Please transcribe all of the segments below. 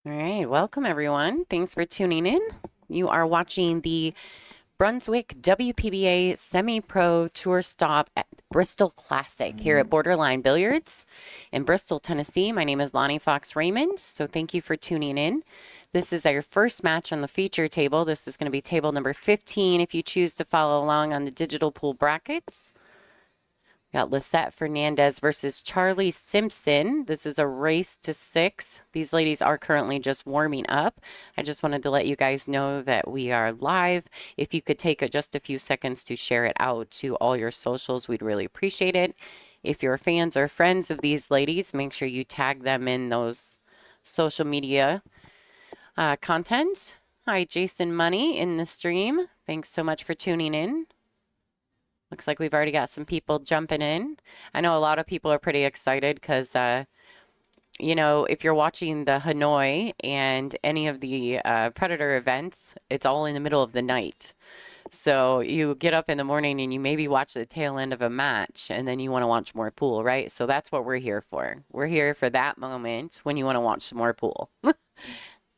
All right, welcome everyone. Thanks for tuning in. You are watching the Brunswick WPBA Semi-Pro Tour Stop at Bristol Classic here at Borderline Billiards in Bristol, Tennessee. My name is Lonnie Fox Raymond, so thank you for tuning in. This is our first match on the feature table. This is going to be table number 15 if you choose to follow along on the digital pool brackets. Got Lissette Fernandez versus Charlie Simpson. This is a race to 6. These ladies are currently just warming up. I just wanted to let you guys know that we are live. If you could take just a few seconds to share it out to all your socials, we'd really appreciate it. If you're fans or friends of these ladies, make sure you tag them in those social media content. Hi, Jason Money in the stream. Thanks so much for tuning in. Looks like we've already got some people jumping in. I know a lot of people are pretty excited because, you know, if you're watching the Hanoi and any of the Predator events, it's all in the middle of the night. So you get up in the morning and you maybe watch the tail end of a match and then you want to watch more pool, right? So that's what we're here for. We're here for that moment when you want to watch some more pool. All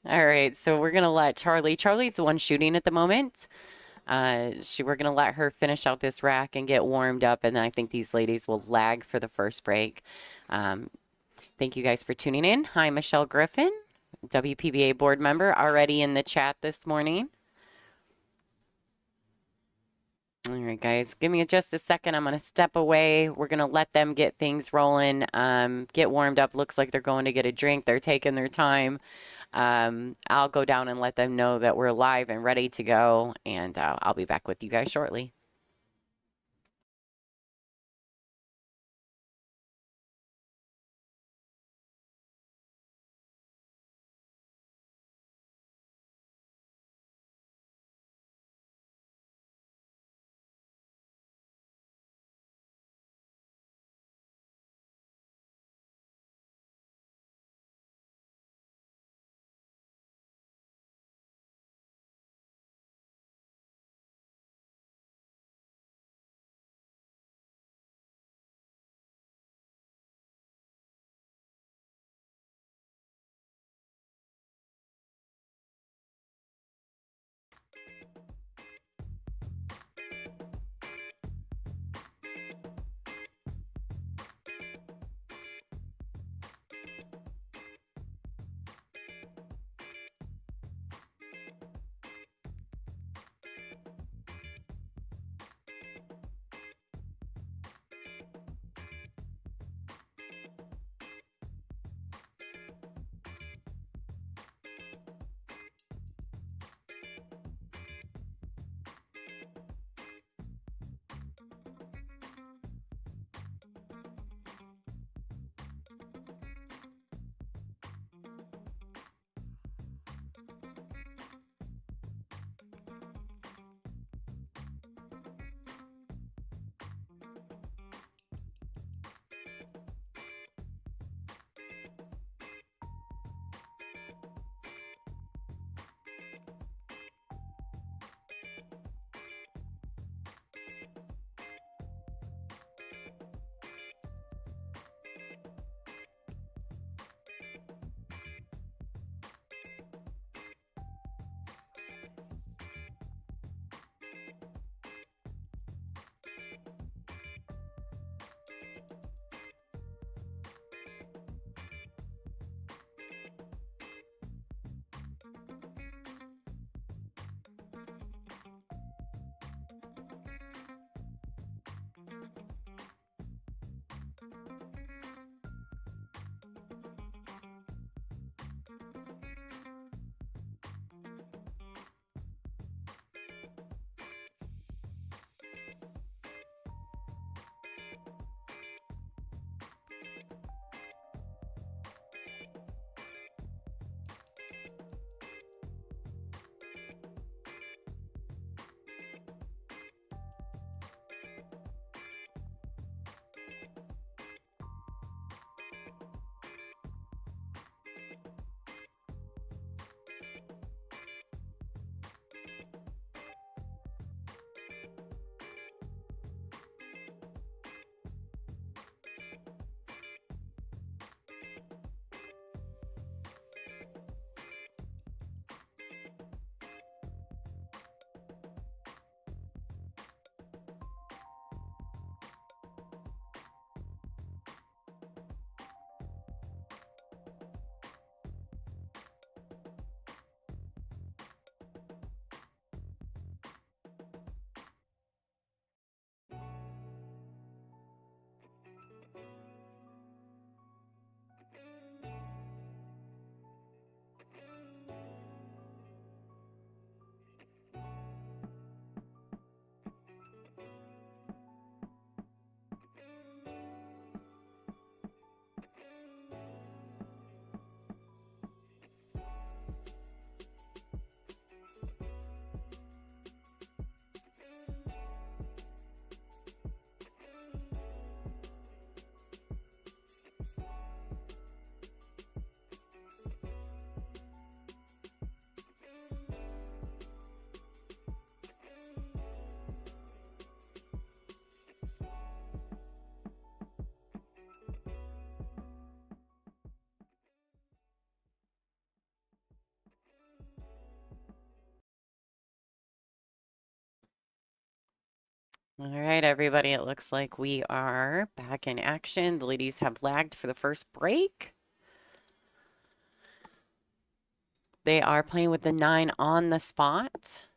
right, so we're going to let Charlie's the one shooting at the moment. We're going to let her finish out this rack and get warmed up, and then I think these ladies will lag for the first break. Thank you guys for tuning in. Hi, Michelle Griffin, WPBA board member, already in the chat this morning. All right, guys, give me just a second. I'm going to step away. We're going to let them get things rolling, get warmed up. Looks like they're going to get a drink. They're taking their time. I'll go down and let them know that we're live and ready to go, and I'll be back with you guys shortly. All right, everybody, it looks like we are back in action. The ladies have lagged for the first break. They are playing with the 9 on the spot.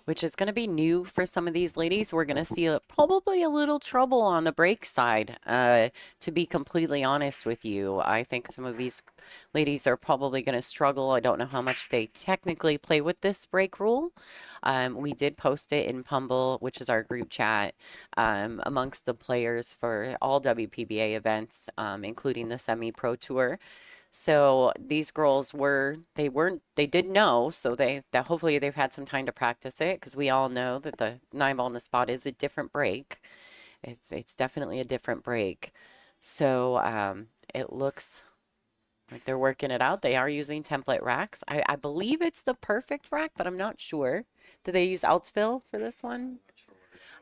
Which is going to be new for some of these ladies. We're going to see probably a little trouble on the break side, to be completely honest with you. I think some of these ladies are probably going to struggle. I don't know how much they technically play with this break rule. We did post it in Pumble, which is our group chat, amongst the players for all WPBA events, including the Semi-Pro Tour. So these girls they did know, so that hopefully they've had some time to practice it, because we all know that the 9 ball on the spot is a different break. It's definitely a different break. So it looks like they're working it out. They are using template racks. I believe it's the perfect rack, but I'm not sure. Do they use Outsville for this one?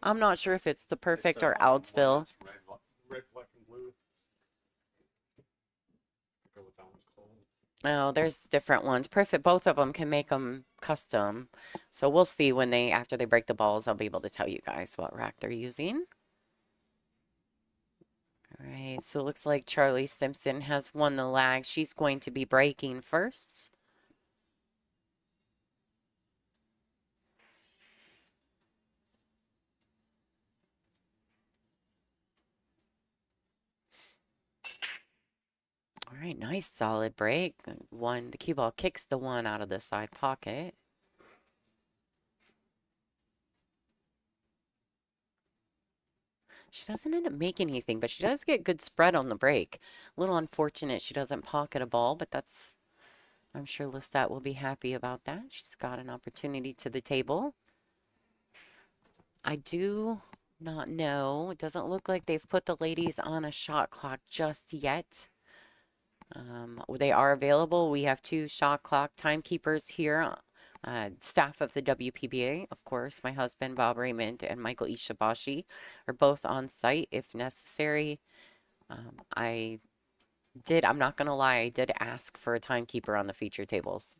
I'm not sure if it's the perfect or Outsville. Red, black, and blue. Go with that one's cold. Oh, there's different ones. Perfect. Both of them can make them custom. So we'll see when after they break the balls, I'll be able to tell you guys what rack they're using. All right, so it looks like Charlie Simpson has won the lag. She's going to be breaking first. All right, nice solid break. The cue ball kicks the 1 out of the side pocket. She doesn't end up making anything, but she does get good spread on the break. A little unfortunate she doesn't pocket a ball, but I'm sure Lissette will be happy about that. She's got an opportunity to the table. I do not know. It doesn't look like they've put the ladies on a shot clock just yet. They are available. We have 2 shot clock timekeepers here. Staff of the WPBA, of course, my husband, Bob Raymond, and Michael Ishibashi are both on site if necessary. I'm not going to lie, I did ask for a timekeeper on the feature tables.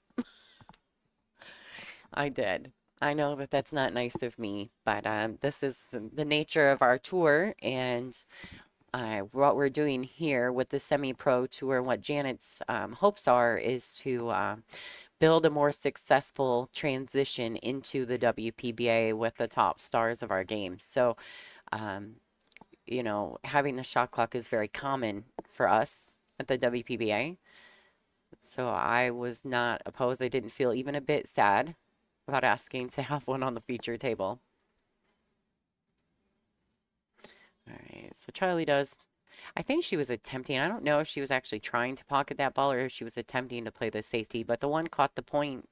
I did. I know that that's not nice of me, but this is the nature of our tour, and what we're doing here with the Semi-Pro Tour, what Janet's hopes are, is to build a more successful transition into the WPBA with the top stars of our game. So, you know, having the shot clock is very common for us at the WPBA. So I was not opposed. I didn't feel even a bit sad about asking to have one on the feature table. All right, so Charlie does. I think she was attempting. I don't know if she was actually trying to pocket that ball or if she was attempting to play the safety, but the 1 caught the point.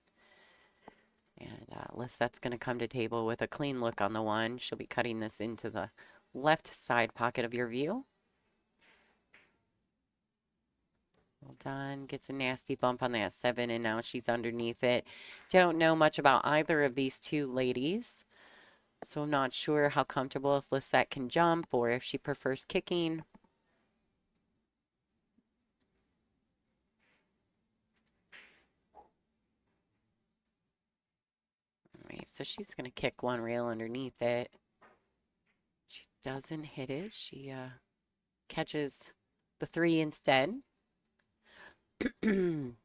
And Lissette's going to come to table with a clean look on the 1. She'll be cutting this into the left side pocket of your view. Well done. Gets a nasty bump on that 7, and now she's underneath it. Don't know much about either of these 2 ladies, so I'm not sure how comfortable if Lissette can jump or if she prefers kicking. All right, so she's going to kick 1 rail underneath it. She doesn't hit it. She catches the 3 instead. Good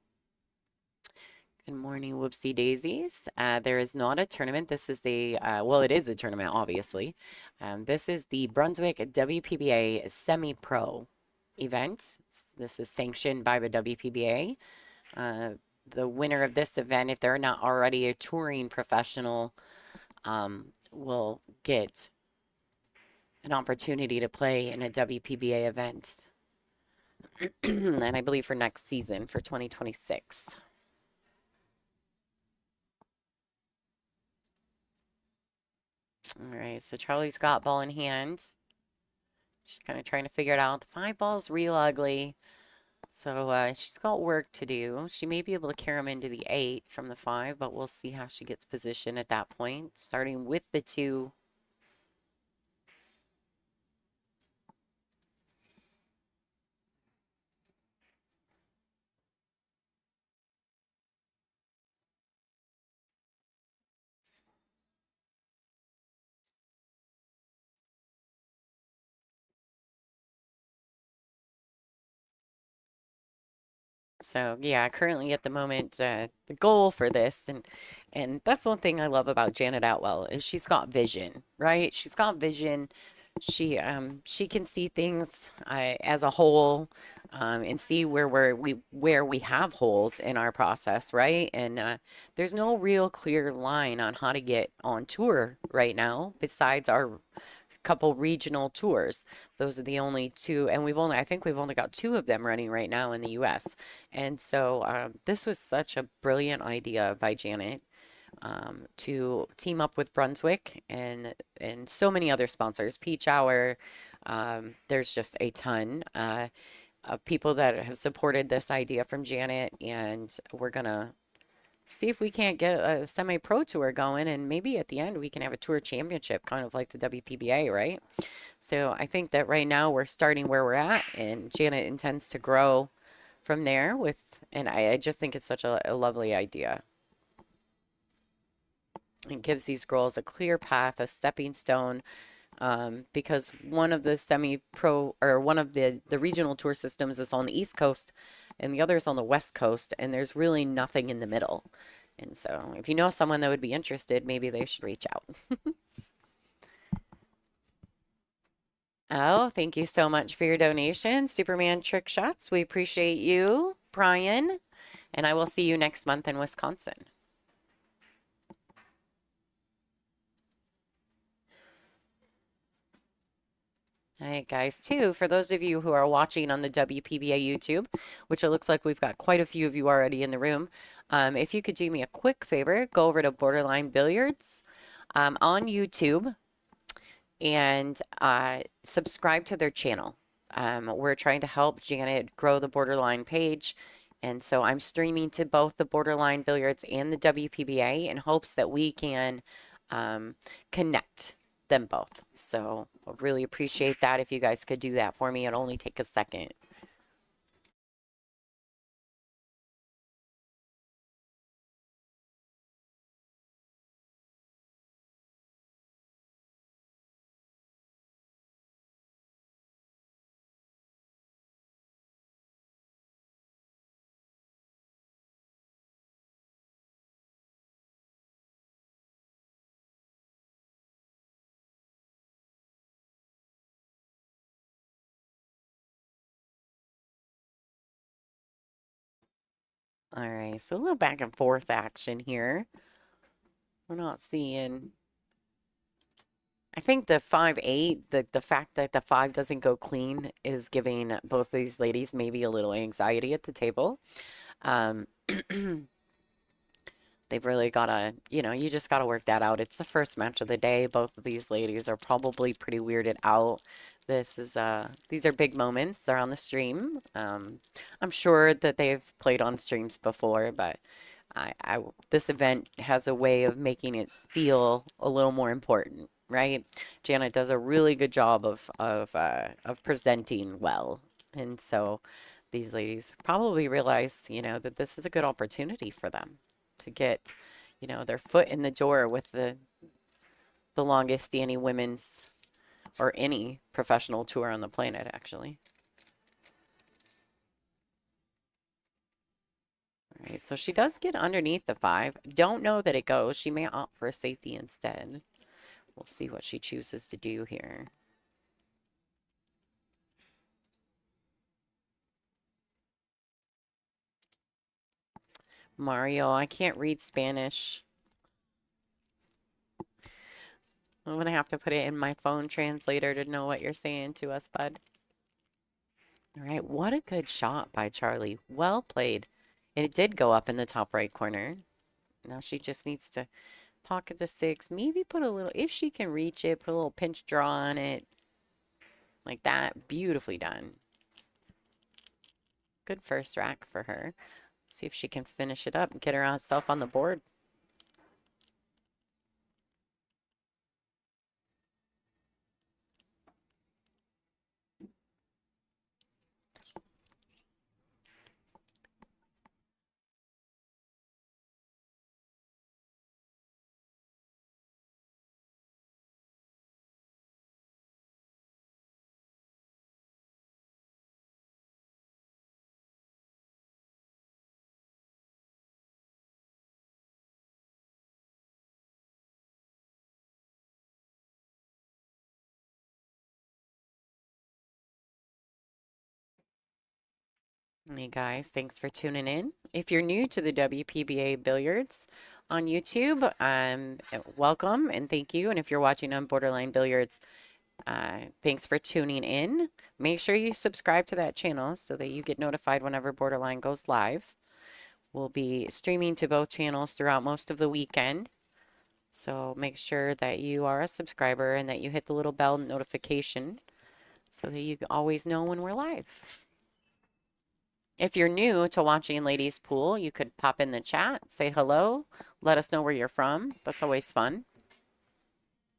morning, whoopsie daisies. There is not a tournament. This is well, it is a tournament, obviously. This is the Brunswick WPBA Semi-Pro event. This is sanctioned by the WPBA. The winner of this event, if they're not already a touring professional, will get an opportunity to play in a WPBA event. And I believe for next season, for 2026. All right, so Charlie's got ball in hand. She's kind of trying to figure it out. The 5 ball's real ugly. So she's got work to do. She may be able to carry him into the 8 from the 5, but we'll see how she gets positioned at that point, starting with the 2. So yeah, currently at the moment, the goal for this, and that's one thing I love about Janet Outwell is she's got vision, right? She's got vision. She can see things as a whole, and see where we have holes in our process, right? And there's no real clear line on how to get on tour right now, besides our couple regional tours. Those are the only two, and I think we've only got two of them running right now in the US. And so this was such a brilliant idea by Janet to team up with Brunswick and so many other sponsors, Peach Hour. There's just a ton of people that have supported this idea from Janet, and we're gonna see if we can't get a semi-pro tour going, and maybe at the end we can have a tour championship, kind of like the WPBA, right? So I think that right now we're starting where we're at, and Janet intends to grow from there and I just think it's such a lovely idea. It gives these girls a clear path, a stepping stone, because one of the semi-pro or one of the regional tour systems is on the East Coast and the other is on the West Coast, and there's really nothing in the middle. And so if you know someone that would be interested, maybe they should reach out. Oh, thank you so much for your donation, Superman Trick Shots. We appreciate you, Brian, and I will see you next month in Wisconsin. All right, guys, too, for those of you who are watching on the WPBA YouTube, which it looks like we've got quite a few of you already in the room, if you could do me a quick favor, go over to Borderline Billiards on YouTube and subscribe to their channel. We're trying to help Janet grow the Borderline page. And so I'm streaming to both the Borderline Billiards and the WPBA in hopes that we can connect them both. So I really appreciate that if you guys could do that for me. It'll only take a second. All right, so a little back and forth action here. We're not seeing. I think the 5-8, the fact that the 5 doesn't go clean is giving both these ladies maybe a little anxiety at the table. Um, they've really got to, you just got to work that out. It's the first match of the day. Both of these ladies are probably pretty weirded out. These are big moments. They're on the stream. I'm sure that they've played on streams before, but this event has a way of making it feel a little more important, right? Janet does a really good job of presenting well, and so these ladies probably realize, that this is a good opportunity for them to get, their foot in the door with the longest standing women's or any professional tour on the planet, actually. All right, so she does get underneath the 5. Don't know that it goes. She may opt for a safety instead. We'll see what she chooses to do here. Mario, I can't read Spanish. I'm going to have to put it in my phone translator to know what you're saying to us, bud. All right, what a good shot by Charlie. Well played. And it did go up in the top right corner. Now she just needs to pocket the 6. Maybe put a little, if she can reach it, put a little pinch draw on it. Like that. Beautifully done. Good first rack for her. See if she can finish it up and get herself on the board. Hey guys, thanks for tuning in. If you're new to the WPBA Billiards on YouTube, welcome and thank you. And if you're watching on Borderline Billiards, thanks for tuning in. Make sure you subscribe to that channel so that you get notified whenever Borderline goes live. We'll be streaming to both channels throughout most of the weekend. So make sure that you are a subscriber and that you hit the little bell notification so that you always know when we're live. If you're new to watching Ladies Pool, you could pop in the chat, say hello, let us know where you're from. That's always fun.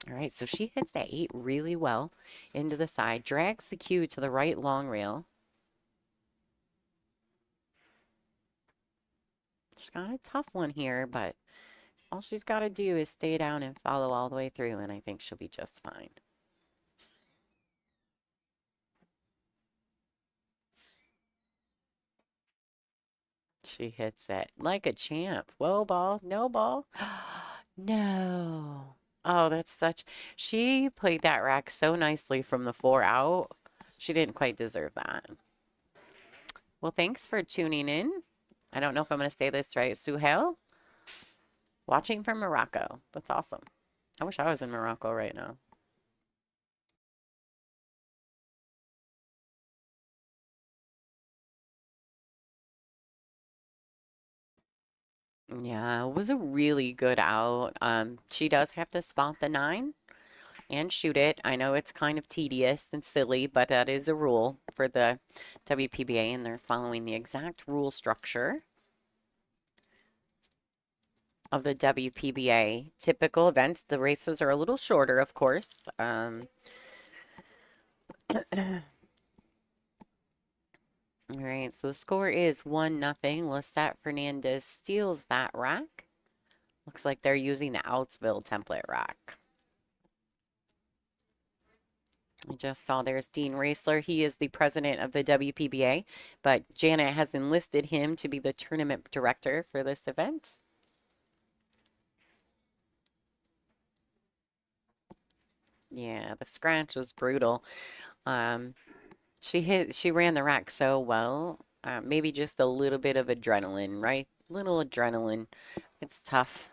All right, so she hits that 8 really well into the side, drags the cue to the right long rail. She's got a tough one here, but all she's got to do is stay down and follow all the way through, and I think she'll be just fine. She hits it like a champ. Whoa, ball, no ball. No. Oh, that's such. She played that rack so nicely from the 4 out. She didn't quite deserve that. Well, thanks for tuning in. I don't know if I'm going to say this right. Suhail, watching from Morocco. That's awesome. I wish I was in Morocco right now. Yeah, it was a really good out. She does have to spot the 9 and shoot it. I know it's kind of tedious and silly, but that is a rule for the WPBA, and they're following the exact rule structure of the WPBA. Typical events, the races are a little shorter, of course. All right, so the score is 1-0. Lissette Fernandez steals that rack. Looks like they're using the Outsville template rack. I just saw there's Dean Raisler. He is the president of the WPBA, but Janet has enlisted him to be the tournament director for this event. Yeah, the scratch was brutal. She ran the rack so well. Maybe just a little bit of adrenaline, right? Little adrenaline. It's tough.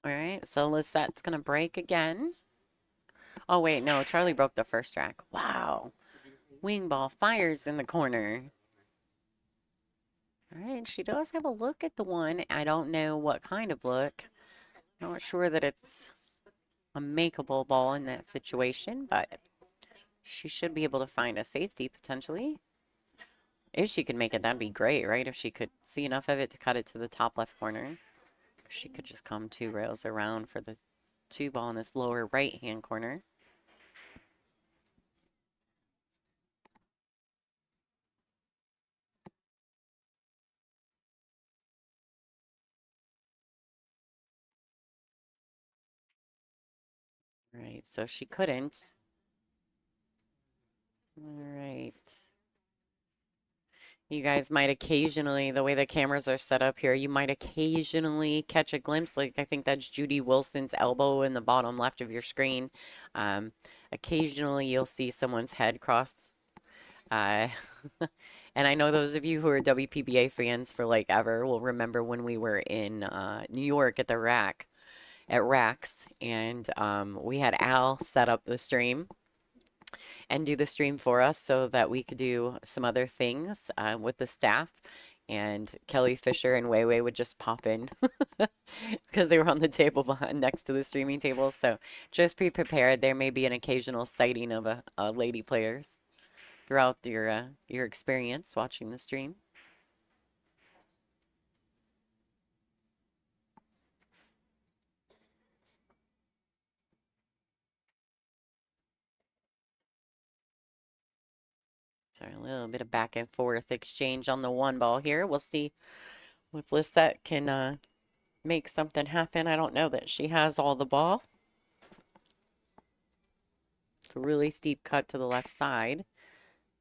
All right, so Lisette's gonna break again. Oh wait, no, Charlie broke the first rack. Wow. Wing ball fires in the corner. All right, she does have a look at the one. I don't know what kind of look. Not sure that it's a makeable ball in that situation, but she should be able to find a safety potentially. If she could make it, that'd be great, right? If she could see enough of it to cut it to the top left corner. She could just come 2 rails around for the 2 ball in this lower right-hand corner. Right, so she couldn't. All right. You guys might occasionally, the way the cameras are set up here, you might occasionally catch a glimpse. Like I think that's Judy Wilson's elbow in the bottom left of your screen. Occasionally you'll see someone's head cross. And I know those of you who are WPBA fans for like ever will remember when we were in New York at the rack, at Racks, and we had Al set up the stream and do the stream for us so that we could do some other things with the staff. And Kelly Fisher and Wei Wei would just pop in because they were on the table behind next to the streaming table. So just be prepared. There may be an occasional sighting of a lady players throughout your experience watching the stream. So a little bit of back and forth exchange on the 1 ball here. We'll see If Lissette can make something happen, I don't know that she has all the ball. It's a really steep cut to the left side.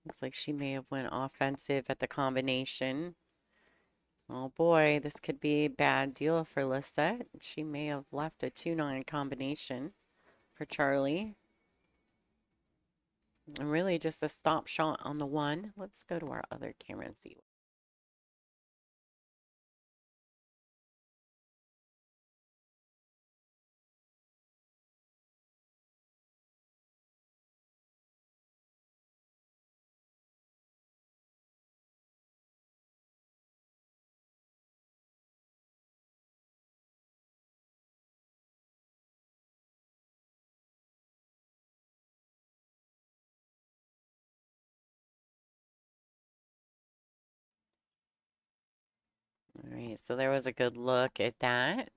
Looks like she may have went offensive at the combination. Oh boy, this could be a bad deal for Lissette. She may have left a 2-9 combination for Charlie. And really just a stop shot on the 1. Let's go to our other camera and see. All right, so there was a good look at that.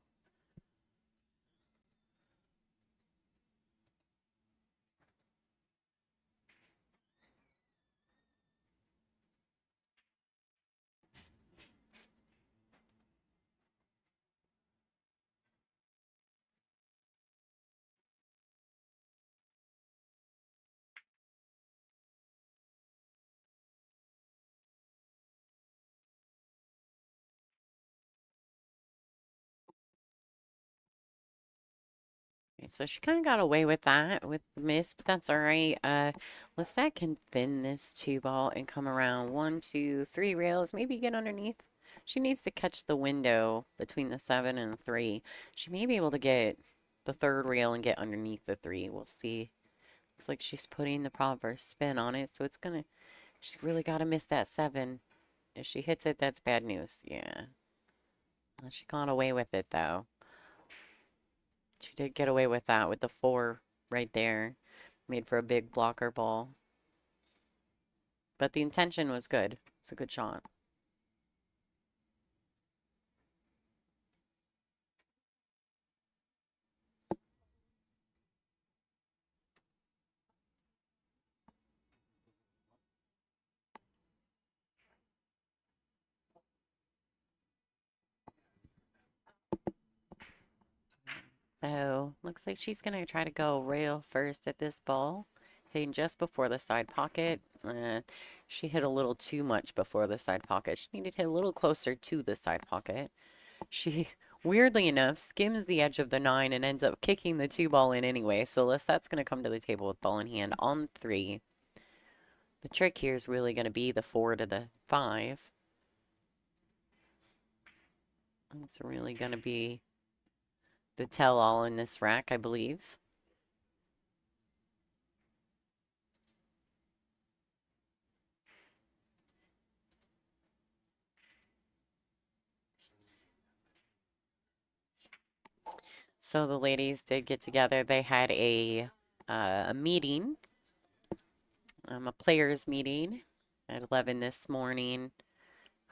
Okay, so she kind of got away with that with the miss, but that's all right. Lissette can thin this 2 ball and come around 1, 2, 3 rails, maybe get underneath. She needs to catch the window between the 7 and the 3. She may be able to get the 3rd rail and get underneath the 3. We'll see. Looks like she's putting the proper spin on it, so she's really got to miss that 7. If she hits it, that's bad news. Yeah. She got away with it, though. She did get away with that with the 4 right there. Made for a big blocker ball. But the intention was good. It's a good shot. So, looks like she's going to try to go rail first at this ball. Hitting just before the side pocket. She hit a little too much before the side pocket. She needed to hit a little closer to the side pocket. She, weirdly enough, skims the edge of the 9 and ends up kicking the 2 ball in anyway. So Lissette's going to come to the table with ball in hand on 3. The trick here is really going to be the 4 to the 5. It's really going to be the tell-all in this rack, I believe. So the ladies did get together. They had a meeting, a players meeting at 11 this morning,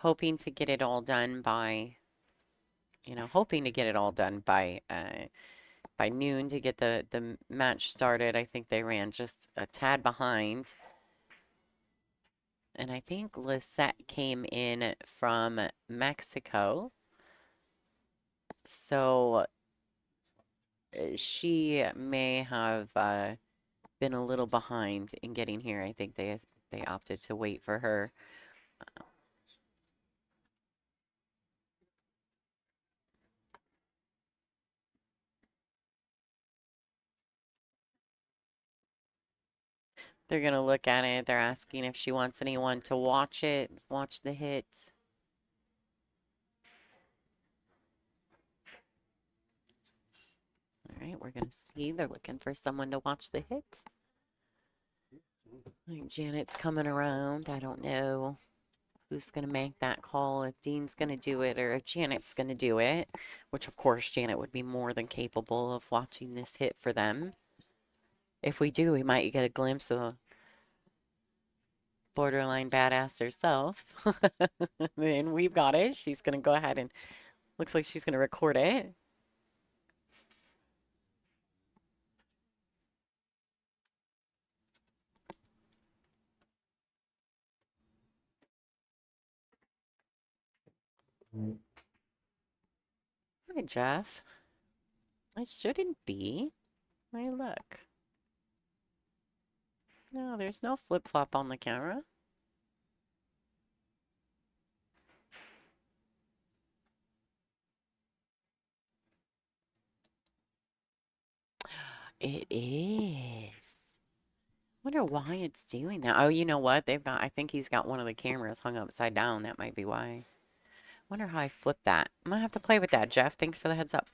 hoping to get it all done by, by noon to get the match started. I think they ran just a tad behind. And I think Lissette came in from Mexico. So she may have been a little behind in getting here. I think they opted to wait for her. They're gonna look at it. They're asking if she wants anyone to watch it, watch the hit. All right, we're gonna see. They're looking for someone to watch the hit. I think Janet's coming around. I don't know who's going to make that call, if Dean's going to do it or if Janet's going to do it, which of course Janet would be more than capable of watching this hit for them. If we do, we might get a glimpse of borderline badass herself. And we've got it. She's going to go ahead and looks like she's going to record it. Hi, Jeff. It shouldn't be. My look. No, there's no flip-flop on the camera. It is. Wonder why it's doing that. Oh, you know what? I think he's got one of the cameras hung upside down. That might be why. Wonder how I flipped that. I'm gonna have to play with that, Jeff. Thanks for the heads up.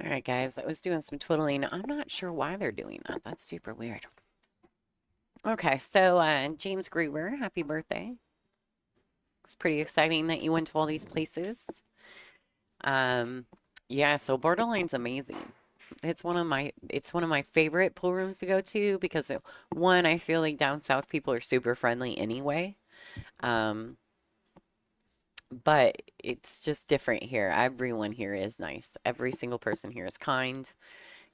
All right, guys. I was doing some twiddling. I'm not sure why they're doing that. That's super weird. Okay, so James Gruber, happy birthday. It's pretty exciting that you went to all these places. Um, yeah, so Borderline's amazing. It's one of my favorite pool rooms to go to because one, I feel like down south people are super friendly anyway. Um, but it's just different here. Everyone here is nice. Every single person here is kind.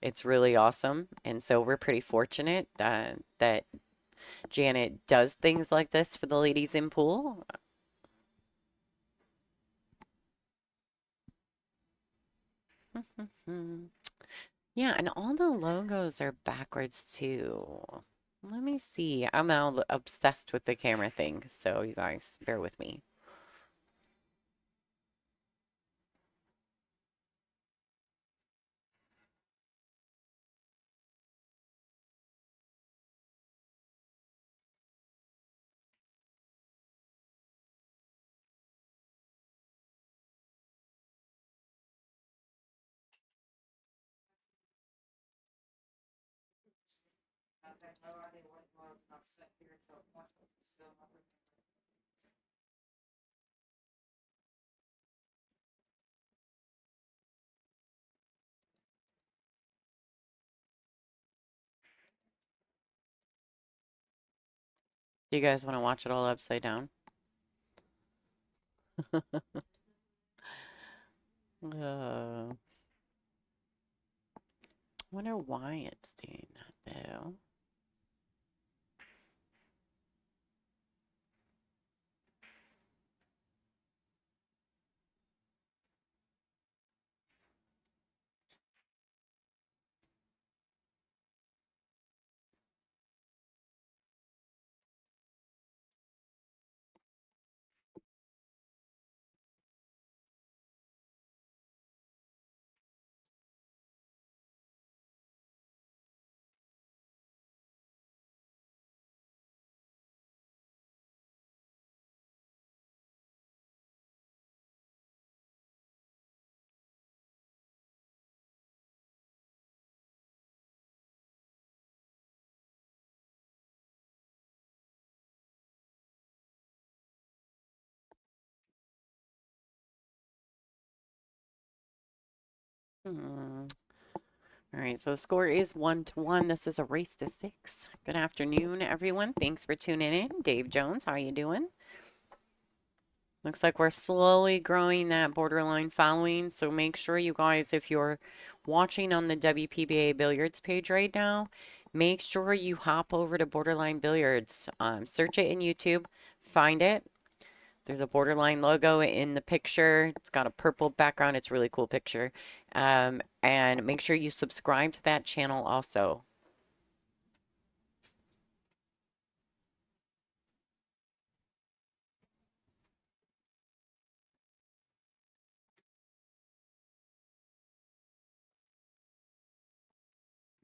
It's really awesome. And so we're pretty fortunate that Janet does things like this for the ladies in pool. Yeah, and all the logos are backwards too. Let me see. I'm now obsessed with the camera thing, so you guys bear with me. Do you guys want to watch it all upside down? Uh, wonder why it's doing that though. Hmm. All right, so the score is 1-1. This is a race to 6. Good afternoon, everyone. Thanks for tuning in. Dave Jones, how you doing? Looks like we're slowly growing that borderline following, so make sure you guys, if you're watching on the WPBA Billiards page right now, make sure you hop over to Borderline Billiards. Search it in YouTube, find it. There's a Borderline logo in the picture. It's got a purple background. It's a really cool picture. And make sure you subscribe to that channel also.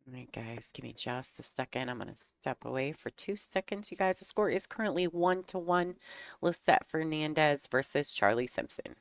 All right, guys, give me just a second. I'm going to step away for 2 seconds. You guys, the score is currently 1-1. Lissette Fernandez versus Charlie Simpson.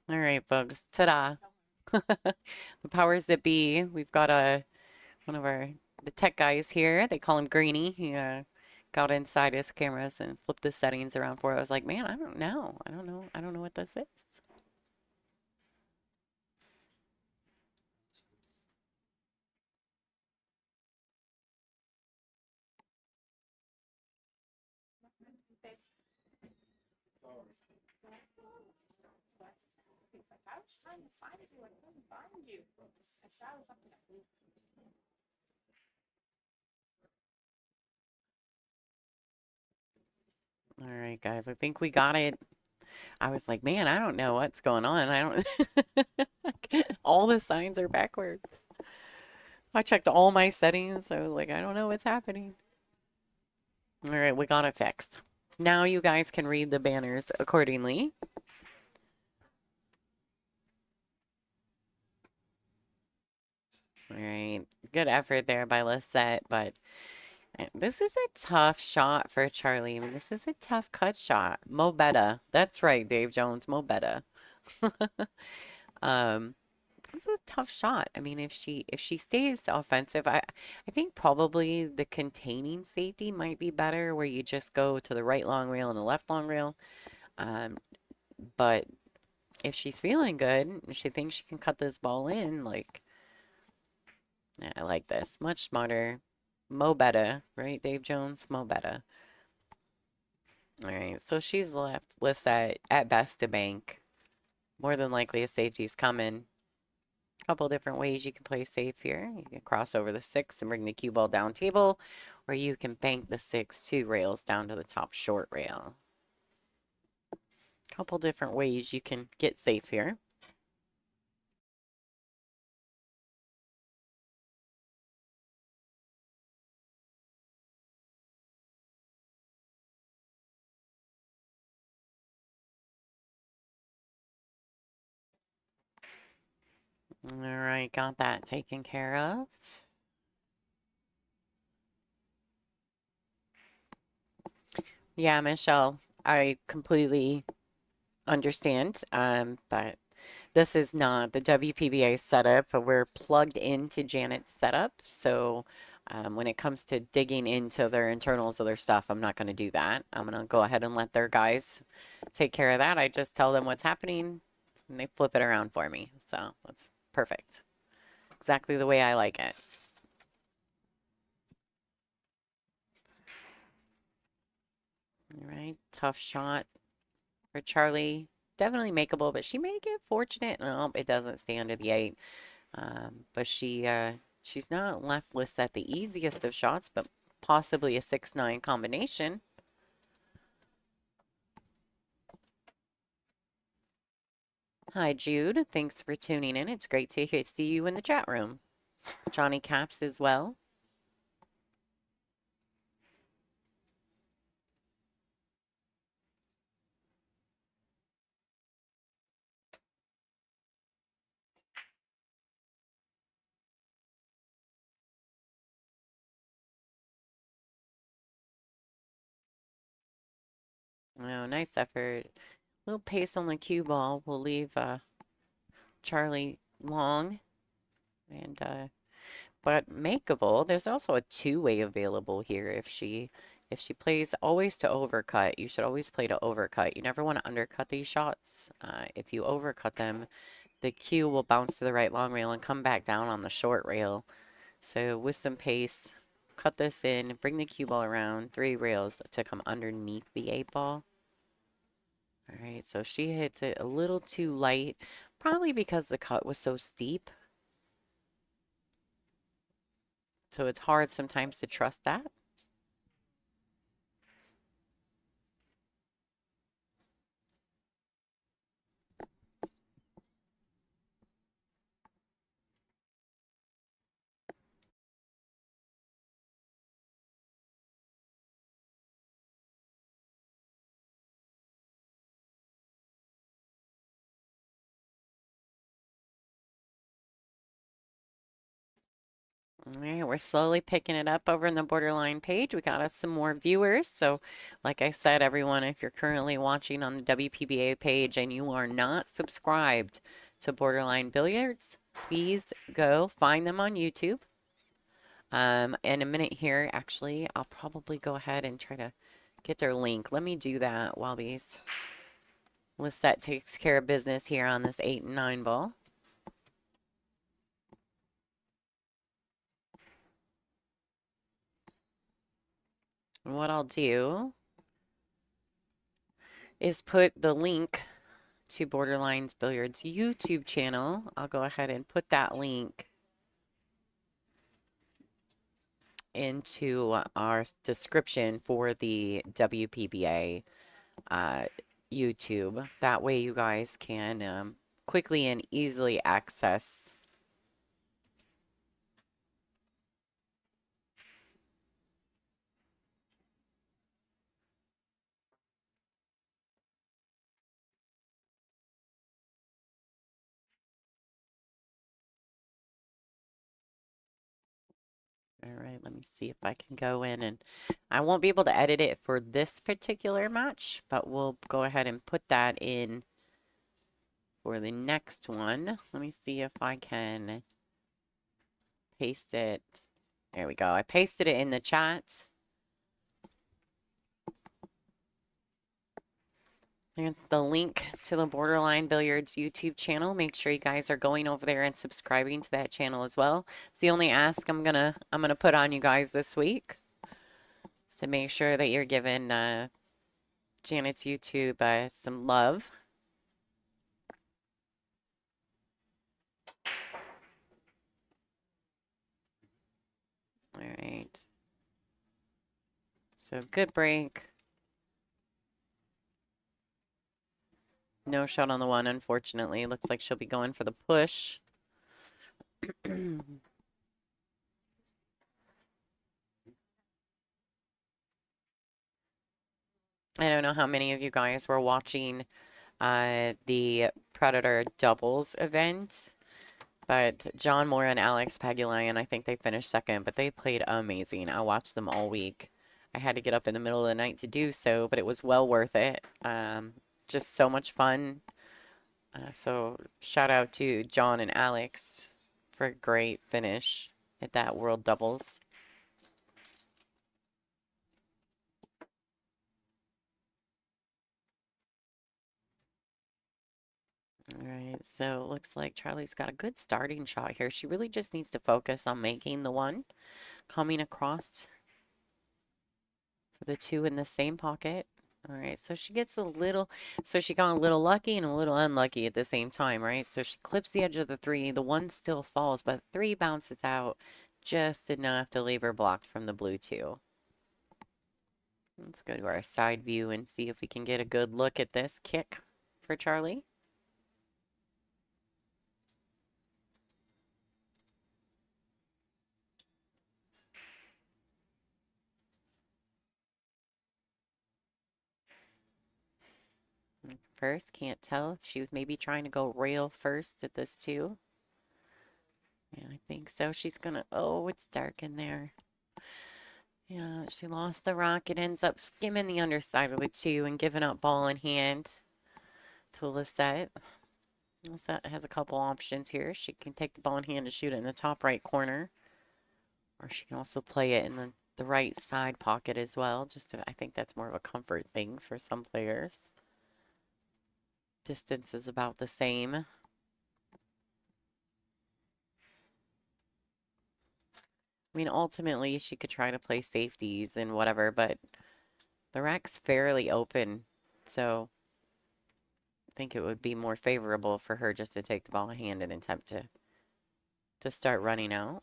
All right, folks. Ta-da. The powers that be. We've got one of the tech guys here. They call him Greeny. He got inside his cameras and flipped the settings around for it. I was like, man, I don't know. I don't know. I don't know what this is. trying to find you. I couldn't find you. I thought it was something that we. All right, guys, I think we got it. I was like, man, I don't know what's going on. I don't, all the signs are backwards. I checked all my settings. I was like, I don't know what's happening. All right, we got it fixed. Now you guys can read the banners accordingly. All right, good effort there by Lissette, but this is a tough shot for Charlie. I mean, this is a tough cut shot. Mo better. That's right, Dave Jones. Mo better. um, it's a tough shot. I mean, if she stays offensive, I think probably the containing safety might be better, where you just go to the right long rail and the left long rail. But if she's feeling good, if she thinks she can cut this ball in, like, yeah, I like this. Much smarter. Mo better, right, Dave Jones? Mo better. All right, so she's left Lissette at best to bank. More than likely a safety's coming. A couple different ways you can play safe here. You can cross over the 6 and bring the cue ball down table, or you can bank the 6 2 rails down to the top short rail. Couple different ways you can get safe here. All right, got that taken care of. Yeah, Michelle, I completely understand, but this is not the WPBA setup. We're plugged into Janet's setup, so when it comes to digging into their internals of their stuff, I'm not going to do that. I'm going to go ahead and let their guys take care of that. I just tell them what's happening, and they flip it around for me. So that's perfect. Exactly the way I like it. All right, tough shot for Charlie. Definitely makeable, but she may get fortunate. No, it doesn't stay under the 8. But she's not left Lissette the easiest of shots, but possibly a 6-9 combination. Hi, Jude. Thanks for tuning in. It's great to see you in the chat room. Johnny Caps as well. Oh, nice effort. Little pace on the cue ball will leave Charlie long, and but makeable. There's also a 2-way available here if she plays always to overcut. You should always play to overcut. You never want to undercut these shots. If you overcut them, the cue will bounce to the right long rail and come back down on the short rail. So with some pace, cut this in, bring the cue ball around 3 rails to come underneath the 8 ball. All right, so she hits it a little too light, probably because the cut was so steep. So it's hard sometimes to trust that. All right, we're slowly picking it up over in the Borderline page. We got us some more viewers. So like I said, everyone, if you're currently watching on the WPBA page and you are not subscribed to Borderline Billiards, please go find them on YouTube. In a minute here, actually, I'll probably go ahead and try to get their link. Let me do that while Lissette takes care of business here on this 8 and 9 ball. And what I'll do is put the link to Borderlines Billiards YouTube channel. I'll go ahead and put that link into our description for the WPBA YouTube. That way you guys can quickly and easily access All right, let me see if I can go in, and I won't be able to edit it for this particular match, but we'll go ahead and put that in for the next one. Let me see if I can paste it. There we go. I pasted it in the chat. There's the link to the Borderline Billiards YouTube channel. Make sure you guys are going over there and subscribing to that channel as well. It's the only ask I'm gonna put on you guys this week. So make sure that you're giving Janet's YouTube some love. All right. So good break. No shot on the one, unfortunately. Looks like she'll be going for the push. I don't know how many of you guys were watching the Predator doubles event, but John Moore and Alex Pagulayan, I think they finished second, but they played amazing. I watched them all week. I had to get up in the middle of the night to do so, but it was well worth it. Just so much fun. So shout out to John and Alex for a great finish at that World Doubles. All right, so it looks like Charlie's got a good starting shot here. She really just needs to focus on making the one, coming across for the two in the same pocket. All right, so she gets a little, so she got a little lucky and a little unlucky at the same time, right? So she clips the edge of the three. The one still falls, but three bounces out just enough to leave her blocked from the blue two. Let's go to our side view and see if we can get a good look at this kick for Charlie. First, can't tell if she was maybe trying to go rail first at this too. Yeah, I think so. She's gonna, oh, it's dark in there. Yeah, she lost the rock. It ends up skimming the underside of the two and giving up ball in hand to Lissette. Lissette has a couple options here. She can take the ball in hand and shoot it in the top right corner. Or she can also play it in the right side pocket as well. I think that's more of a comfort thing for some players. Distance is about the same. I mean, ultimately, she could try to play safeties and whatever, but the rack's fairly open, so I think it would be more favorable for her just to take the ball in hand and attempt to start running out.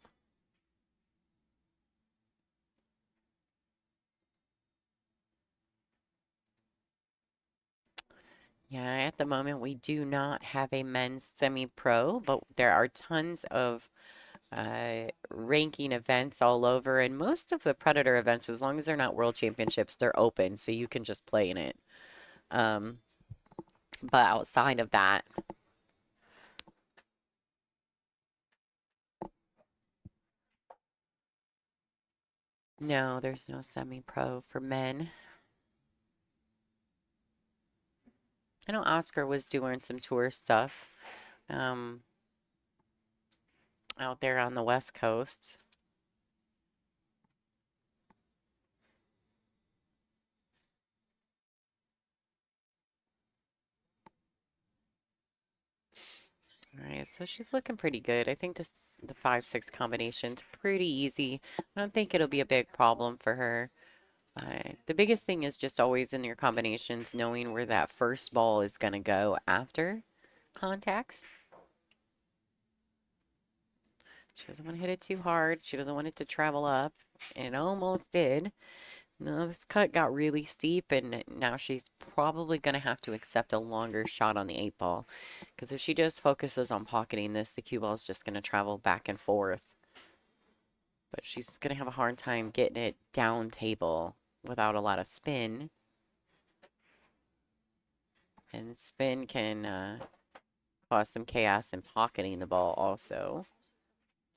Yeah, at the moment, we do not have a men's semi-pro, but there are tons of ranking events all over, and most of the Predator events, as long as they're not world championships, they're open, so you can just play in it. But outside of that, no, there's no semi-pro for men. I know Oscar was doing some tour stuff out there on the West Coast. All right, so she's looking pretty good. I think the 5-6 combination's pretty easy. I don't think it'll be a big problem for her. The biggest thing is just always in your combinations knowing where that first ball is going to go after contacts. She doesn't want to hit it too hard. She doesn't want it to travel up. And it almost did. No, this cut got really steep, and now she's probably going to have to accept a longer shot on the 8-ball. Because if she just focuses on pocketing this, the cue ball is just going to travel back and forth. But she's going to have a hard time getting it down table without a lot of spin. And spin can cause some chaos in pocketing the ball also.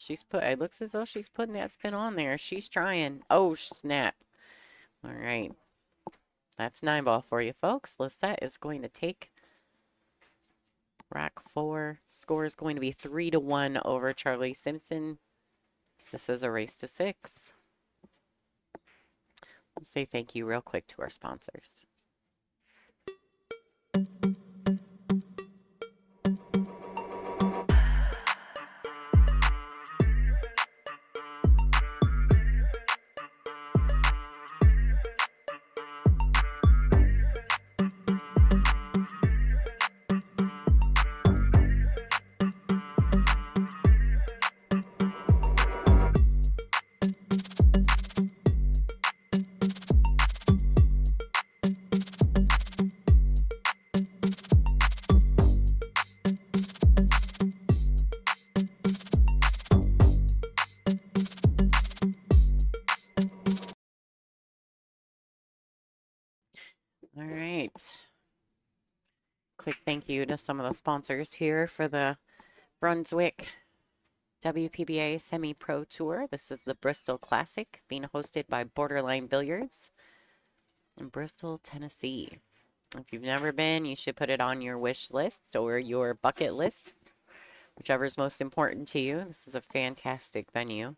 It looks as though she's putting that spin on there. She's trying. Oh, snap. All right. That's 9-ball for you, folks. Lissette is going to take rack 4. Score is going to be 3-1 over Charlie Simpson. This is a race to 6. Let's say thank you real quick to our sponsors. All right. Quick thank you to some of the sponsors here for the Brunswick WPBA Semi-Pro Tour. This is the Bristol Classic, being hosted by Borderline Billiards in Bristol, Tennessee. If you've never been, you should put it on your wish list or your bucket list, whichever is most important to you. This is a fantastic venue.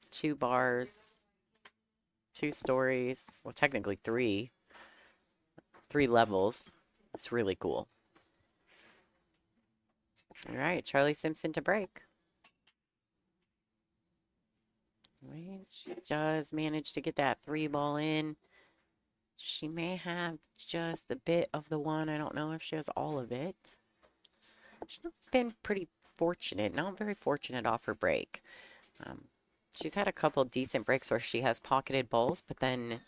2 bars, 2 stories, well, technically 3 levels. It's really cool. All right, Charlie Simpson to break. She does manage to get that 3-ball in. She may have just a bit of the 1. I don't know if she has all of it. She's been pretty fortunate, not very fortunate off her break. She's had a couple decent breaks where she has pocketed balls, but then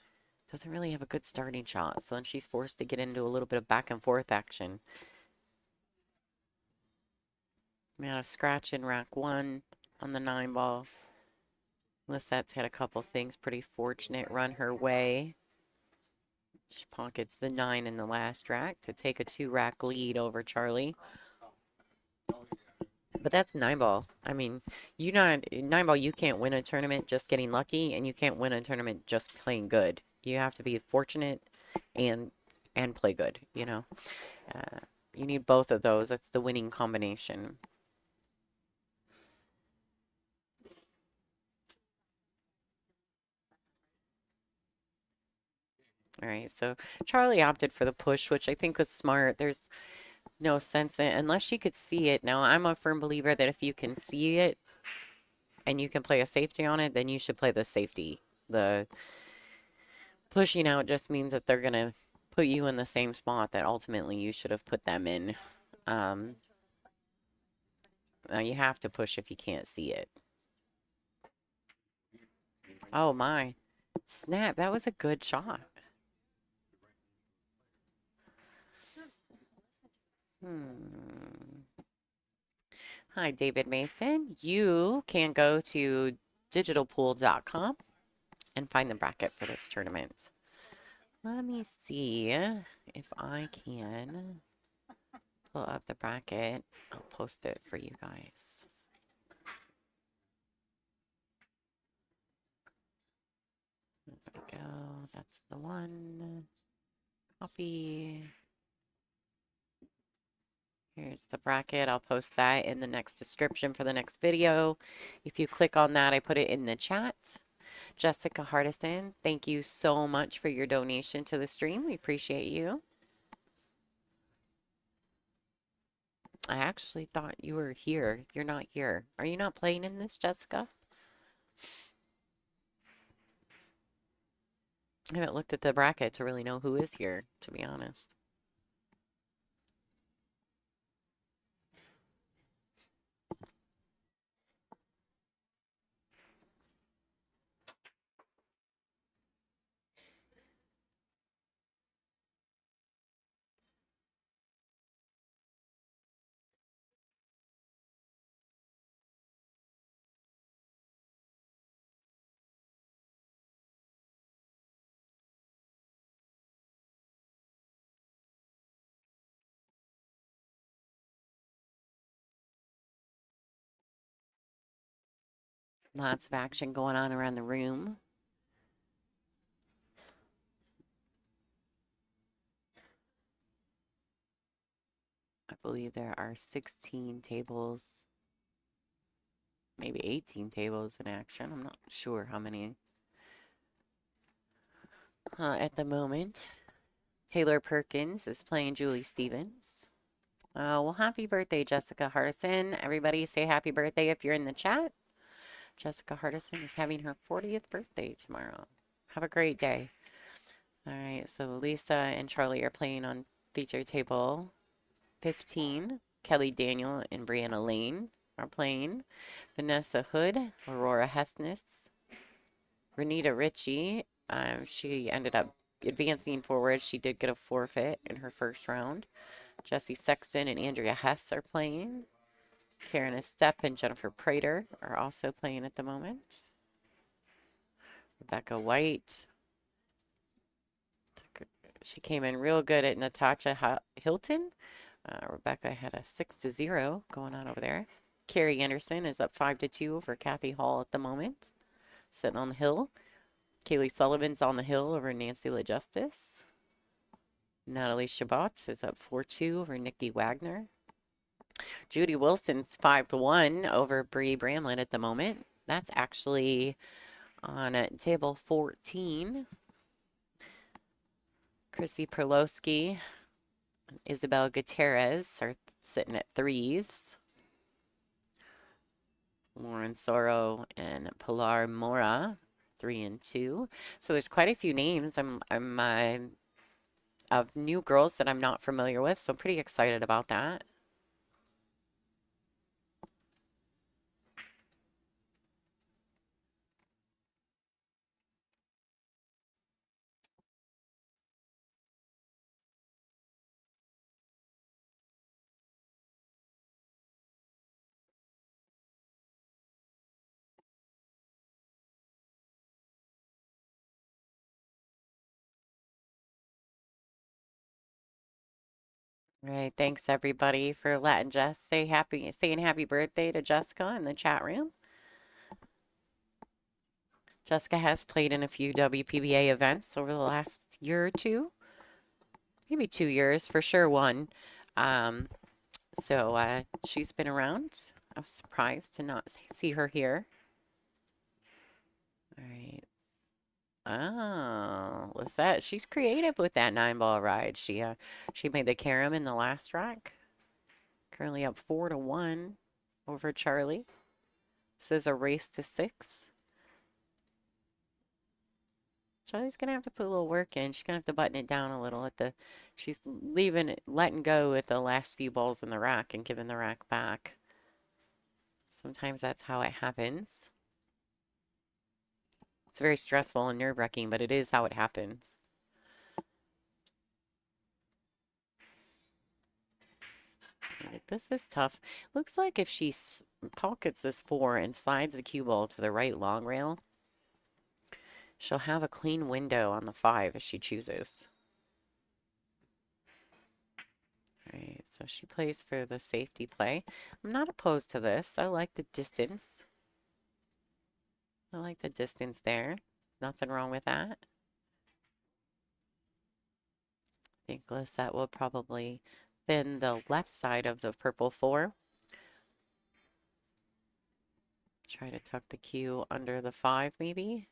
doesn't really have a good starting shot. So then she's forced to get into a little bit of back and forth action. We had a scratch in rack 1 on the 9-ball. Lissette's had a couple things pretty fortunate run her way. She pockets the 9 in the last rack to take a 2-rack lead over Charlie. But that's 9-ball. I mean, 9-ball, you can't win a tournament just getting lucky, and you can't win a tournament just playing good. You have to be fortunate and play good, you know. You need both of those. That's the winning combination. All right, so Charlie opted for the push, which I think was smart. There's no sense in, unless she could see it. Now, I'm a firm believer that if you can see it and you can play a safety on it, then you should play the safety. The pushing out just means that they're going to put you in the same spot that ultimately you should have put them in. Now, you have to push if you can't see it. Oh, my. Snap, that was a good shot. Hi, David Mason. You can go to digitalpool.com and find the bracket for this tournament. Let me see if I can pull up the bracket. I'll post it for you guys. There we go. That's the one. Copy. Here's the bracket. I'll post that in the next description for the next video. If you click on that, I put it in the chat. Jessica Hardison, thank you so much for your donation to the stream. We appreciate you. I actually thought you were here. You're not here. Are you not playing in this, Jessica? I haven't looked at the bracket to really know who is here, to be honest. Lots of action going on around the room. I believe there are 16 tables, maybe 18 tables in action. I'm not sure how many at the moment. Taylor Perkins is playing Julie Stevens. Well, happy birthday, Jessica Hardison. Everybody say happy birthday if you're in the chat. Jessica Hardison is having her 40th birthday tomorrow. Have a great day. All right, so Lisa and Charlie are playing on feature table 15. Kelly Daniel and Brianna Lane are playing. Vanessa Hood, Aurora Hessness, Renita Ritchie. She ended up advancing forward. She did get a forfeit in her first round. Jessie Sexton and Andrea Hess are playing. Karen Estep and Jennifer Prater are also playing at the moment. Rebecca White. She came in real good at Natasha Hilton. Rebecca had a 6-0 going on over there. Carrie Anderson is up 5-2 over Kathy Hall at the moment, sitting on the hill. Kaylee Sullivan's on the hill over Nancy LaJustice. Natalie Shabbat is up 4-2 over Nikki Wagner. Judy Wilson's 5-1 over Bree Bramlett at the moment. That's actually on table 14. Chrissy Perlowski, Isabel Gutierrez are sitting at 3s. Lauren Soro and Pilar Mora, 3-2. So there's quite a few names of new girls that I'm not familiar with, so I'm pretty excited about that. All right, thanks everybody for letting Jess saying happy birthday to Jessica in the chat room. Jessica has played in a few WPBA events over the last year or two, maybe 2 years, for sure one. So she's been around. I was surprised to not see her here. All right. Oh, Lissette, she's creative with that 9-ball ride. She made the carom in the last rack. Currently up 4-1 over Charlie. This is a race to 6. Charlie's gonna have to put a little work in. She's gonna have to button it down a little she's letting go at the last few balls in the rack and giving the rack back. Sometimes that's how it happens. It's very stressful and nerve-wracking, but it is how it happens. This is tough. Looks like if she pockets this 4 and slides the cue ball to the right long rail, she'll have a clean window on the 5 if she chooses. All right, so she plays for the safety play. I'm not opposed to this. I like the distance. I like the distance there. Nothing wrong with that. I think Lissette will probably thin the left side of the purple 4. Try to tuck the cue under the 5 maybe.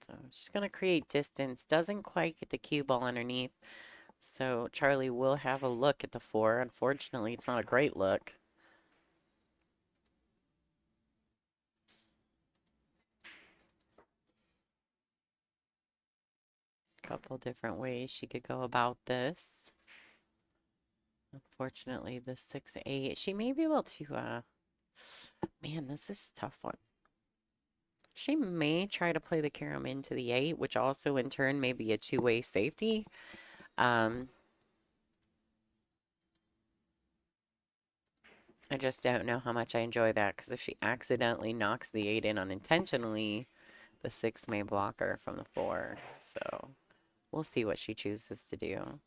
So she's going to create distance. Doesn't quite get the cue ball underneath. So Charlie will have a look at the 4. Unfortunately, it's not a great look. couple different ways she could go about this. Unfortunately, the 6-8, she may be able to, man, this is a tough one. She may try to play the carom into the 8, which also in turn may be a two-way safety. I just don't know how much I enjoy that, because if she accidentally knocks the 8 in unintentionally, the 6 may block her from the 4. So we'll see what she chooses to do.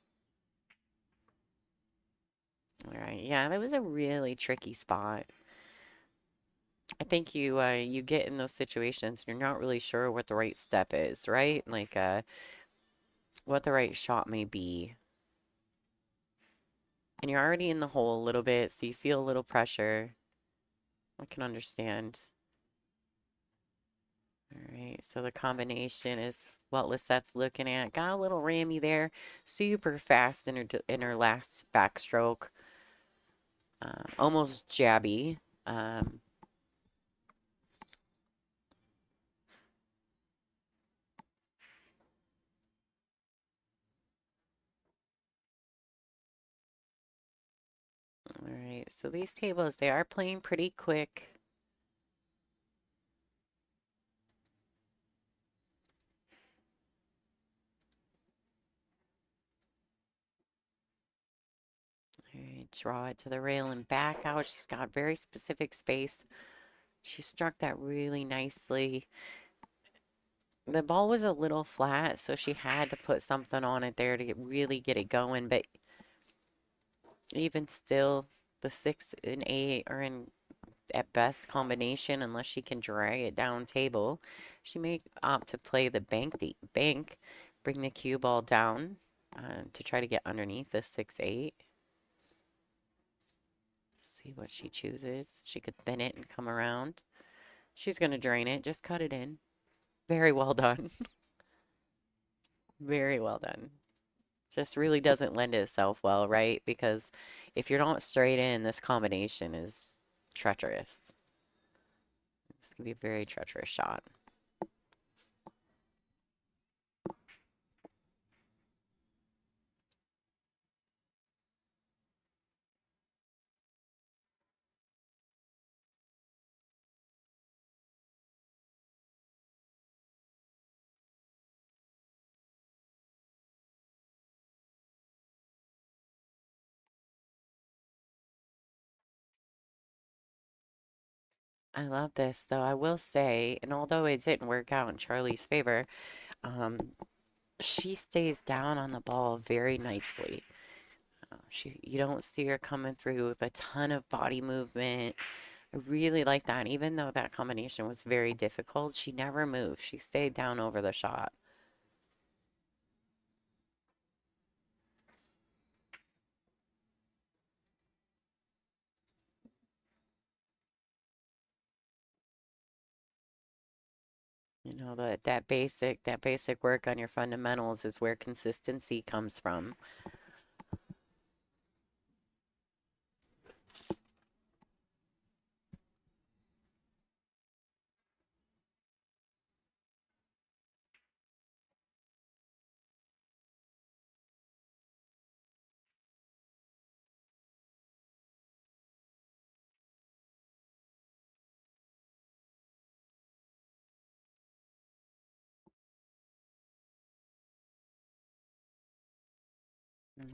All right, yeah, that was a really tricky spot. I think you get in those situations, you're not really sure what the right step is, right? Like what the right shot may be. And you're already in the hole a little bit, so you feel a little pressure. I can understand. All right, so the combination is what Lissette's looking at. Got a little rammy there. Super fast in her last backstroke. Almost jabby. All right, so these tables, they are playing pretty quick. All right, draw it to the rail and back out. She's got very specific space. She struck that really nicely. The ball was a little flat, so she had to put something on it there to really get it going. But even still, the 6 and 8 are in at best combination unless she can drag it down table. She may opt to play the bank, bring the cue ball down to try to get underneath the 6-8. See what she chooses. She could thin it and come around. She's going to drain it. Just cut it in. Very well done. Very well done. Just really doesn't lend itself well, right? Because if you're not straight in, this combination is treacherous. This can be a very treacherous shot. I love this, though. I will say, and although it didn't work out in Charlie's favor, she stays down on the ball very nicely. You don't see her coming through with a ton of body movement. I really like that. Even though that combination was very difficult, she never moved. She stayed down over the shot. You know, that basic work on your fundamentals is where consistency comes from.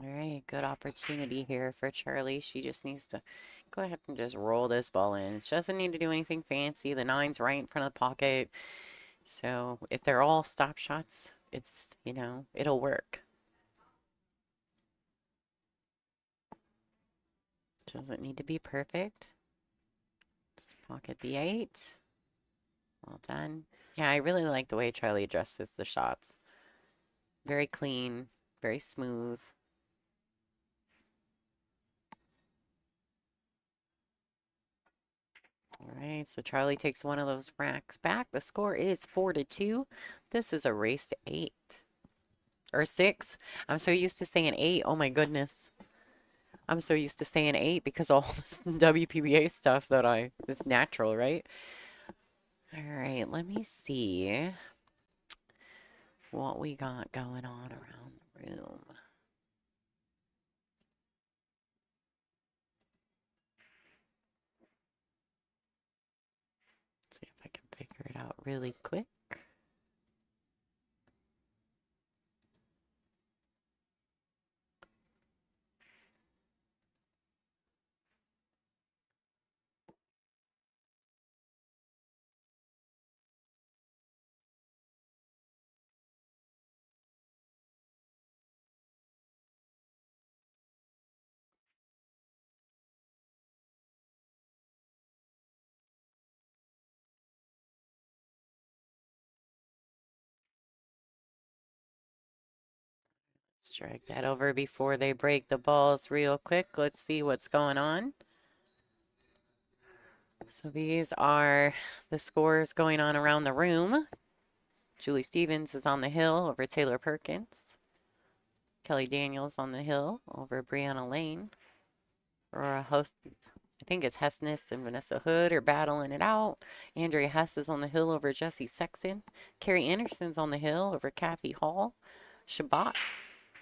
All right, good opportunity here for Charlie. She just needs to go ahead and just roll this ball in. She doesn't need to do anything fancy. The 9's right in front of the pocket. So if they're all stop shots, it's, you know, it'll work. Doesn't need to be perfect. Just pocket the 8. Well done. Yeah, I really like the way Charlie addresses the shots. Very clean, very smooth. All right, so Charlie takes one of those racks back. The score is 4-2. This is a race to 8. Or 6. I'm so used to saying 8. Oh my goodness. I'm so used to saying 8 because all this WPBA stuff that it's natural, right? All right, let me see what we got going on around the room. See if I can figure it out really quick. Let's drag that over before they break the balls real quick. Let's see what's going on. So these are the scores going on around the room. Julie Stevens is on the hill over Taylor Perkins. Kelly Daniels on the hill over Brianna Lane. Aurora Host, I think it's Hessness and Vanessa Hood are battling it out. Andrea Hess is on the hill over Jessie Sexton. Carrie Anderson's on the hill over Kathy Hall. Shabbat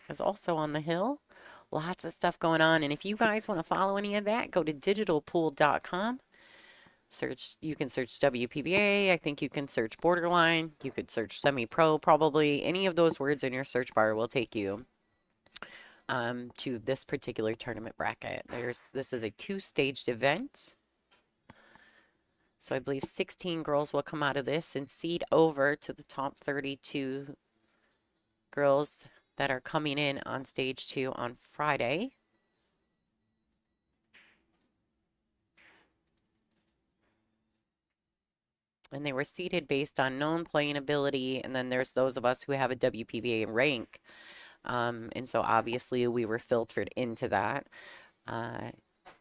is also on the hill. Lots of stuff going on. And if you guys want to follow any of that, go to digitalpool.com. You can search WPBA. I think you can search Borderline. You could search Semi-Pro probably. Any of those words in your search bar will take you to this particular tournament bracket. This is a two-staged event. So I believe 16 girls will come out of this and seed over to the top 32 girls that are coming in on stage 2 on Friday. And they were seeded based on known playing ability. And then there's those of us who have a WPBA rank. And so obviously we were filtered into that.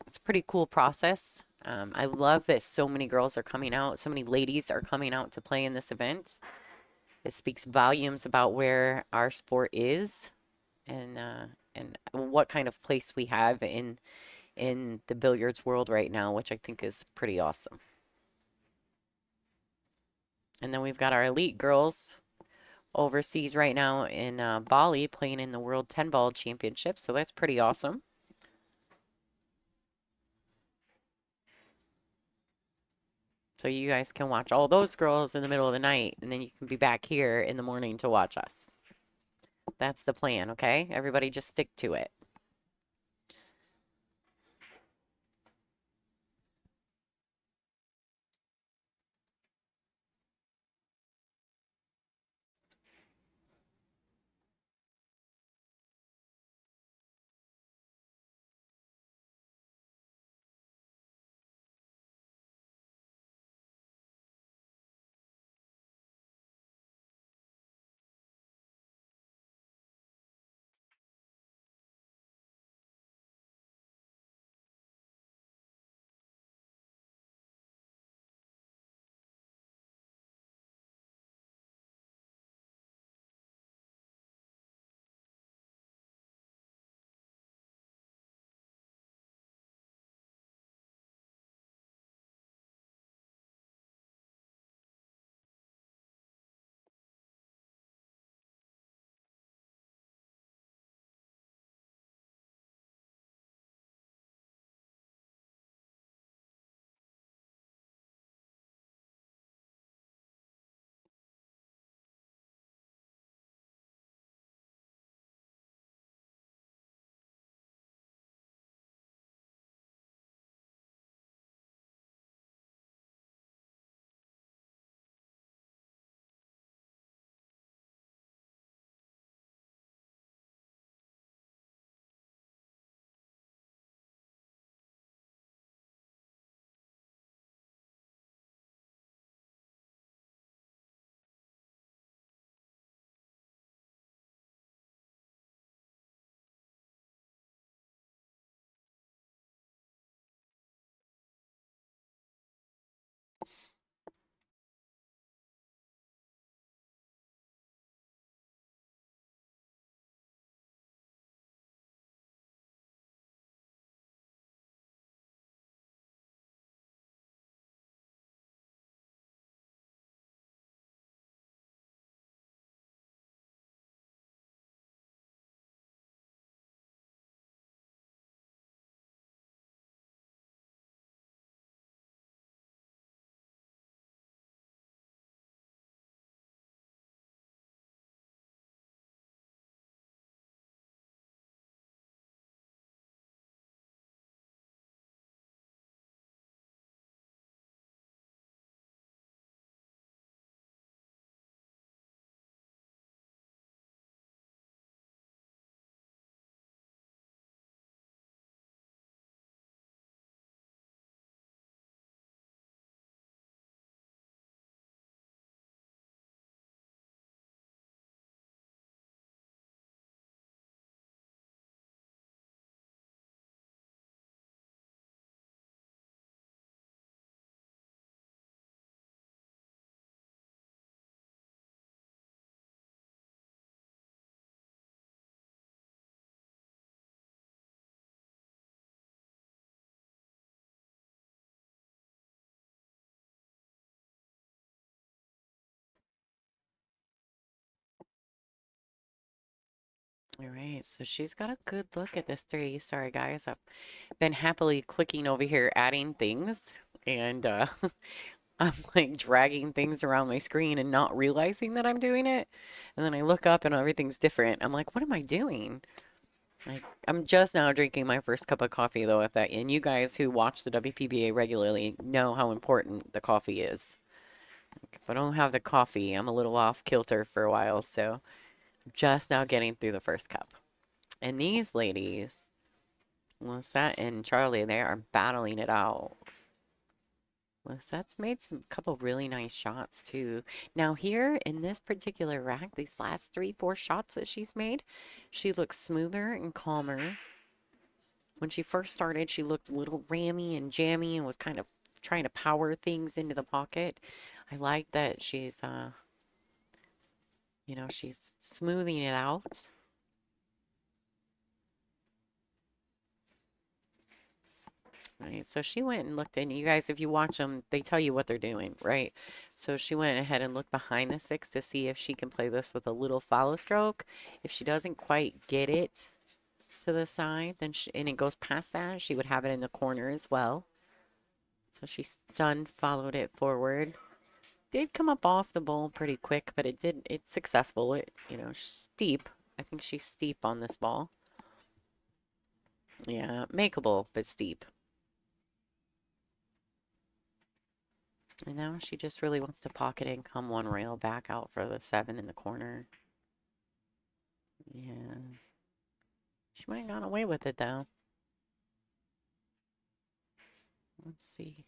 It's a pretty cool process. I love that so many girls are coming out. So many ladies are coming out to play in this event. It speaks volumes about where our sport is and what kind of place we have in the billiards world right now, which I think is pretty awesome. And then we've got our elite girls overseas right now in Bali playing in the World 10 Ball Championship. So that's pretty awesome. So you guys can watch all those girls in the middle of the night, and then you can be back here in the morning to watch us. That's the plan, okay? Everybody just stick to it. All right, so she's got a good look at this three. Sorry, guys. I've been happily clicking over here, adding things, and I'm like dragging things around my screen and not realizing that I'm doing it. And then I look up and everything's different. I'm like, what am I doing? Like, I'm just now drinking my first cup of coffee, though, if that, and you guys who watch the WPBA regularly know how important the coffee is. Like, if I don't have the coffee, I'm a little off kilter for a while, so I'm just now getting through the first cup. And these ladies, Lissette and Charlie, they are battling it out. Lissette's made some couple really nice shots too. Now here in this particular rack, these last 3-4 shots that she's made, she looks smoother and calmer. When she first started, she looked a little rammy and jammy and was kind of trying to power things into the pocket. I like that she's, you know, she's smoothing it out. Right, so she went and looked in. You guys, if you watch them, they tell you what they're doing, right? So she went ahead and looked behind the 6 to see if she can play this with a little follow stroke. If she doesn't quite get it to the side, then and it goes past that, she would have it in the corner as well. So she followed it forward. Did come up off the bowl pretty quick, but it's successful. You know, steep. I think she's steep on this ball. Yeah, makeable, but steep. And now she just really wants to pocket it and come one rail back out for the 7 in the corner. Yeah. She might have gone away with it, though. Let's see.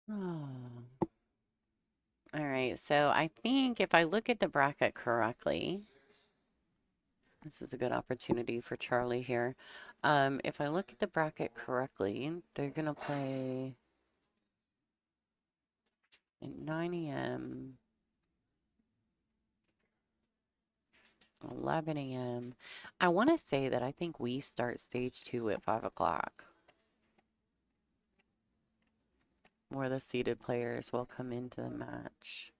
Oh. All right, so I think if I look at the bracket correctly, this is a good opportunity for Charlie here. If I look at the bracket correctly, they're going to play at 9 a.m., 11 a.m. I want to say that I think we start stage 2 at 5 o'clock, where the seated players will come into the match.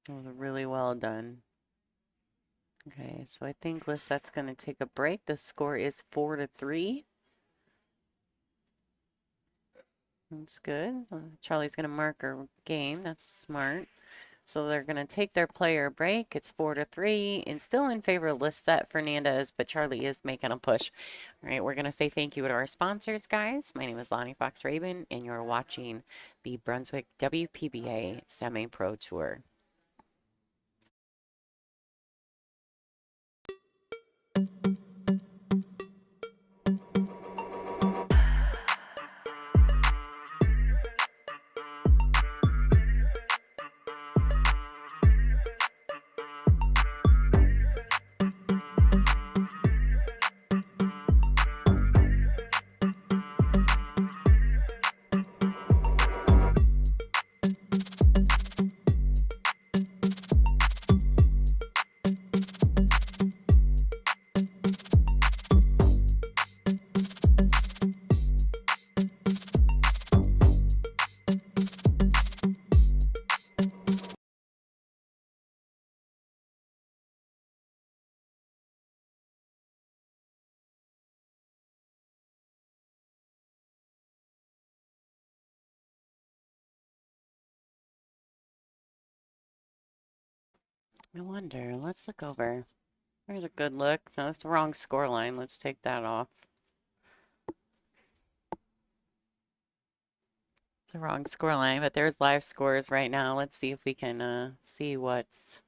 That was really well done. Okay, so I think Lissette's going to take a break. The score is 4-3. That's good. Charlie's going to mark her game. That's smart. So they're going to take their player break. It's 4-3 and still in favor of Lissette Fernandez, but Charlie is making a push. All right, we're going to say thank you to our sponsors, guys. My name is Lonnie Fox Raven, and you're watching the Brunswick WPBA Semi-Pro Tour. I wonder. Let's look over. There's a good look. No, it's the wrong score line. Let's take that off. It's the wrong score line, but there's live scores right now. Let's see if we can see what's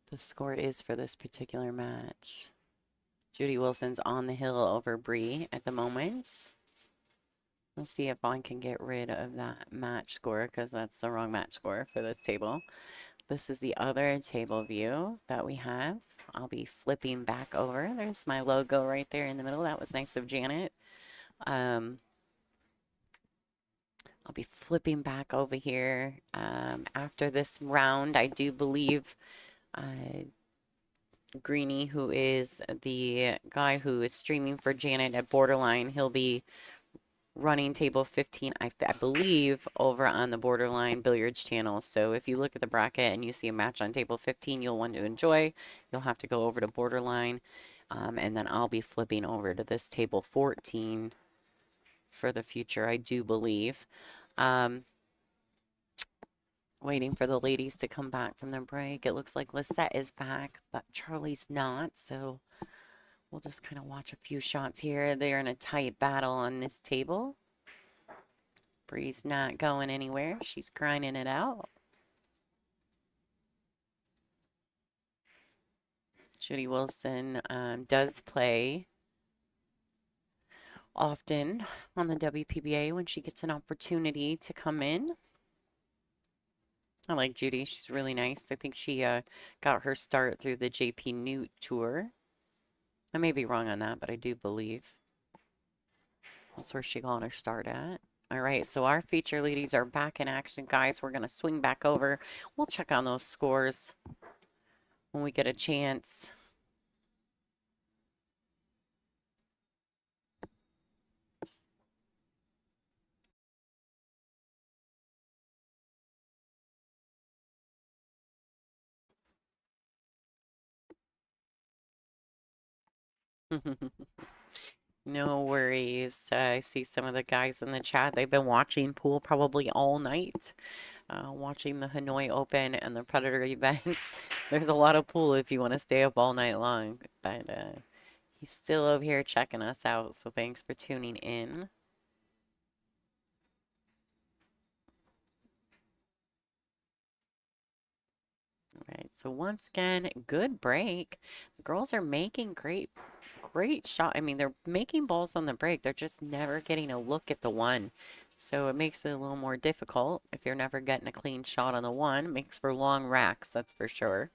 the score is for this particular match. Judy Wilson's on the hill over Bree at the moment. Let's see if I can get rid of that match score because that's the wrong match score for this table. This is the other table view that we have. I'll be flipping back over. There's my logo right there in the middle. That was nice of Janet. I'll be flipping back over here. After this round, I do believe Greeny, who is the guy who is streaming for Janet at Borderline, he'll be running table 15, I believe, over on the Borderline Billiards channel. So if you look at the bracket and you see a match on table 15 you'll want to enjoy, you'll have to go over to Borderline. And then I'll be flipping over to this table 14 for the future, I do believe. Waiting for the ladies to come back from their break. It looks like Lissette is back, but Charlie's not. So we'll just kind of watch a few shots here. They're in a tight battle on this table. Bree's not going anywhere. She's grinding it out. Judy Wilson does play often on the WPBA when she gets an opportunity to come in. I like Judy. She's really nice. I think she got her start through the JP Newt tour. I may be wrong on that, but I do believe that's where she got her start at. All right, so our feature ladies are back in action, guys. We're going to swing back over. We'll check on those scores when we get a chance. No worries. I see some of the guys in the chat. They've been watching pool probably all night, watching the Hanoi Open and the Predator events. There's a lot of pool if you want to stay up all night long. But he's still over here checking us out, so thanks for tuning in. All right, so once again, good break. The girls are making great shot. I mean, they're making balls on the break. They're just never getting a look at the one. So it makes it a little more difficult if you're never getting a clean shot on the one. It makes for long racks, that's for sure.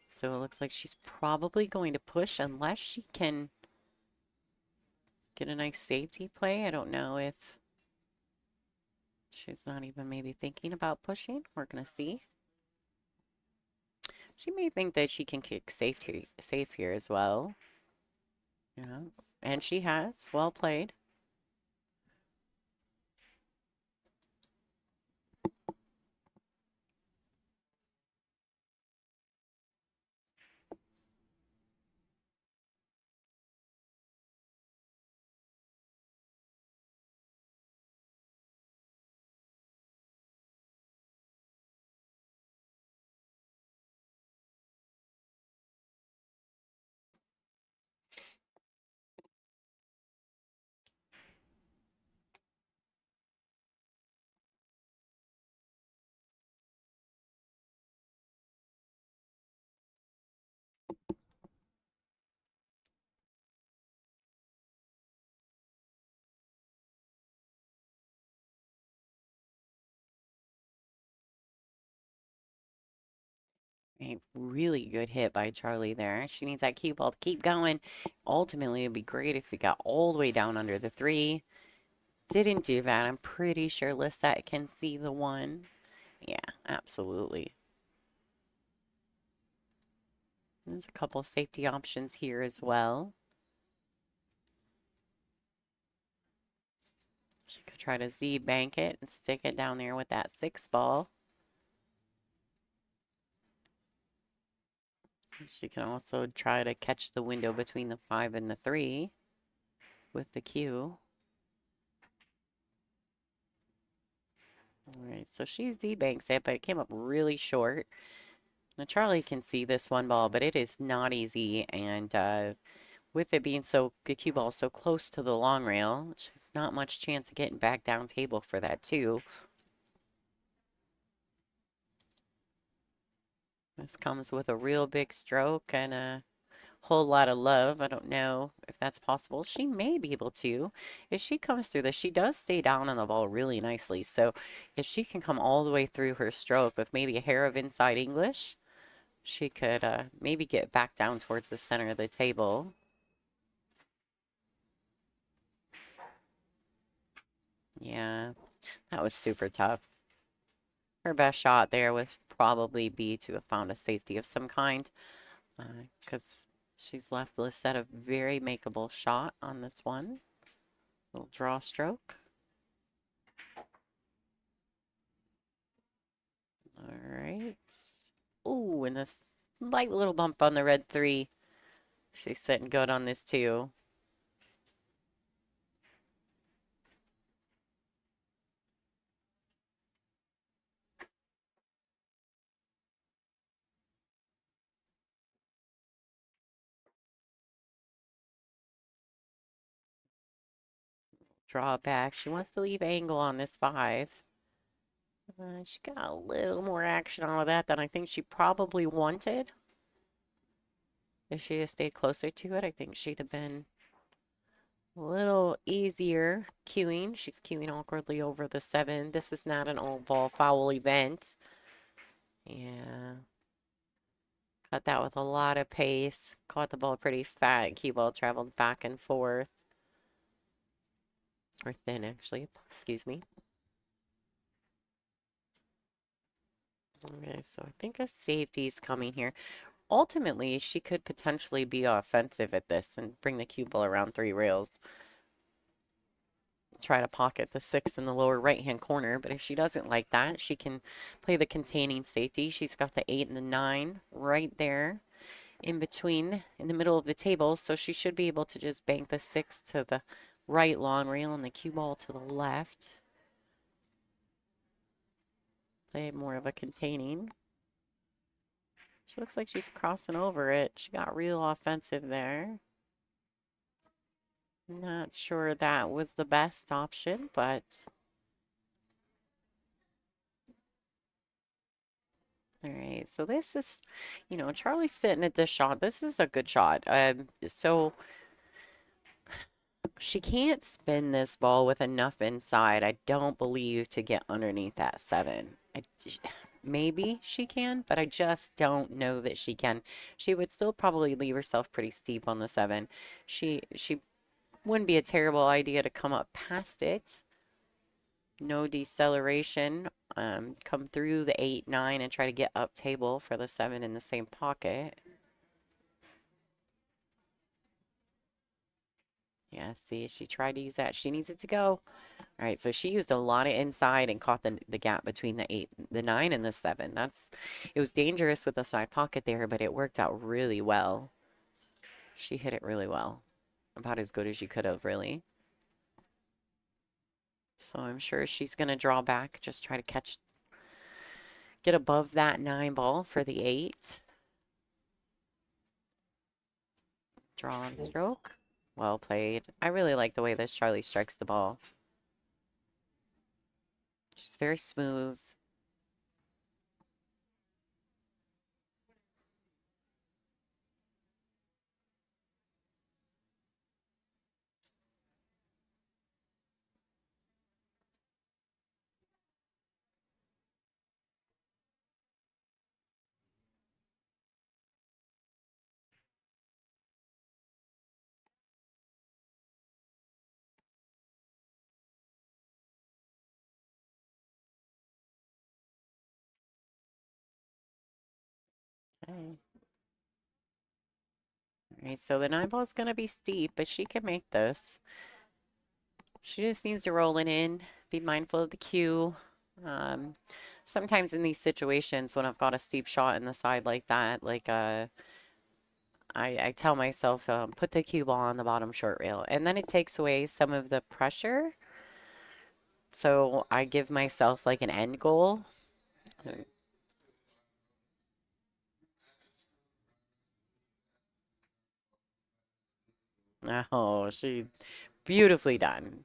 So it looks like she's probably going to push unless she can get a nice safety play. I don't know if she's not even maybe thinking about pushing. We're going to see. She may think that she can kick safe here as well. Yeah, and she has. Well played. A really good hit by Charlie there. She needs that cue ball to keep going. Ultimately, it'd be great if we got all the way down under the 3. Didn't do that. I'm pretty sure Lissette can see the 1. Yeah, absolutely. There's a couple safety options here as well. She could try to Z bank it and stick it down there with that 6 ball. She can also try to catch the window between the 5 and the 3 with the cue. All right, so she Z-banks it, but it came up really short. Now Charlie can see this one ball, but it is not easy. And with it being the cue ball so close to the long rail, there's not much chance of getting back down table for that too. This comes with a real big stroke and a whole lot of love. I don't know if that's possible. She may be able to. If she comes through this, she does stay down on the ball really nicely. So if she can come all the way through her stroke with maybe a hair of inside English, she could maybe get back down towards the center of the table. Yeah, that was super tough. Her best shot there would probably be to have found a safety of some kind, because she's left Lissette a very makeable shot on this one. Little draw stroke. All right. Ooh, and a slight little bump on the red 3. She's sitting good on this too. Draw back. She wants to leave angle on this 5. She got a little more action out of that than I think she probably wanted. If she had stayed closer to it, I think she'd have been a little easier cueing. She's cueing awkwardly over the 7. This is not an all-ball foul event. Yeah. Cut that with a lot of pace. Caught the ball pretty fat. Cue ball traveled back and forth. Or thin, actually. Excuse me. Okay, so I think a safety's coming here. Ultimately, she could potentially be offensive at this and bring the cue ball around 3 rails. Try to pocket the 6 in the lower right-hand corner, but if she doesn't like that, she can play the containing safety. She's got the 8 and the 9 right there in between, in the middle of the table, so she should be able to just bank the 6 to the right long rail and the cue ball to the left. Play more of a containing. She looks like she's crossing over it. She got real offensive there. Not sure that was the best option, but all right. So this is, Charlie's sitting at this shot. This is a good shot. So she can't spin this ball with enough inside, I don't believe, to get underneath that 7. Maybe she can, but I just don't know that she can. She would still probably leave herself pretty steep on the 7. She wouldn't be a terrible idea to come up past it. No deceleration. Come through the 8, 9, and try to get up table for the 7 in the same pocket. Yeah, see, she tried to use that. She needs it to go. All right, so she used a lot of inside and caught the gap between the 8, the 9, and the 7. It was dangerous with the side pocket there, but it worked out really well. She hit it really well. About as good as you could have, really. So I'm sure she's going to draw back, just try to get above that 9 ball for the 8. Draw and stroke. Well played. I really like the way this Charlie strikes the ball. She's very smooth. Okay. All right, so the 9 ball is going to be steep, but she can make this. She just needs to roll it in, be mindful of the cue. Sometimes in these situations when I've got a steep shot in the side like that, I tell myself, put the cue ball on the bottom short rail, and then it takes away some of the pressure. So I give myself like an end goal. Oh, she beautifully done.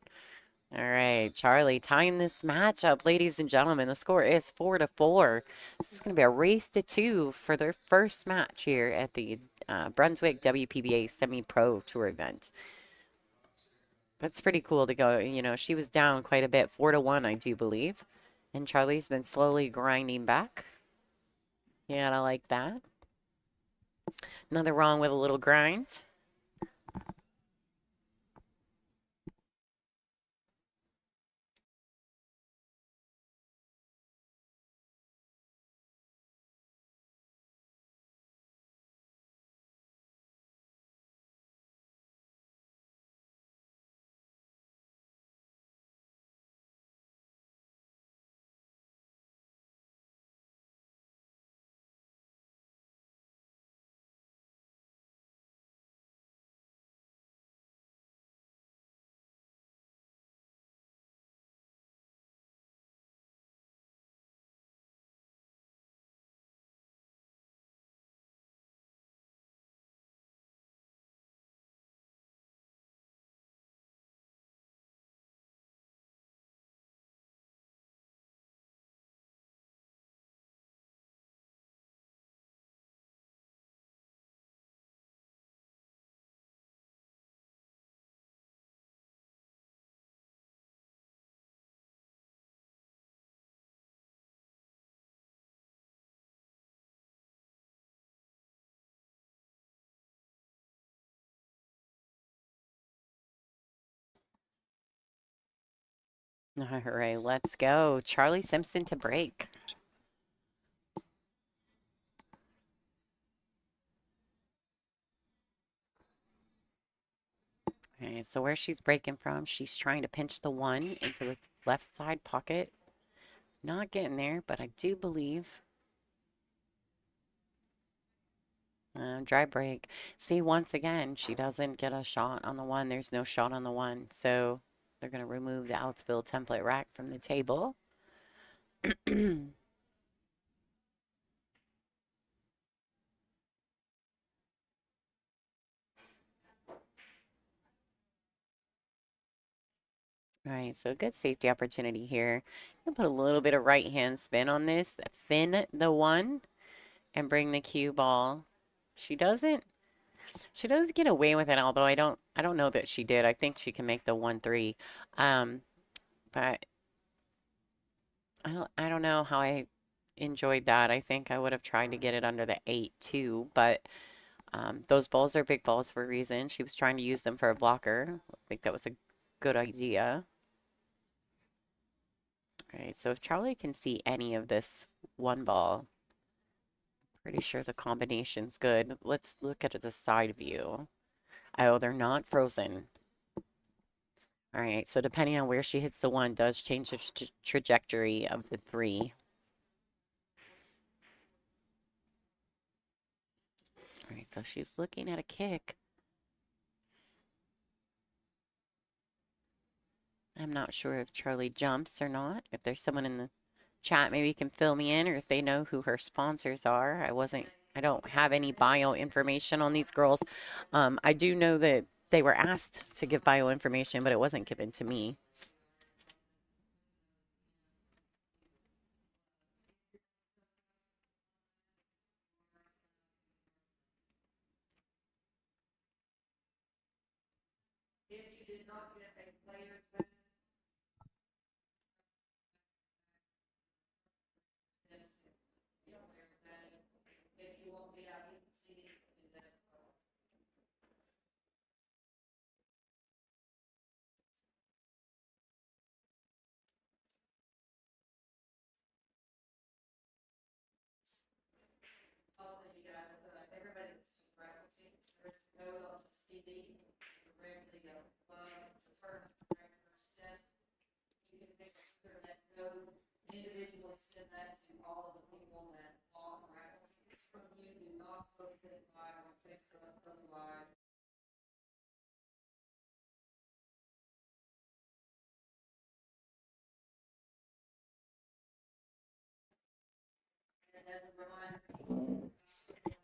All right, Charlie tying this match up, ladies and gentlemen. The score is 4-4. This is going to be a race to two for their first match here at the Brunswick WPBA Semi-Pro Tour event. That's pretty cool to go. You know, she was down quite a bit, 4-1, I do believe. And Charlie's been slowly grinding back. Yeah, I like that. Nothing wrong with a little grind. All right, let's go. Charlie Simpson to break. Okay, so where she's breaking from, she's trying to pinch the one into the left side pocket. Not getting there, but I do believe. Dry break. See, once again, she doesn't get a shot on the one. There's no shot on the one. So they're going to remove the Outsville template rack from the table. All right, so a good safety opportunity here. I'm gonna put a little bit of right hand spin on this, thin the one, and bring the cue ball. She doesn't. She does get away with it, although I don't know that she did. I think she can make the 1-3. But I don't know how I enjoyed that. I think I would have tried to get it under the 8 too, but those balls are big balls for a reason. She was trying to use them for a blocker. I think that was a good idea. All right, so if Charlie can see any of this one ball, pretty sure the combination's good. Let's look at the side view. Oh, they're not frozen. All right, so depending on where she hits the one does change the trajectory of the 3. All right, so she's looking at a kick. I'm not sure if Charlie jumps or not. If there's someone in the chat, maybe can fill me in, or if they know who her sponsors are. I don't have any bio information on these girls. I do know that they were asked to give bio information, but it wasn't given to me.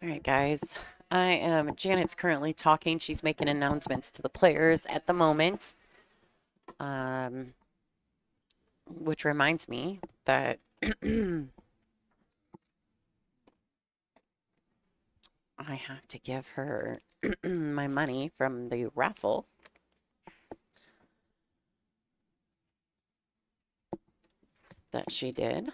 All right, guys. Janet's currently talking. She's making announcements to the players at the moment. Which reminds me that I have to give her my money from the raffle that she did.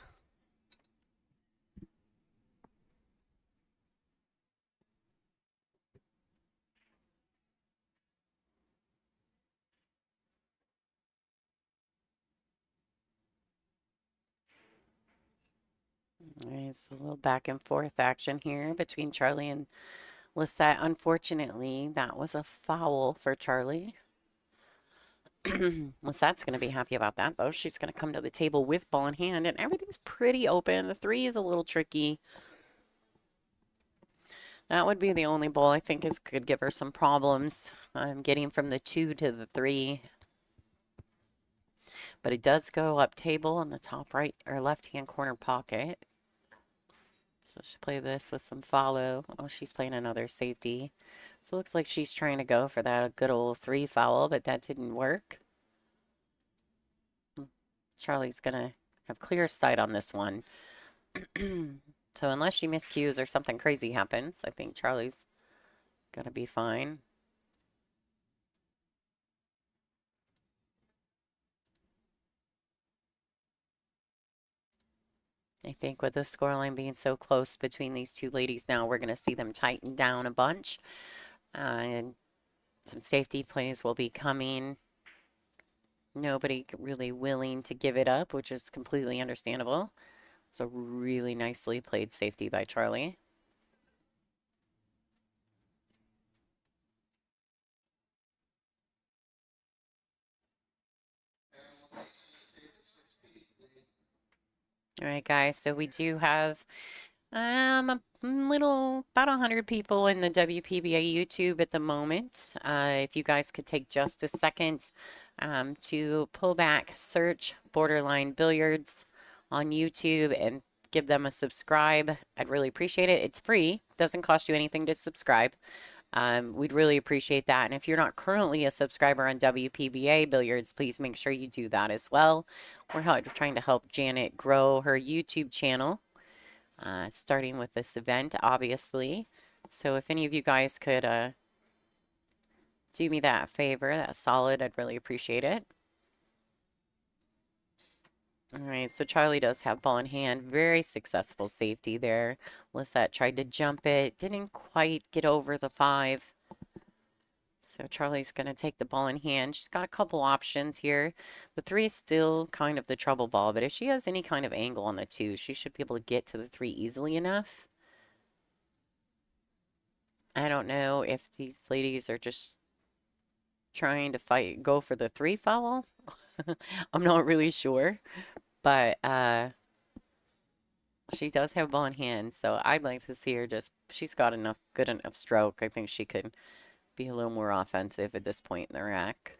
It's a little back and forth action here between Charlie and Lissette. Unfortunately, that was a foul for Charlie. Lissette's going to be happy about that, though. She's going to come to the table with ball in hand, and everything's pretty open. The 3 is a little tricky. That would be the only ball I think could give her some problems. Getting from the 2 to the 3. But it does go up table in the top right or left-hand corner pocket. So she'll play this with some follow. Oh, she's playing another safety. So it looks like she's trying to go for that good old 3 foul, but that didn't work. Charlie's going to have clear sight on this one. So unless she miscues or something crazy happens, I think Charlie's going to be fine. I think with the scoreline being so close between these two ladies now, we're going to see them tighten down a bunch. And some safety plays will be coming. Nobody really willing to give it up, which is completely understandable. So really nicely played safety by Charlie. All right, guys, so we do have a little, about 100 people in the WPBA YouTube at the moment. If you guys could take just a second to pull back, search Borderline Billiards on YouTube and give them a subscribe. I'd really appreciate it. It's free. Doesn't cost you anything to subscribe. We'd really appreciate that. And if you're not currently a subscriber on WPBA Billiards, please make sure you do that as well. We're trying to help Janet grow her YouTube channel, starting with this event, obviously. So if any of you guys could do me that favor, that's solid, I'd really appreciate it. All right, so Charlie does have ball in hand. Very successful safety there. Lissette tried to jump it, didn't quite get over the 5. So Charlie's going to take the ball in hand. She's got a couple options here. The 3 is still kind of the trouble ball, but if she has any kind of angle on the 2, she should be able to get to the 3 easily enough. I don't know if these ladies are just trying to go for the 3 foul. I'm not really sure, but she does have ball in hand, so I'd like to see her she's got good enough stroke. I think she could be a little more offensive at this point in the rack.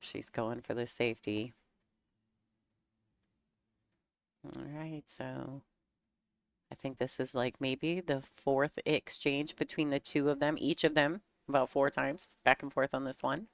She's going for the safety. All right, so I think this is like maybe the 4th exchange between the 2 of them, each of them about 4 times back and forth on this one.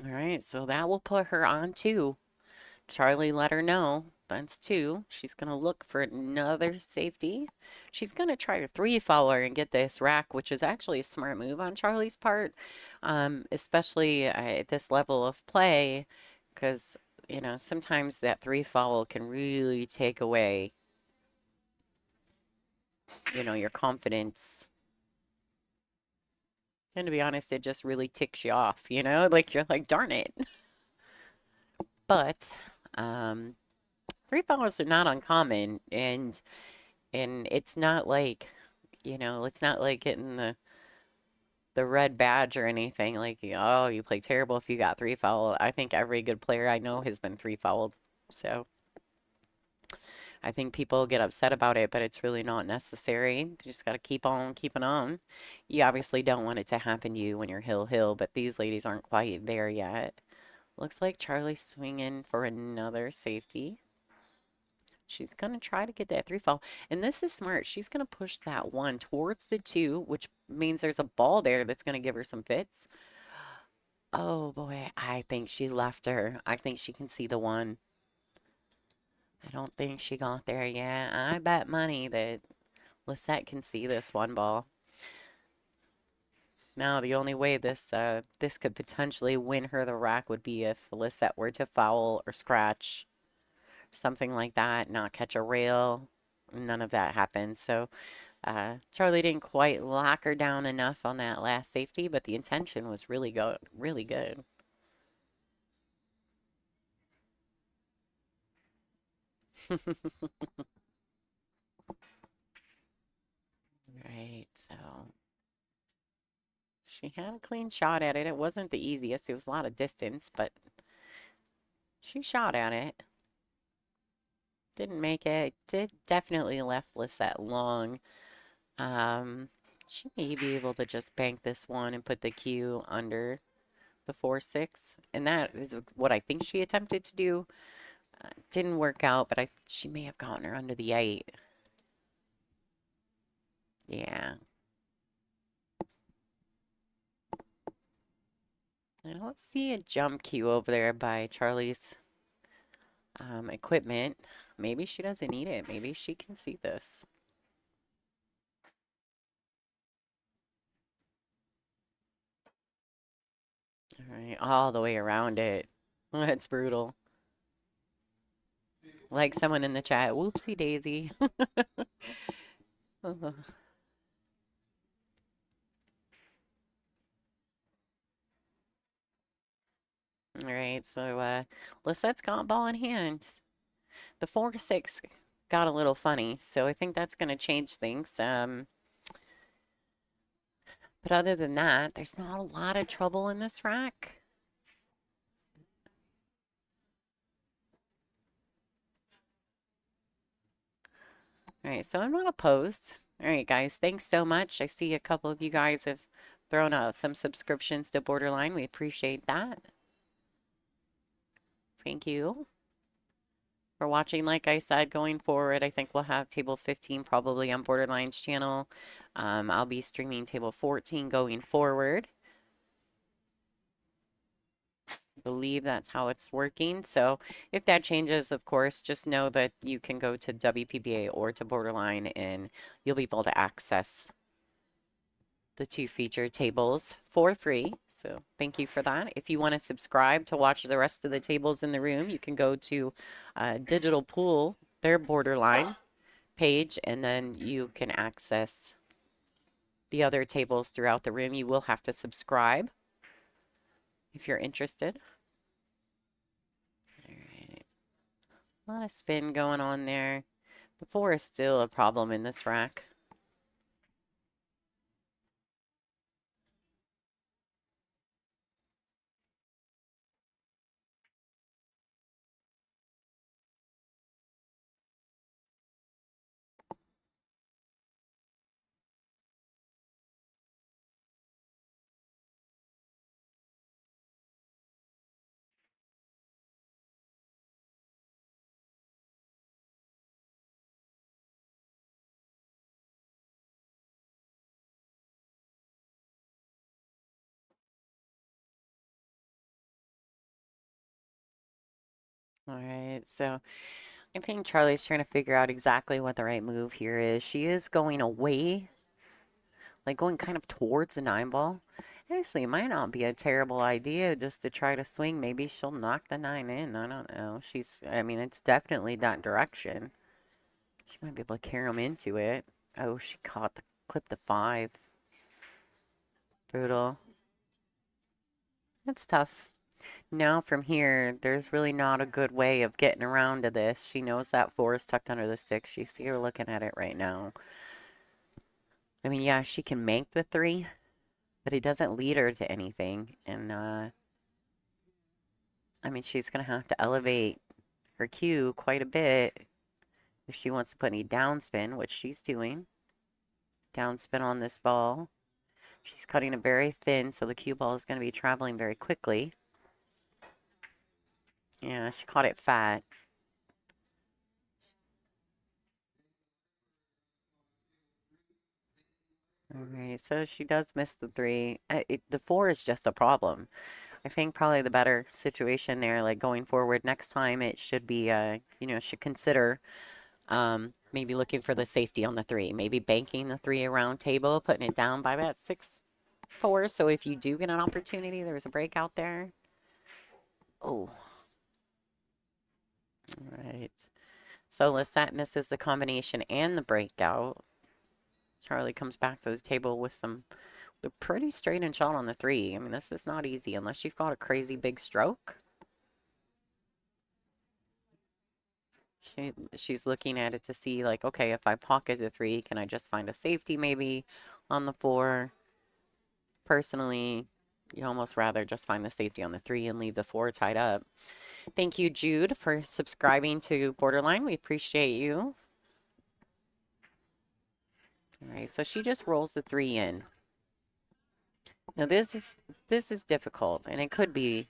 All right, so that will put her on 2. Charlie let her know that's 2. She's going to look for another safety. She's going to try to 3 foul her and get this rack, which is actually a smart move on Charlie's part, especially at this level of play, because, you know, sometimes that 3 foul can really take away, you know, your confidence. And to be honest, it just really ticks you off, you know, like you're like, darn it. But Three follows are not uncommon, and it's not like, it's not like getting the red badge or anything. Like, oh, you play terrible if you got three fouled. I think every good player I know has been three fouled. So I think people get upset about it, but it's really not necessary. You just got to keep on keeping on. You obviously don't want it to happen to you when you're hill, but these ladies aren't quite there yet. Looks like Charlie's swinging for another safety. She's going to try to get that three fall. And this is smart. She's going to push that one towards the two, which means there's a ball there that's going to give her some fits. Oh boy, I think she left her. I think she can see the one. I don't think she got there yet. I bet money that Lissette can see this one ball. Now, the only way this could potentially win her the rack would be if Lissette were to foul or scratch, something like that, not catch a rail. None of that happened. So Charlie didn't quite lock her down enough on that last safety, but the intention was really good, really good. Right, so she had a clean shot at it. It wasn't the easiest. It was a lot of distance, but she shot at it. Didn't make it. Did definitely left Lissette long. She may be able to just bank this one and put the cue under the 4-6. And that is what I think she attempted to do. Didn't work out, but she may have gotten her under the 8. Yeah. I don't see a jump cue over there by Charlie's equipment. Maybe she doesn't need it. Maybe she can see this. All right, all the way around it. That's brutal. Like someone in the chat, whoopsie daisy. All right, so Lissette's got ball in hand. The 4-6 got a little funny, so I think that's going to change things. But other than that, there's not a lot of trouble in this rack. All right, so I'm not opposed. All right, guys, thanks so much. I see a couple of you guys have thrown out some subscriptions to Borderline. We appreciate that. Thank you for watching. Like I said, going forward, I think we'll have table 15 probably on Borderline's channel. I'll be streaming table 14 going forward. Believe that's how it's working. So if that changes, of course, just know that you can go to WPBA or to Borderline and you'll be able to access the 2 featured tables for free. So thank you for that. If you want to subscribe to watch the rest of the tables in the room, you can go to Digital Pool, their Borderline page, and then you can access the other tables throughout the room. You will have to subscribe if you're interested. All right. A lot of spin going on there. The 4 is still a problem in this rack. All right, so I think Charlie's trying to figure out exactly what the right move here is. She is going away, like going kind of towards the 9 ball. Actually, it might not be a terrible idea just to try to swing. Maybe she'll knock the 9 in. I don't know. I mean, it's definitely that direction. She might be able to carry him into it. Oh, she clipped the 5. Brutal. That's tough. Now from here, there's really not a good way of getting around to this. She knows that 4 is tucked under the 6. You see her looking at it right now. I mean, yeah, she can make the 3, but it doesn't lead her to anything. And, I mean, she's going to have to elevate her cue quite a bit if she wants to put any downspin, which she's doing. Downspin on this ball. She's cutting it very thin, so the cue ball is going to be traveling very quickly. Yeah, she caught it fat. All right, so she does miss the 3. The 4 is just a problem. I think probably the better situation there, like going forward next time, it should be, should consider maybe looking for the safety on the 3, maybe banking the 3 around table, putting it down by that 6-4. So if you do get an opportunity, there's a breakout there. Oh, all right. So Lissette misses the combination and the breakout. Charlie comes back to the table with a pretty straight and shot on the 3. I mean, this is not easy unless you've got a crazy big stroke. She's looking at it to see, like, okay, if I pocket the 3, can I just find a safety maybe on the 4? Personally, you almost rather just find the safety on the 3 and leave the 4 tied up. Thank you, Jude, for subscribing to Borderline. We appreciate you. All right, so she just rolls the 3 in. Now this is difficult, and it could be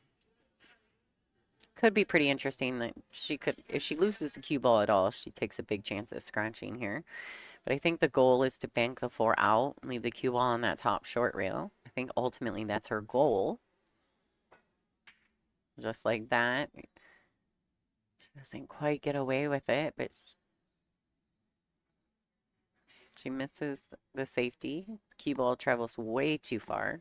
pretty interesting that she could, if she loses the cue ball at all, she takes a big chance at scratching here. But I think the goal is to bank the 4 out and leave the cue ball on that top short rail. I think ultimately that's her goal. Just like that. She doesn't quite get away with it, but she misses the safety. Cue ball travels way too far.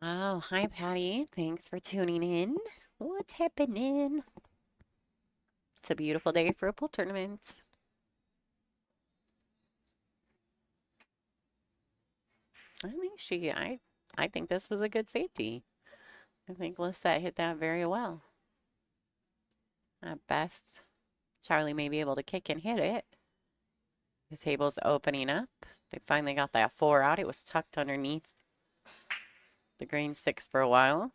Oh, hi, Patty. Thanks for tuning in. What's happening? It's a beautiful day for a pool tournament. I think this was a good safety. I think Lissette hit that very well. At best, Charlie may be able to kick and hit it. The table's opening up. They finally got that 4 out. It was tucked underneath the green 6 for a while.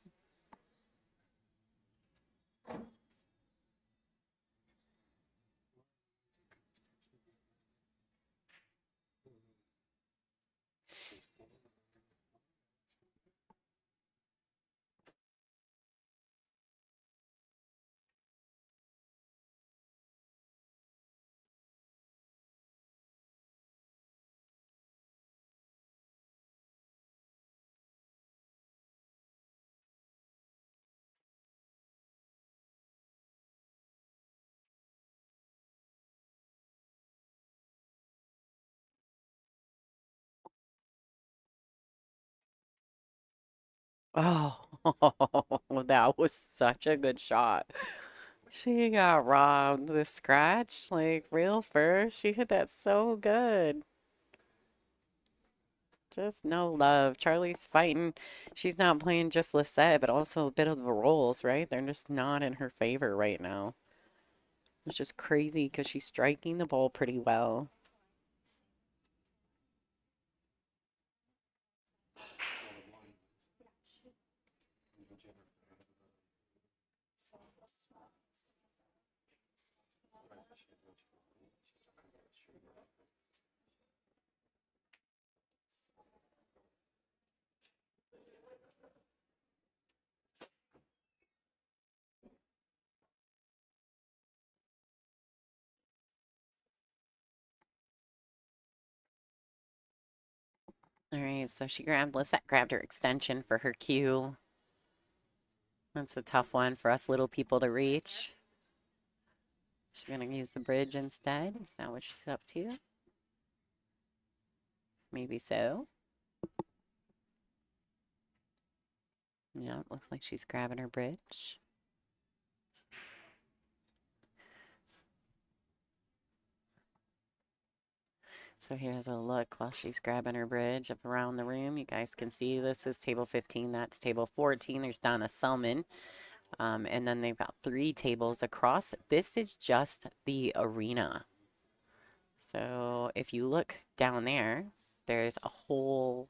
Oh, that was such a good shot. She got robbed. The scratch, like real first. She hit that so good. Just no love. Charlie's fighting. She's not playing just Lissette, but also a bit of the rolls, right? They're just not in her favor right now. It's just crazy because she's striking the ball pretty well. All right, so Lissette grabbed her extension for her cue. That's a tough one for us little people to reach. She's going to use the bridge instead. Is that what she's up to? Maybe so. Yeah, it looks like she's grabbing her bridge. So here's a look while she's grabbing her bridge up around the room. You guys can see this is table 15, that's table 14. There's Donna Selman. And then they've got 3 tables across. This is just the arena. So if you look down there, there's a whole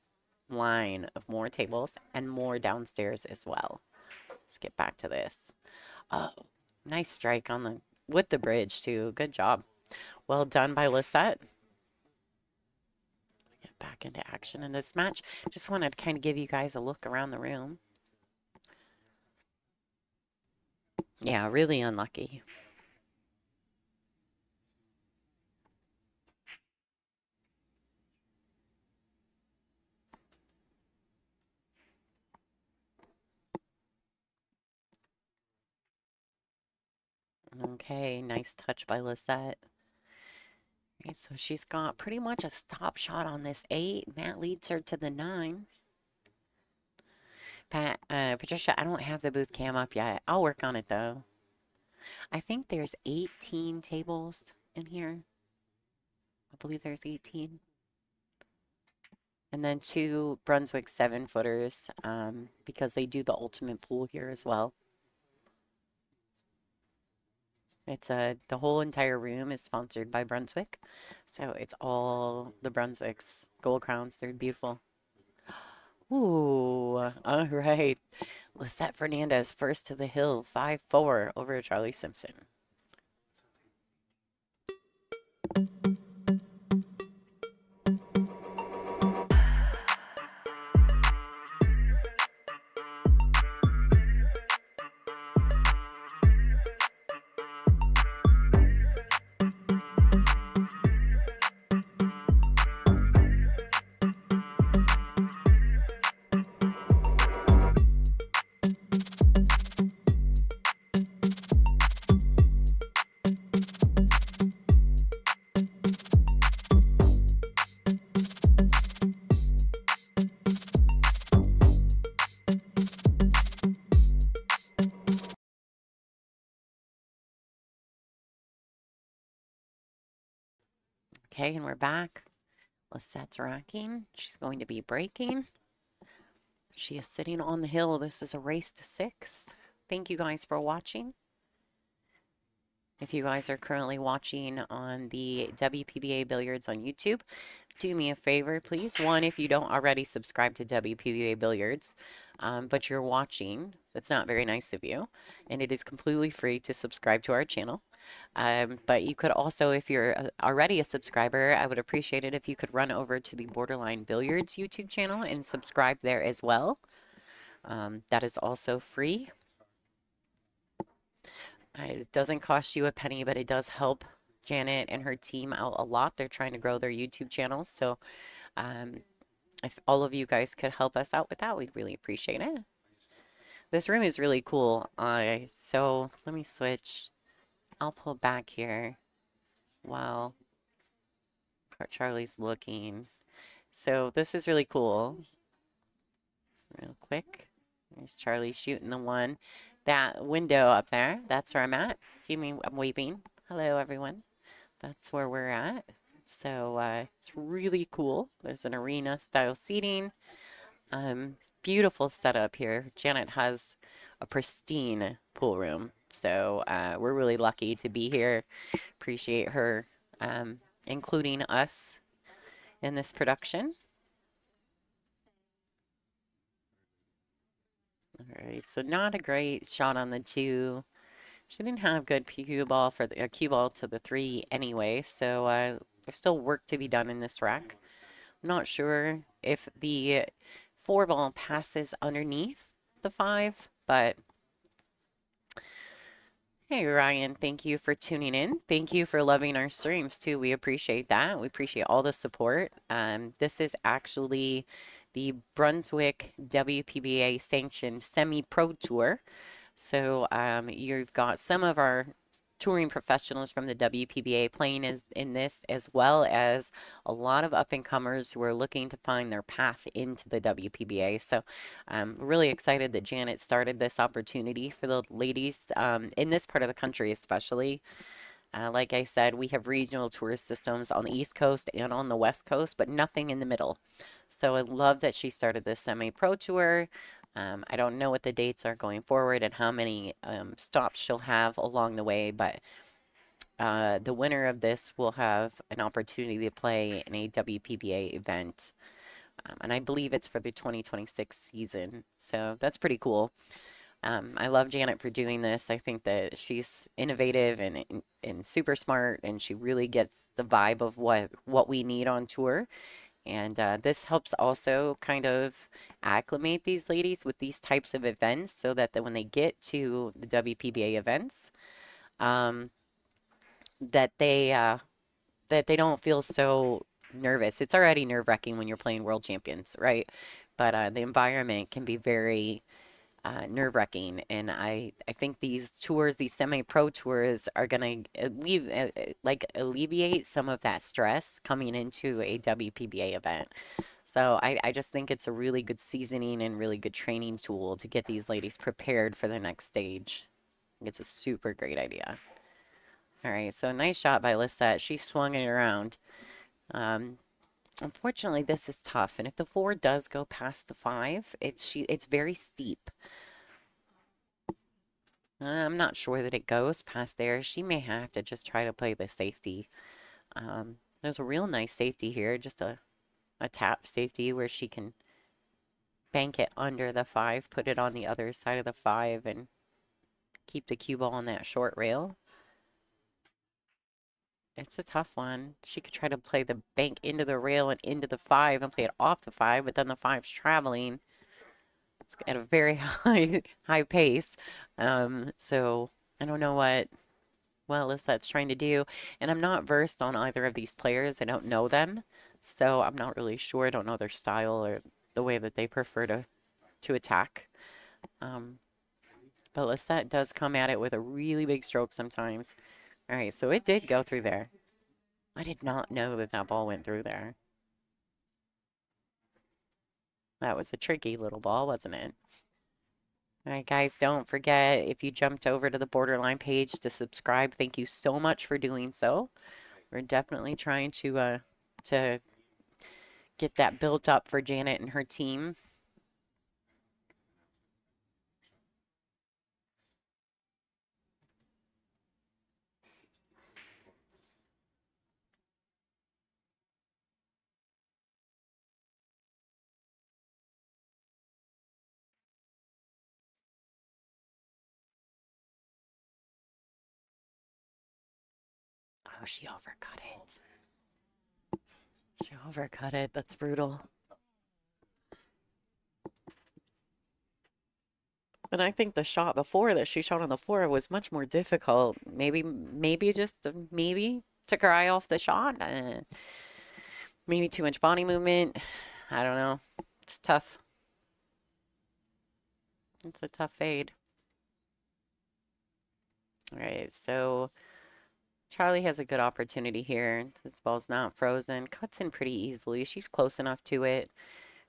line of more tables and more downstairs as well. Let's get back to this. Oh, nice strike on with the bridge too. Good job. Well done by Lissette. Get back into action in this match. Just wanted to kind of give you guys a look around the room. Yeah, really unlucky. Okay, nice touch by Lissette. Okay, so she's got pretty much a stop shot on this 8. Matt leads her to the 9. Patricia, I don't have the booth cam up yet. I'll work on it though. I think there's 18 tables in here. I believe there's 18. And then 2 Brunswick 7-footers because they do the ultimate pool here as well. It's the whole entire room is sponsored by Brunswick. So it's all the Brunswicks gold crowns. They're beautiful. Ooh, all right. Lissette Fernandez first to the hill, 5-4 over Charlie Simpson. Okay, and we're back. Lissette's racking. She's going to be breaking. She is sitting on the hill. This is a race to 6. Thank you guys for watching. If you guys are currently watching on the WPBA Billiards on YouTube, do me a favor, please. One, if you don't already subscribe to WPBA Billiards, but you're watching, that's not very nice of you. And it is completely free to subscribe to our channel. But you could also, if you're already a subscriber, I would appreciate it if you could run over to the Borderline Billiards YouTube channel and subscribe there as well. That is also free. It doesn't cost you a penny, but it does help Janet and her team out a lot. They're trying to grow their YouTube channels. So if all of you guys could help us out with that, we'd really appreciate it. This room is really cool. So let me switch. I'll pull back here while Charlie's looking. So this is really cool. Real quick. There's Charlie shooting the one. That window up there, that's where I'm at. See me, I'm waving. Hello, everyone. That's where we're at. So it's really cool. There's an arena style seating. Beautiful setup here. Janet has a pristine pool room. So we're really lucky to be here. Appreciate her including us in this production. All right, so not a great shot on the 2. She didn't have good cue ball for the cue ball to the 3 anyway, so there's still work to be done in this rack. I'm not sure if the 4 ball passes underneath the 5, but Hey, Ryan, thank you for tuning in. Thank you for loving our streams too. We appreciate that. We appreciate all the support. This is actually the Brunswick WPBA sanctioned semi-pro tour. So you've got some of our touring professionals from the WPBA playing in this, as well as a lot of up-and-comers who are looking to find their path into the WPBA. So I'm really excited that Janet started this opportunity for the ladies in this part of the country especially. Like I said, we have regional tourist systems on the East Coast and on the West Coast, but nothing in the middle. So I love that she started this semi-pro tour. I don't know what the dates are going forward and how many stops she'll have along the way, but the winner of this will have an opportunity to play in a WPBA event. And I believe it's for the 2026 season. So that's pretty cool. I love Janet for doing this. I think that she's innovative and super smart, and she really gets the vibe of what we need on tour. And this helps also kind of acclimate these ladies with these types of events so that when they get to the WPBA events, um, that they don't feel so nervous. It's already nerve-wracking when you're playing world champions, right? But the environment can be very nerve-wracking, and I think these tours, these semi-pro tours, are gonna alleviate some of that stress coming into a WPBA event. So I just think it's a really good seasoning and really good training tool to get these ladies prepared for the next stage. I think it's a super great idea. All right, so nice shot by Lissette. She swung it around. Um, Unfortunately, this is tough, and if the 4 does go past the 5, it's very steep. I'm not sure that it goes past there. She may have to just try to play the safety. There's a real nice safety here, just a tap safety where she can bank it under the 5, put it on the other side of the 5, and keep the cue ball on that short rail. It's a tough one. She could try to play the bank into the rail and into the 5 and play it off the 5, but then the 5's traveling. It's at a very high pace. So I don't know what Lissette's trying to do. And I'm not versed on either of these players. I don't know them. So I'm not really sure. I don't know their style or the way that they prefer to attack. But Lissette does come at it with a really big stroke sometimes. All right, so it did go through there. I did not know that that ball went through there. That was a tricky little ball, wasn't it? All right, guys, don't forget, if you jumped over to the Borderline page to subscribe, thank you so much for doing so. We're definitely trying to get that built up for Janet and her team. Oh, she overcut it. She overcut it. That's brutal. And I think the shot before that she shot on the floor was much more difficult. Maybe just maybe took her eye off the shot. Maybe too much body movement. I don't know. It's tough. It's a tough fade. All right, so Charlie has a good opportunity here. This ball's not frozen. Cuts in pretty easily. She's close enough to it.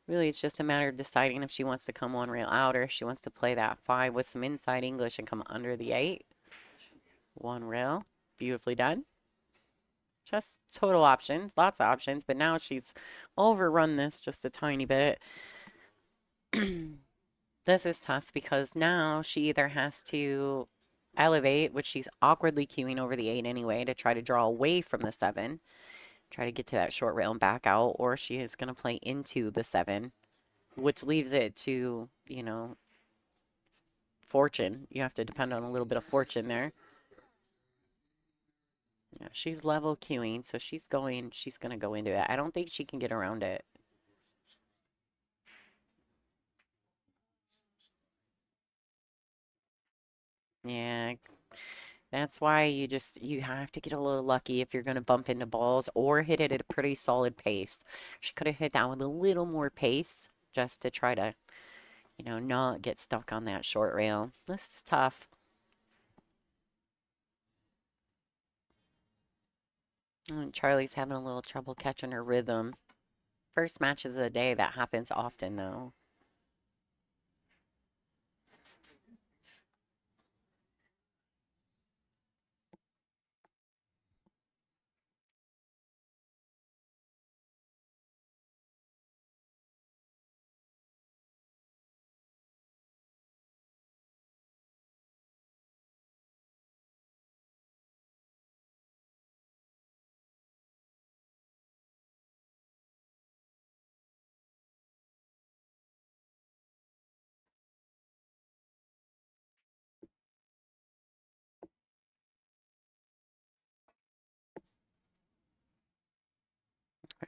Really, it's just a matter of deciding if she wants to come one rail out or if she wants to play that 5 with some inside English and come under the 8. One rail. Beautifully done. Just total options. Lots of options. But now she's overrun this just a tiny bit. This is tough because now she either has to elevate, which she's awkwardly cueing over the 8 anyway, to try to draw away from the 7. Try to get to that short rail and back out, or she is going to play into the 7, which leaves it to, you know, fortune. You have to depend on a little bit of fortune there. Yeah, she's level queuing, so she's going to go into it. I don't think she can get around it. Yeah. That's why you have to get a little lucky if you're going to bump into balls or hit it at a pretty solid pace. She could have hit that with a little more pace just to try to, not get stuck on that short rail. This is tough. And Charlie's having a little trouble catching her rhythm. First matches of the day, that happens often, though.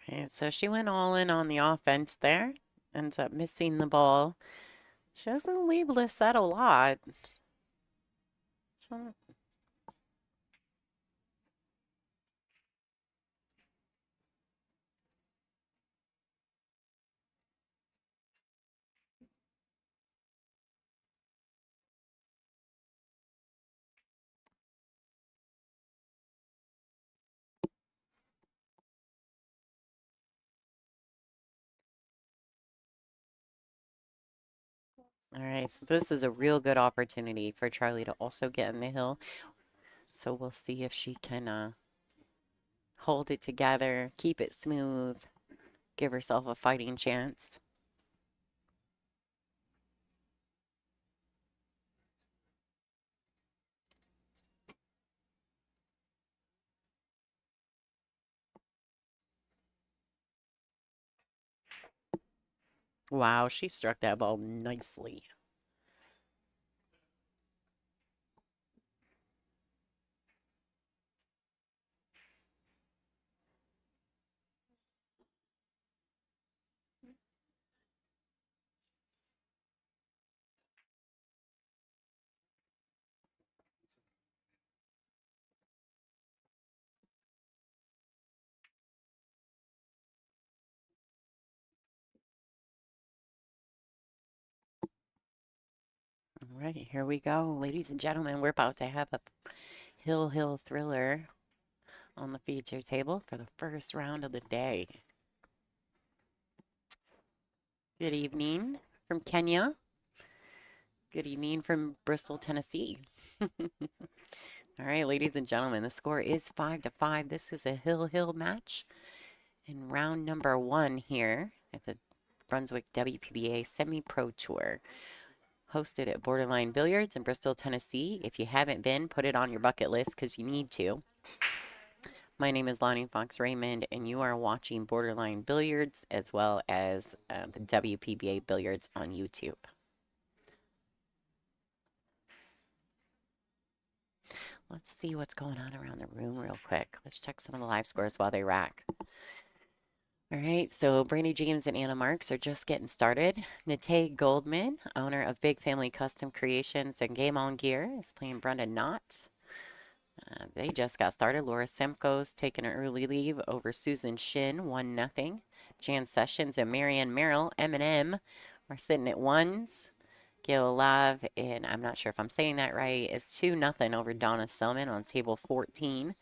Right, so she went all in on the offense there. Ends up missing the ball. She doesn't leave Lissette a lot. She'll- All right, so this is a real good opportunity for Charlie to also get in the hill. So we'll see if she can hold it together, keep it smooth, give herself a fighting chance. Wow, she struck that ball nicely. All right, here we go. Ladies and gentlemen, we're about to have a hill thriller on the feature table for the first round of the day. Good evening from Kenya. Good evening from Bristol, Tennessee. All right, ladies and gentlemen, the score is 5-5. This is a hill match in round number 1 here at the Brunswick WPBA Semi-Pro Tour, hosted at Borderline Billiards in Bristol, Tennessee. If you haven't been, put it on your bucket list because you need to. My name is Lonnie Fox Raymond, and you are watching Borderline Billiards as well as the WPBA Billiards on YouTube. Let's see what's going on around the room real quick. Let's check some of the live scores while they rack. All right, so Brandy James and Anna Marks are just getting started. Nate Goldman, owner of Big Family Custom Creations and Game On Gear, is playing Brenda Knott. They just got started. Laura Semko's taking an early leave over Susan Shin, 1-0. Jan Sessions and Marianne Merrill, M&M, are sitting at ones. Gail Love, and I'm not sure if I'm saying that right, is 2-0 over Donna Selman on table 14.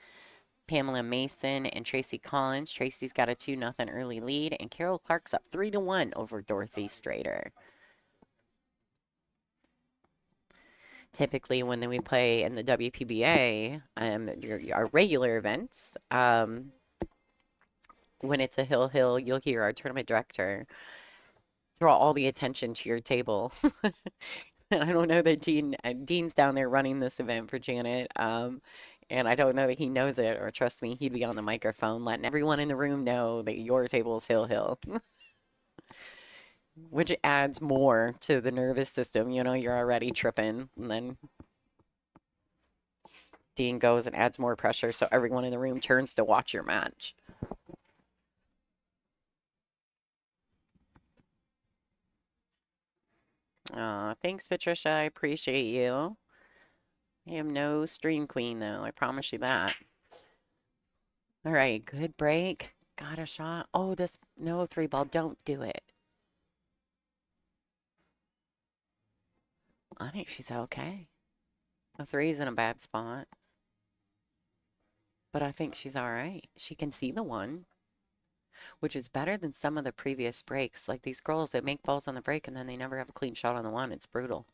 Pamela Mason and Tracy Collins. Tracy's got a 2-0 early lead, and Carol Clark's up 3-1 over Dorothy Strader. Typically, when we play in the WPBA, our regular events, when it's a hill, you'll hear our tournament director draw all the attention to your table. And I don't know that Dean's down there running this event for Janet. And I don't know that he knows it, or trust me, he'd be on the microphone letting everyone in the room know that your table's hill. Which adds more to the nervous system. You're already tripping, and then Dean goes and adds more pressure, so everyone in the room turns to watch your match. Thanks, Patricia. I appreciate you. I am no stream queen, though. I promise you that. All right, good break. Got a shot. Oh, this, no, three ball. Don't do it. I think she's okay. The three's in a bad spot. But I think she's all right. She can see the one, which is better than some of the previous breaks. Like these girls that make balls on the break and then they never have a clean shot on the one. It's brutal.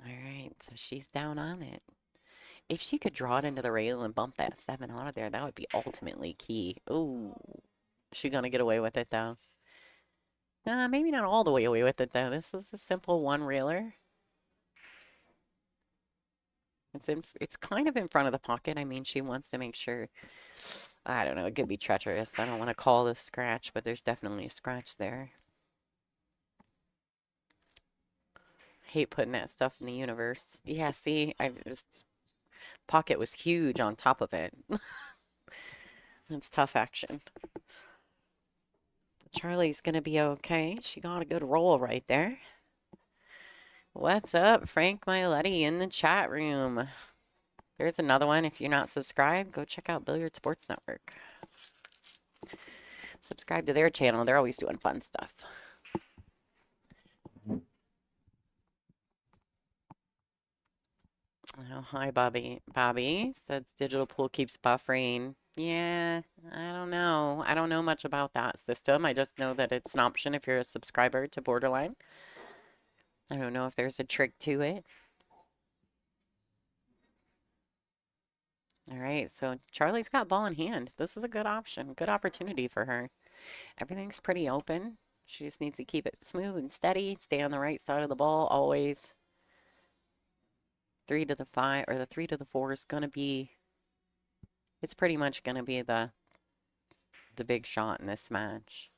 All right, so she's down on it. If she could draw it into the rail and bump that 7 out of there, that would be ultimately key. Ooh, she gonna get away with it though. Nah, maybe not all the way away with it though. This is a simple one reeler. It's kind of in front of the pocket. I mean, she wants to make sure. I don't know. It could be treacherous. I don't want to call this scratch, but there's definitely a scratch there. Hate putting that stuff in the universe. Yeah, see, I just pocket was huge on top of it. That's tough action. Charlie's gonna be okay. She got a good roll right there. What's up, Frank Miletti in the chat room? There's another one. If you're not subscribed, go check out Billiard Sports Network. Subscribe to their channel. They're always doing fun stuff. Oh, hi, Bobby. Bobby says digital pool keeps buffering. Yeah, I don't know. I don't know much about that system. I just know that it's an option if you're a subscriber to Borderline. I don't know if there's a trick to it. All right, so Charlie's got ball in hand. This is a good option, good opportunity for her. Everything's pretty open. She just needs to keep it smooth and steady, stay on the right side of the ball always. 3 to the 5 or the 3 to the 4 is going to be, it's pretty much going to be the big shot in this match.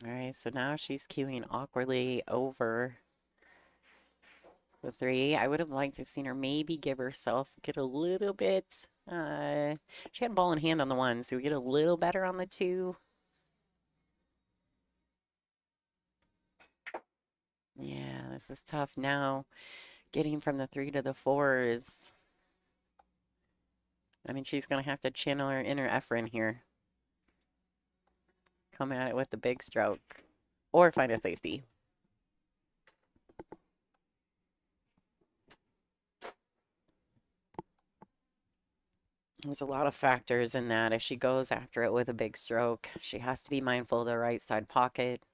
All right, so now she's queuing awkwardly over the 3. I would have liked to have seen her maybe give herself, get a little bit, she had ball in hand on the 1, so we get a little better on the 2. Yeah, this is tough now. Getting from the 3 to the 4 is, I mean, she's going to have to channel her inner Efren here. Come at it with the big stroke or find a safety. There's a lot of factors in that. If she goes after it with a big stroke, she has to be mindful of the right side pocket.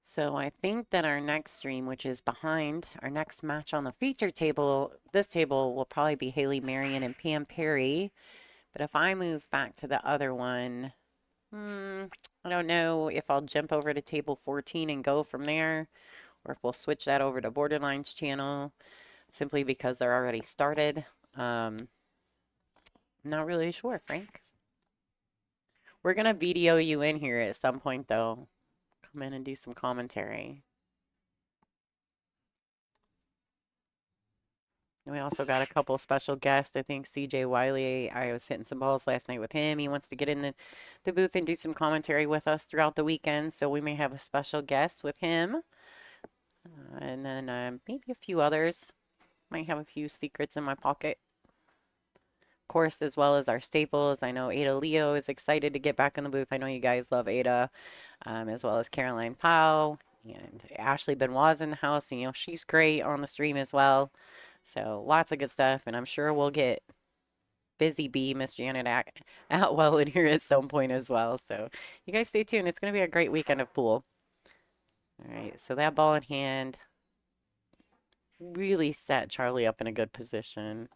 So I think that our next stream, which is behind our next match on the feature table, this table will probably be Haley Marion and Pam Perry. But if I move back to the other one, I don't know if I'll jump over to table 14 and go from there, or if we'll switch that over to Borderline's channel, simply because they're already started. Not really sure, Frank. We're going to video you in here at some point, though. Come in and do some commentary. We also got a couple special guests. I think CJ Wiley, I was hitting some balls last night with him. He wants to get in the booth and do some commentary with us throughout the weekend. So we may have a special guest with him. And then maybe a few others. Might have a few secrets in my pocket. Of course, as well as our staples. I know Ada Leo is excited to get back in the booth. I know you guys love Ada, as well as Caroline Powell. And Ashley Benoit's in the house. And, you know, she's great on the stream as well. So lots of good stuff, and I'm sure we'll get Busy Bee, Miss Janet Atwell in here at some point as well. So you guys stay tuned. It's going to be a great weekend of pool. All right, so that ball in hand. really set Charlie up in a good position.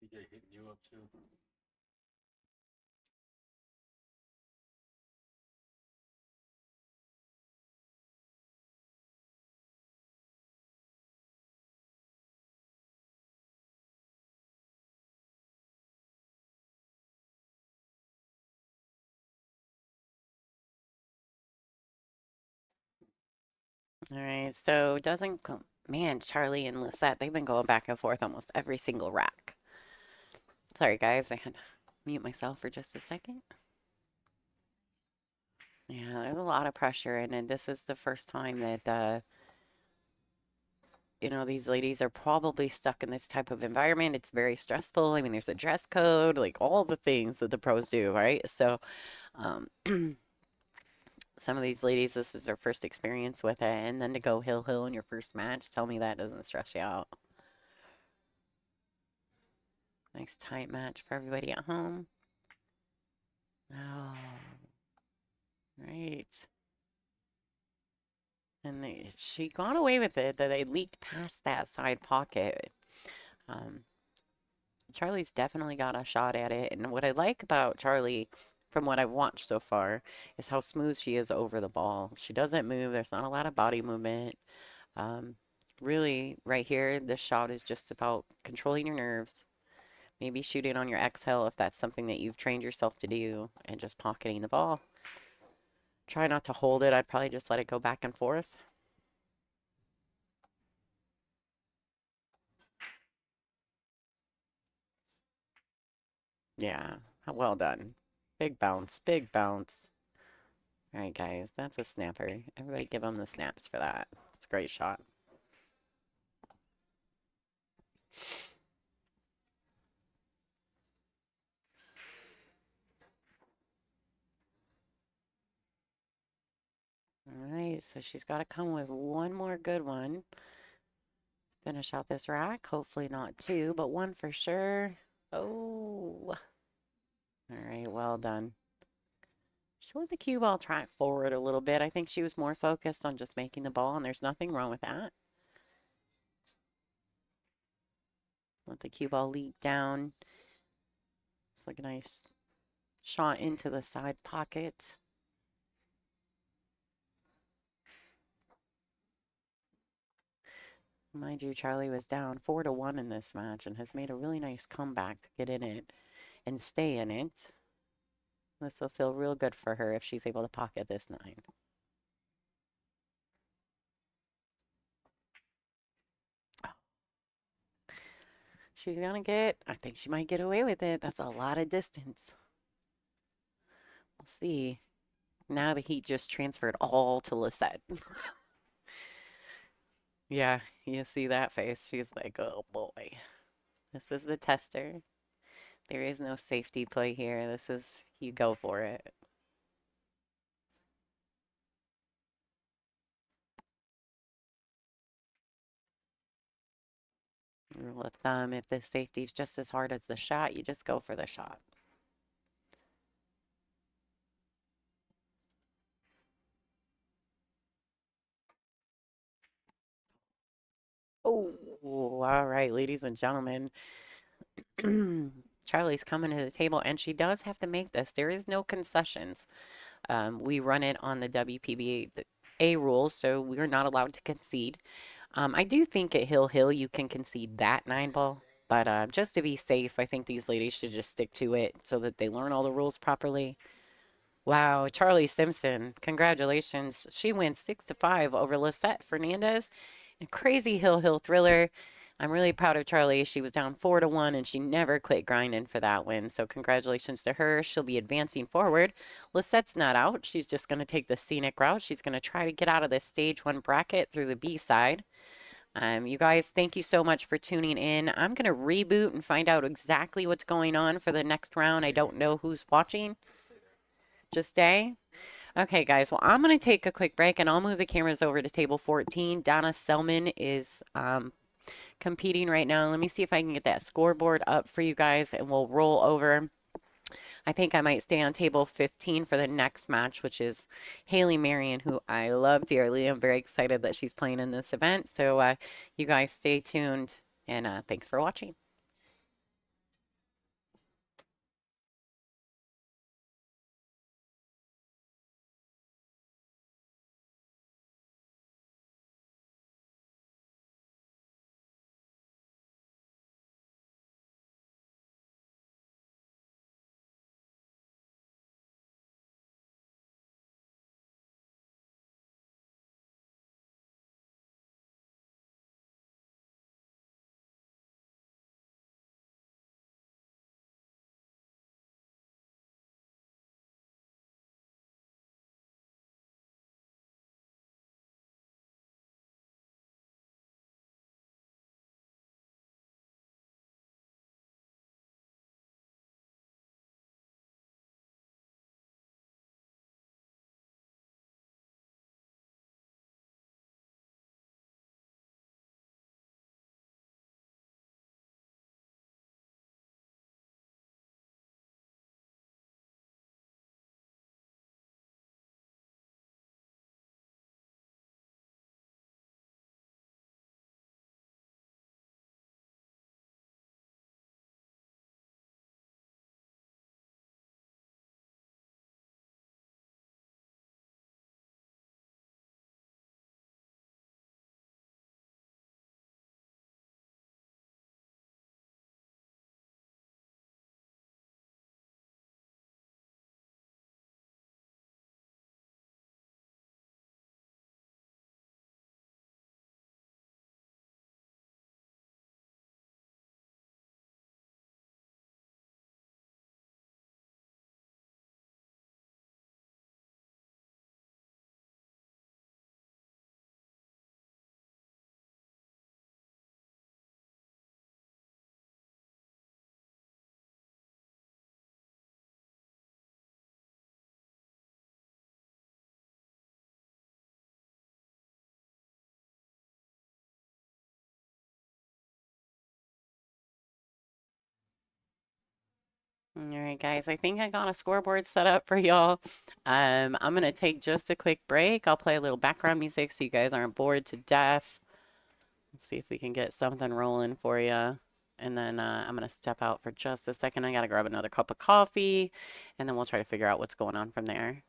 DJ hitting you up too. All right, so doesn't go, man, Charlie and Lissette, they've been going back and forth almost every single rack. Sorry, guys, I had to mute myself for just a second. Yeah, there's a lot of pressure, and this is the first time that, you know, these ladies are probably stuck in this type of environment. It's very stressful. I mean, there's a dress code, like all the things that the pros do, right? So, um, some of these ladies, this is their first experience with it, and then to go hill in your first match, tell me that doesn't stress you out. Nice tight match for everybody at home. Oh, right. And she got away with it, that they leaked past that side pocket. Um, Charlie's definitely got a shot at it. And what I like about Charlie, from what I've watched so far, is how smooth she is over the ball. She doesn't move. There's not a lot of body movement. Um, really, right here, this shot is just about controlling your nerves. Maybe shooting on your exhale if that's something that you've trained yourself to do, and just pocketing the ball. Try not to hold it. I'd probably just let it go back and forth. Yeah, well done. Big bounce, big bounce. All right, guys, that's a snapper. Everybody give them the snaps for that. It's a great shot. All right, so she's got to come with one more good one. Finish out this rack. Hopefully not two, but one for sure. Oh. All right, well done. She let the cue ball track forward a little bit. I think she was more focused on just making the ball, and there's nothing wrong with that. Let the cue ball leak down. It's like a nice shot into the side pocket. Mind you, Charlie was down 4-1 in this match and has made a really nice comeback to get in it and stay in it. This will feel real good for her if she's able to pocket this 9. She's gonna get, I think she might get away with it. That's a lot of distance. We'll see. Now the heat just transferred all to Lissette. Yeah, you see that face. She's like, oh boy. This is the tester. There is no safety play here. This is, you go for it. Rule of thumb, if the safety's just as hard as the shot, you just go for the shot. Oh, all right, ladies and gentlemen. Charlie's coming to the table, and she does have to make this. There is no concessions. We run it on the WPBA rules, so we're not allowed to concede. I do think at Hill Hill you can concede that 9-ball, but just to be safe, I think these ladies should just stick to it so that they learn all the rules properly. Wow, Charlie Simpson, congratulations. She wins 6-5 over Lissette Fernandez. A crazy Hill Hill thriller. I'm really proud of Charlie. She was down 4-1 and she never quit grinding for that win. So congratulations to her. She'll be advancing forward. Lissette's not out. She's just going to take the scenic route. She's going to try to get out of this stage 1 bracket through the B side. You guys, thank you so much for tuning in. I'm going to reboot and find out exactly what's going on for the next round. I don't know who's watching. Just stay. Okay, guys. Well, I'm going to take a quick break and I'll move the cameras over to table 14. Donna Selman is competing right now. Let me see if I can get that scoreboard up for you guys and we'll roll over. I think I might stay on table 15 for the next match, which is Haley Marion, who I love dearly. I'm very excited that she's playing in this event. So you guys stay tuned and thanks for watching. All right, guys, I think I got a scoreboard set up for y'all. I'm going to take just a quick break. I'll play a little background music so you guys aren't bored to death. Let's see if we can get something rolling for you. And then I'm going to step out for just a second. I got to grab another cup of coffee, and then we'll try to figure out what's going on from there.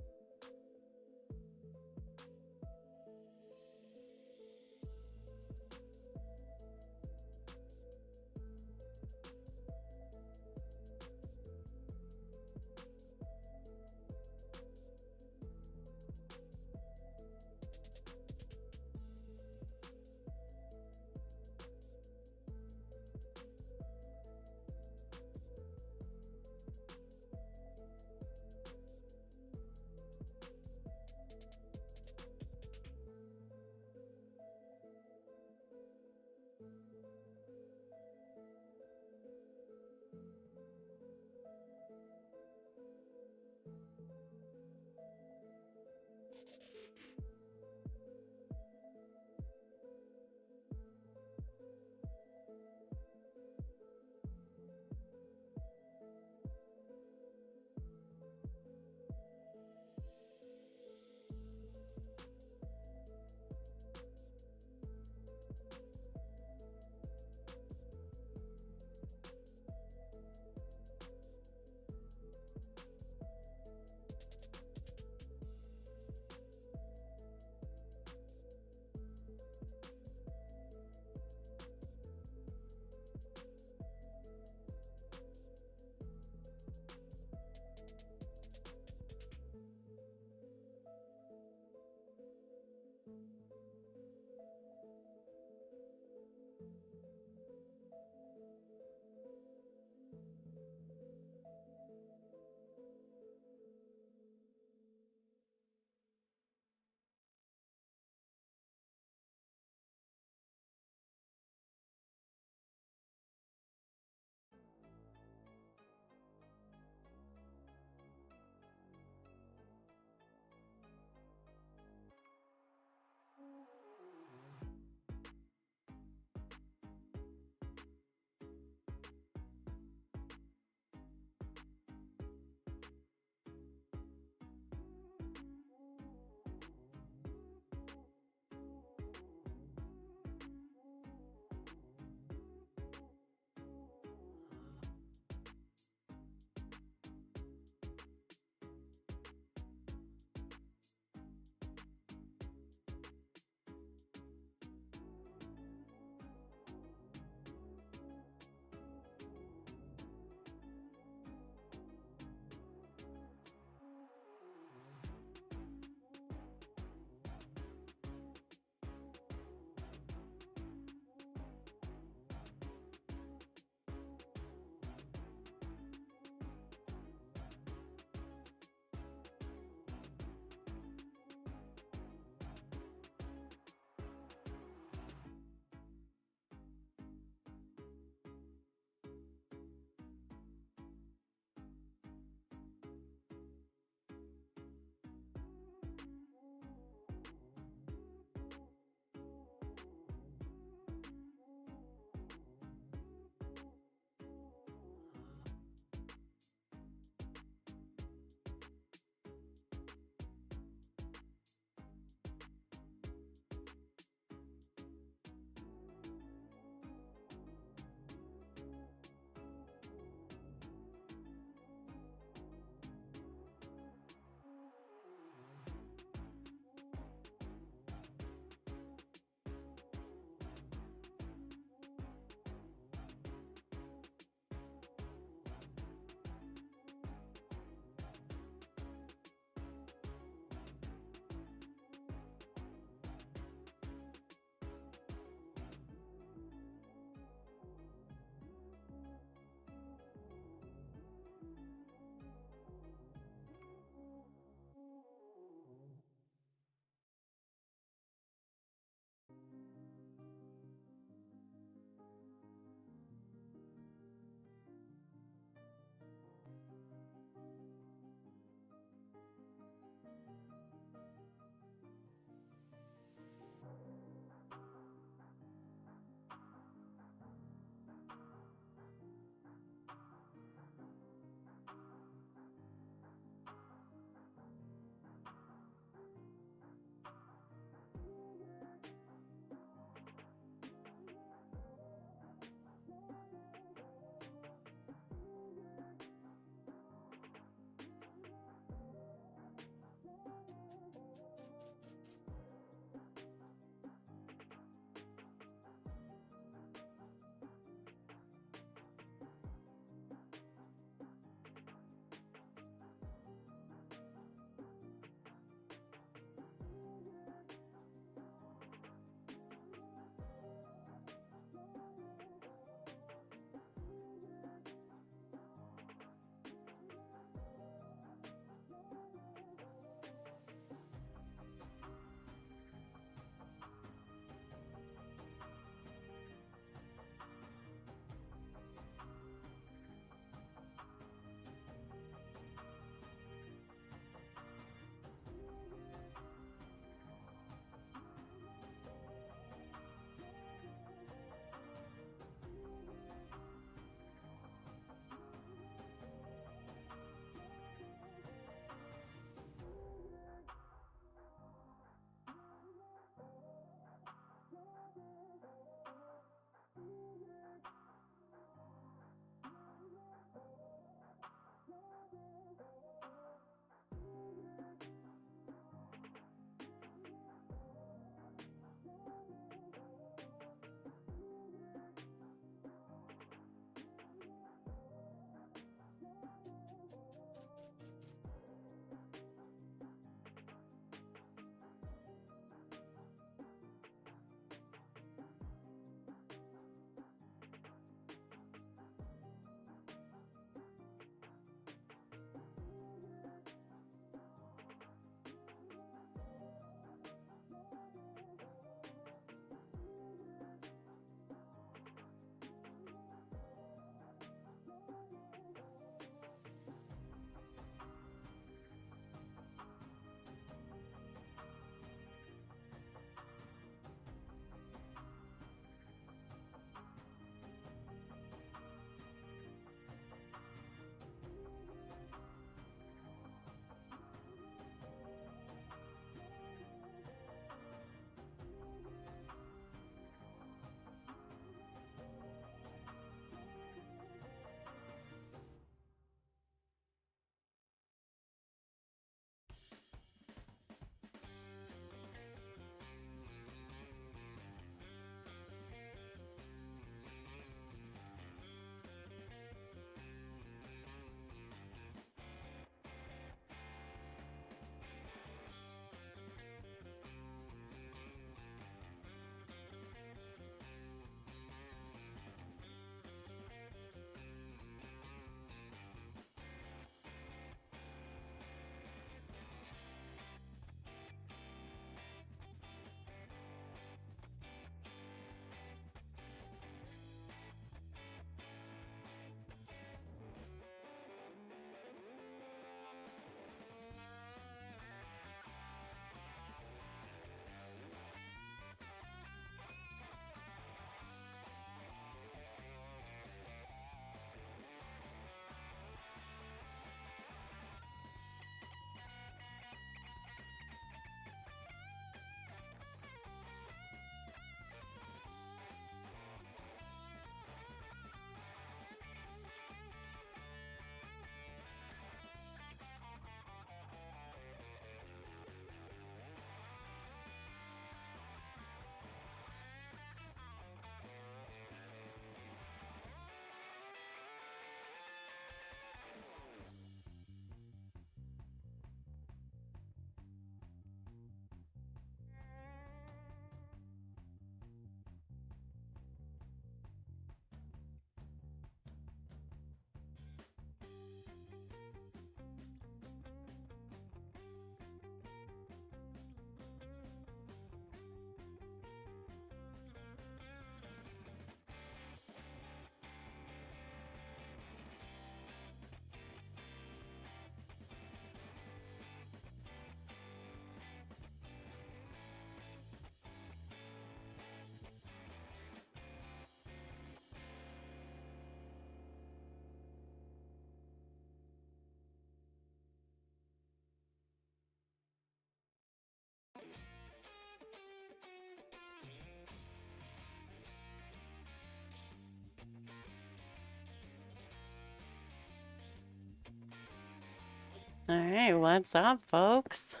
All right, what's up, folks?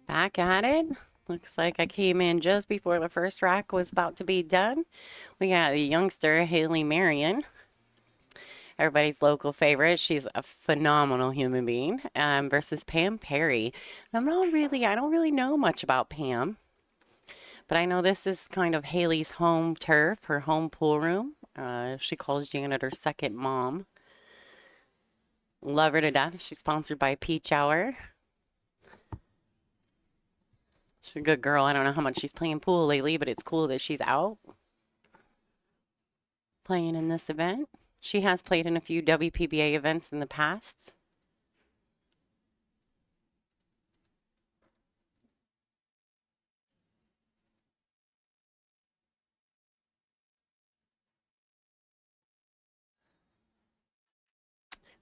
Back at it. Looks like I came in just before the first rack was about to be done. We got the youngster, Haley Marion, everybody's local favorite. She's a phenomenal human being, versus Pam Perry. I don't really know much about Pam, but I know this is kind of Haley's home turf, her home pool room. She calls Janet her second mom. Love her to death. She's sponsored by Peach Hour. She's a good girl. I don't know how much she's playing pool lately, but it's cool that she's out playing in this event. She has played in a few WPBA events in the past.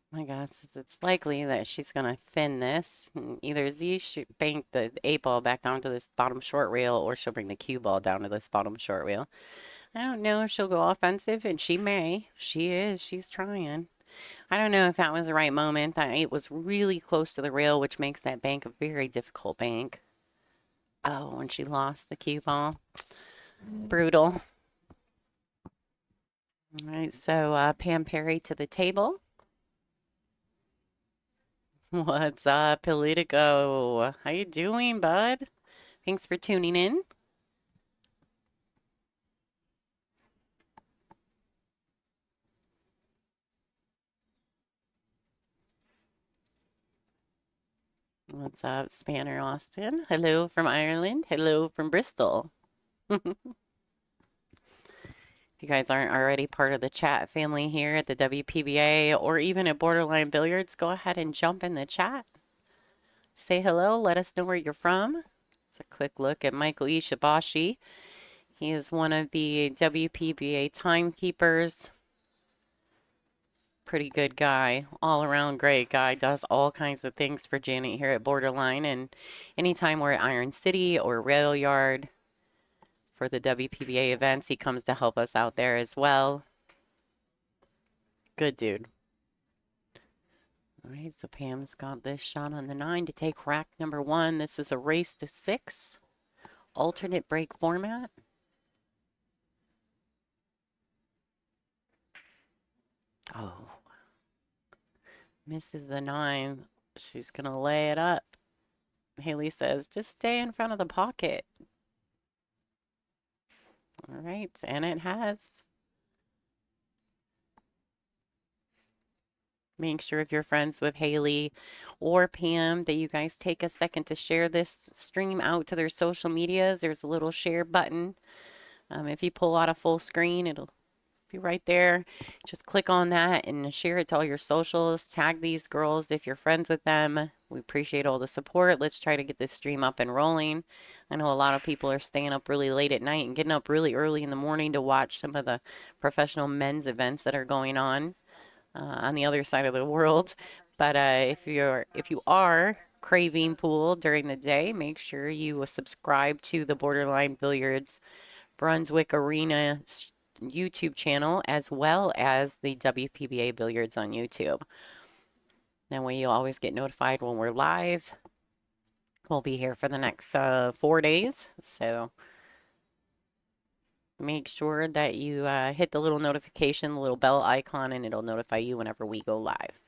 My guess is it's likely that she's going to fin this. Either Z should bank the 8-ball back onto this bottom short rail, or she'll bring the cue ball down to this bottom short rail. I don't know if she'll go offensive, and she may. She is. She's trying. I don't know if that was the right moment. That 8 was really close to the rail, which makes that bank a very difficult bank. Oh, and she lost the cue ball. Brutal. All right, so Pam Perry to the table. What's up, Politico? How you doing, bud? Thanks for tuning in. What's up, Spanner Austin? Hello from Ireland. Hello from Bristol. If you guys aren't already part of the chat family here at the WPBA or even at Borderline Billiards, go ahead and jump in the chat. Say hello. Let us know where you're from. It's a quick look at Michael Ishibashi. He is one of the WPBA timekeepers. Pretty good guy, all around great guy, does all kinds of things for Janet here at Borderline, and anytime we're at Iron City or Rail Yard for the WPBA events, he comes to help us out there as well. Good dude. All right, so Pam's got this shot on the 9 to take rack number 1. This is a race to 6, alternate break format. Oh. Misses the 9. She's going to lay it up. Haley says, just stay in front of the pocket. All right, and it has. Make sure if you're friends with Haley or Pam that you guys take a second to share this stream out to their social medias. There's a little share button. If you pull out a full screen, it'll be right there. Just click on that and share it to all your socials. Tag these girls if you're friends with them. We appreciate all the support. Let's try to get this stream up and rolling. I know a lot of people are staying up really late at night and getting up really early in the morning to watch some of the professional men's events that are going on the other side of the world. But if you are craving pool during the day, make sure you subscribe to the Borderline Billiards Brunswick Arena YouTube channel, as well as the WPBA Billiards on YouTube. That way you always get notified when we're live. We'll be here for the next 4 days, so make sure that you hit the little notification, the little bell icon, and it'll notify you whenever we go live.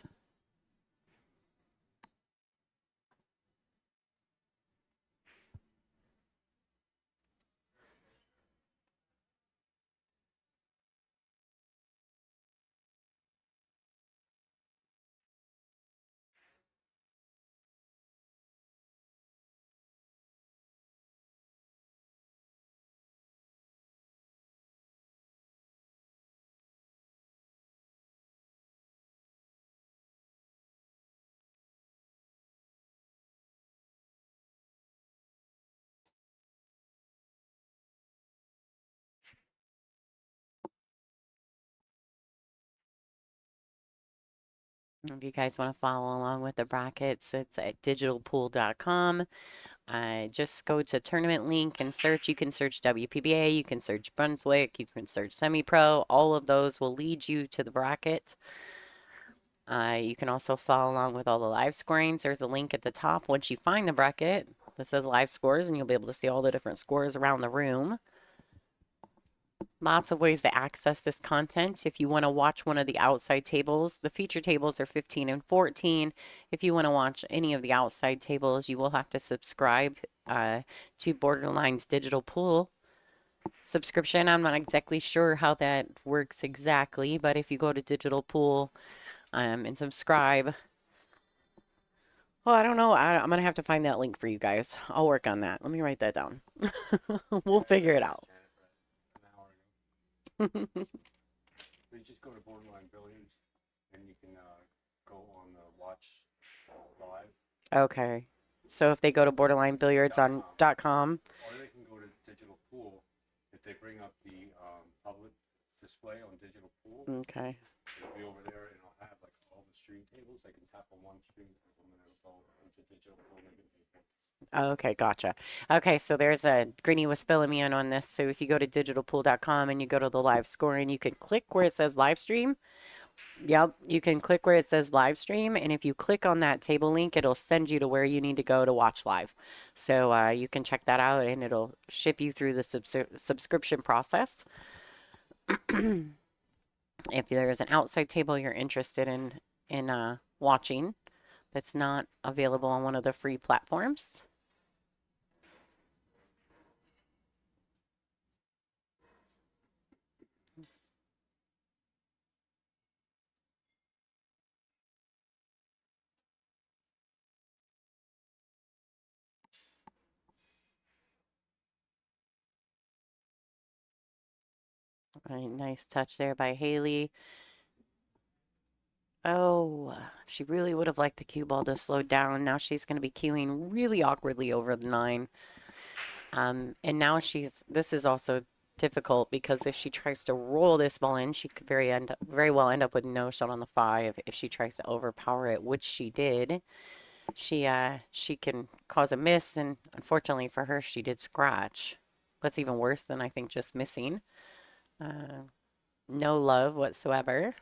If you guys want to follow along with the brackets, it's at digitalpool.com. Just go to tournament link and search. You can search WPBA, you can search Brunswick, you can search semi-pro. All of those will lead you to the bracket. You can also follow along with all the live scorings. There's a link at the top once you find the bracket that says live scores, and you'll be able to see all the different scores around the room. Lots of ways to access this content. If you want to watch one of the outside tables, the feature tables are 15 and 14. If you want to watch any of the outside tables, you will have to subscribe to Borderline's digital pool subscription. I'm not exactly sure how that works exactly, but if you go to digital pool and subscribe, well, I don't know. I'm going to have to find that link for you guys. I'll work on that. Let me write that down. We'll figure it out. An hour ago. You just go to Borderline Billiards, and you can go on the watch live. Okay. So if they go to borderlinebilliards.com. Or they can go to digital pool. If they bring up the public display on digital pool, Okay. it'll be over there, and it'll have like all the stream tables. They can tap on one stream table, and then it'll go into digital pool. And they can take it. Okay, gotcha. Okay, so there's a Greeny was filling me in on this. So if you go to digitalpool.com and you go to the live scoring, you can click where it says live stream. Yep, you can click where it says live stream, and if you click on that table link, it'll send you to where you need to go to watch live. So you can check that out, and it'll ship you through the subscription process. If there's an outside table you're interested in watching that's not available on one of the free platforms. All right, nice touch there by Haley. Oh, she really would have liked the cue ball to slow down. Now she's going to be cueing really awkwardly over the 9. And now this is also difficult because if she tries to roll this ball in, she could very well end up with no shot on the 5 if she tries to overpower it, which she did. She can cause a miss, and unfortunately for her, she did scratch. That's even worse than I think just missing. No love whatsoever.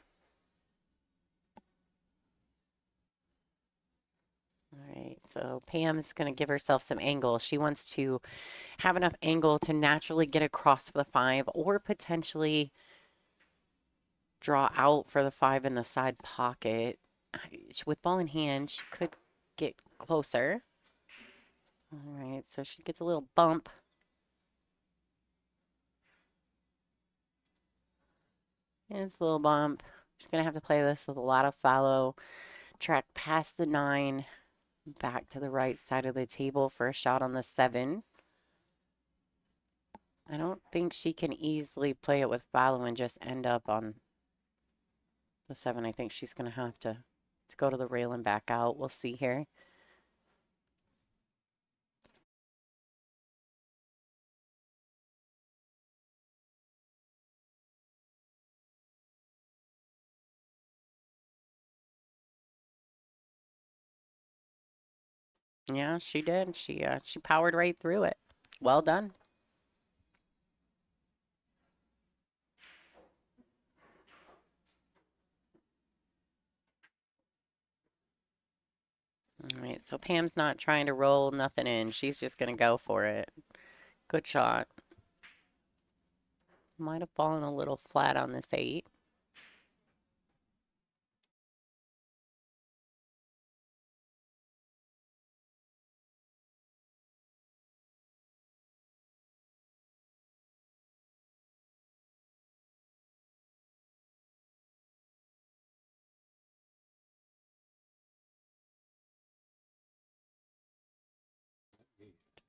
All right, so Pam's going to give herself some angle. She wants to have enough angle to naturally get across for the 5 or potentially draw out for the 5 in the side pocket. With ball in hand, she could get closer. All right, so she gets a little bump. It's a little bump. She's going to have to play this with a lot of follow. Track past the 9, back to the right side of the table for a shot on the 7. I don't think she can easily play it with follow and just end up on the 7. I think she's going to have to go to the rail and back out. We'll see here. Yeah, she did. She powered right through it. Well done. All right, so Pam's not trying to roll nothing in. She's just going to go for it. Good shot. Might have fallen a little flat on this 8.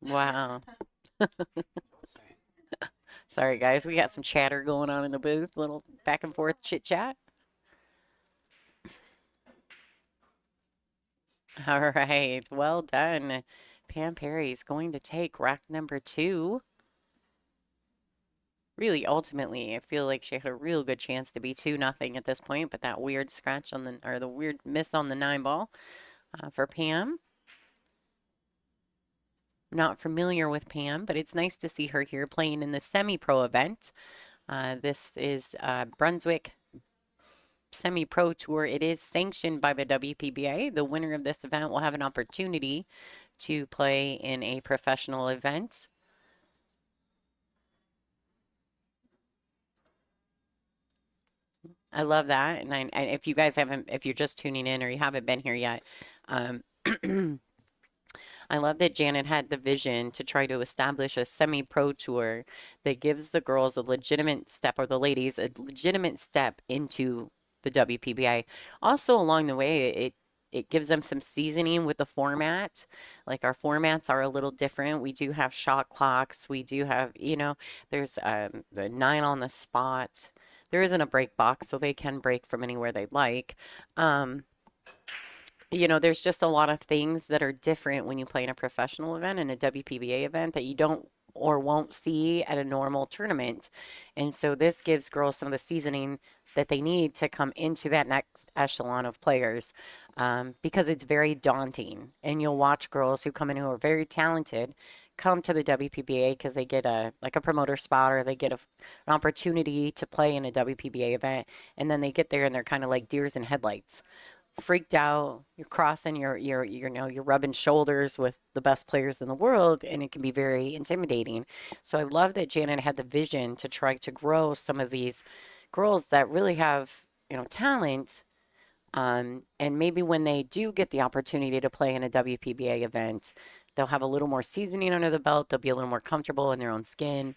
Wow. Sorry, guys. We got some chatter going on in the booth. Little back and forth chit chat. All right. Well done. Pam Perry's going to take rack number 2. Really, ultimately, I feel like she had a real good chance to be 2-0 at this point, but that weird scratch on the weird miss on the 9 ball for Pam. Not familiar with Pam, but it's nice to see her here playing in the semi-pro event. This is Brunswick Semi-Pro Tour. It is sanctioned by the WPBA. The winner of this event will have an opportunity to play in a professional event. I love that. And if you guys haven't, if you're just tuning in or you haven't been here yet, um, I love that Janet had the vision to try to establish a semi-pro tour that gives the girls a legitimate step, or the ladies a legitimate step into the WPBA. Also, along the way, it gives them some seasoning with the format. Like our formats are a little different. We do have shot clocks. We do have, there's the 9 on the spot. There isn't a break box, so they can break from anywhere they'd like. Um, there's just a lot of things that are different when you play in a professional event and a WPBA event that you don't or won't see at a normal tournament. And so this gives girls some of the seasoning that they need to come into that next echelon of players, because it's very daunting. And you'll watch girls who come in who are very talented come to the WPBA because they get a promoter spot, or they get an opportunity to play in a WPBA event, and then they get there and they're kind of like deers in headlights, freaked out. You're crossing you're rubbing shoulders with the best players in the world, and it can be very intimidating. So I love that Janet had the vision to try to grow some of these girls that really have, talent. And maybe when they do get the opportunity to play in a WPBA event, they'll have a little more seasoning under the belt. They'll be a little more comfortable in their own skin.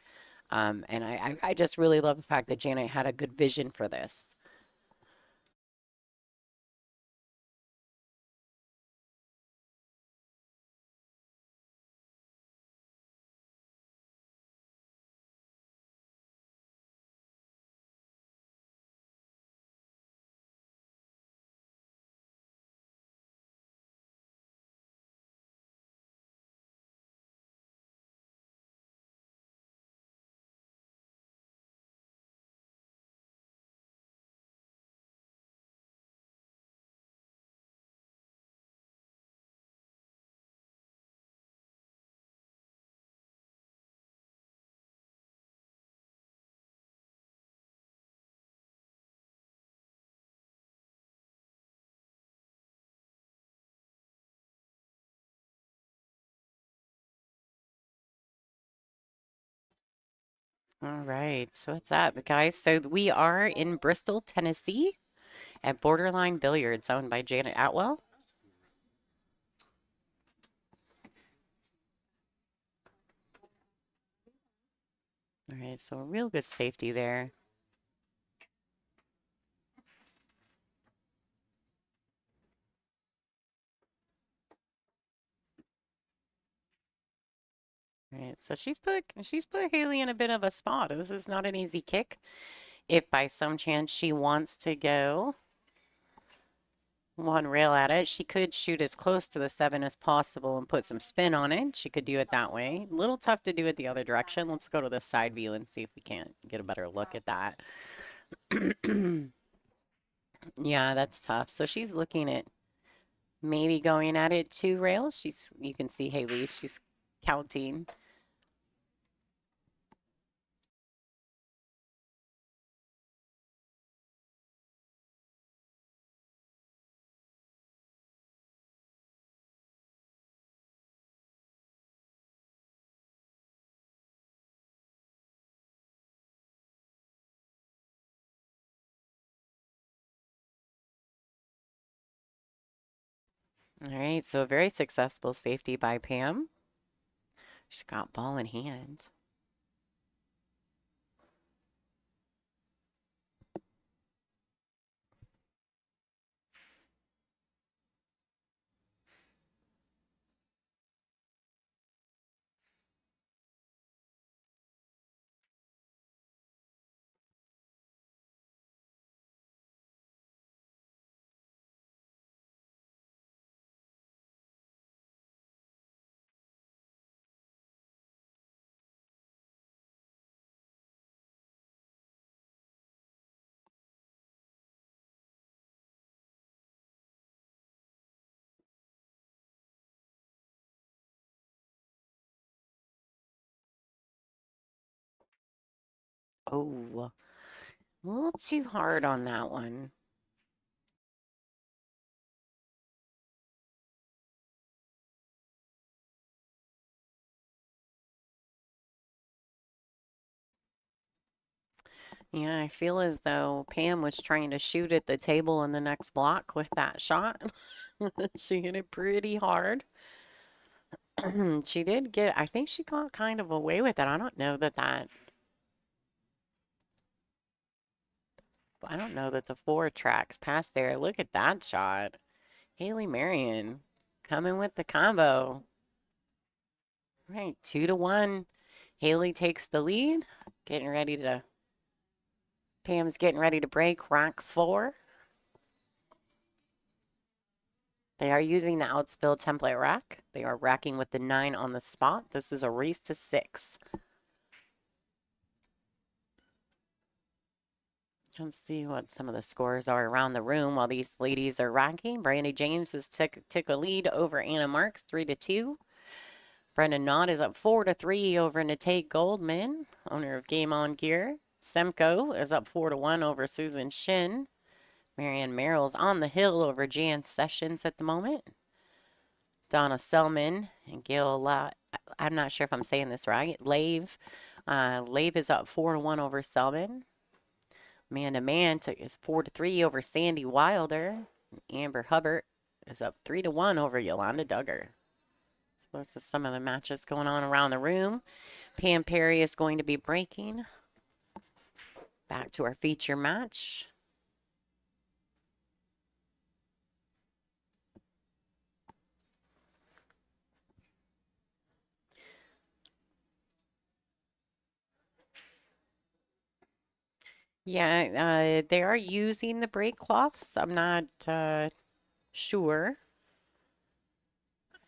And I just really love the fact that Janet had a good vision for this. All right, so what's up, guys? So we are in Bristol, Tennessee at Borderline Billiards, owned by Janet Atwell. All right, so a real good safety there. All right, so she's put Haley in a bit of a spot. This is not an easy kick. If by some chance she wants to go one rail at it, she could shoot as close to the 7 as possible and put some spin on it. She could do it that way. A little tough to do it the other direction. Let's go to the side view and see if we can't get a better look at that. Yeah, that's tough. So she's looking at maybe going at it 2 rails. You can see Haley, she's counting. All right, so a very successful safety by Pam. She's got ball in hand. Oh, a little too hard on that one. Yeah, I feel as though Pam was trying to shoot at the table in the next block with that shot. She hit it pretty hard. She did get, I think she got kind of away with it. I don't know that the four tracks past there. Look at that shot. Haley Marion coming with the combo. Right, 2-1. Haley takes the lead. Pam's getting ready to break rack 4. They are using the outspill template rack. They are racking with the 9 on the spot. This is a race to 6. Let's see what some of the scores are around the room while these ladies are racking. Brandy James has took a lead over Anna Marks, 3-2. Brenda Knott is up 4-3 over Nate Goldman, owner of Game On Gear. Semco is up 4-1 over Susan Shin. Marianne Merrill's on the hill over Jan Sessions at the moment. Donna Selman and I'm not sure if I'm saying this right. Lave is up 4-1 over Selman. Amanda Mann is 4-3 over Sandy Wilder. Amber Hubbard is up 3-1 over Yolanda Duggar. So those are some of the matches going on around the room. Pam Perry is going to be breaking. Back to our feature match. Yeah, they are using the break cloths. I'm not sure.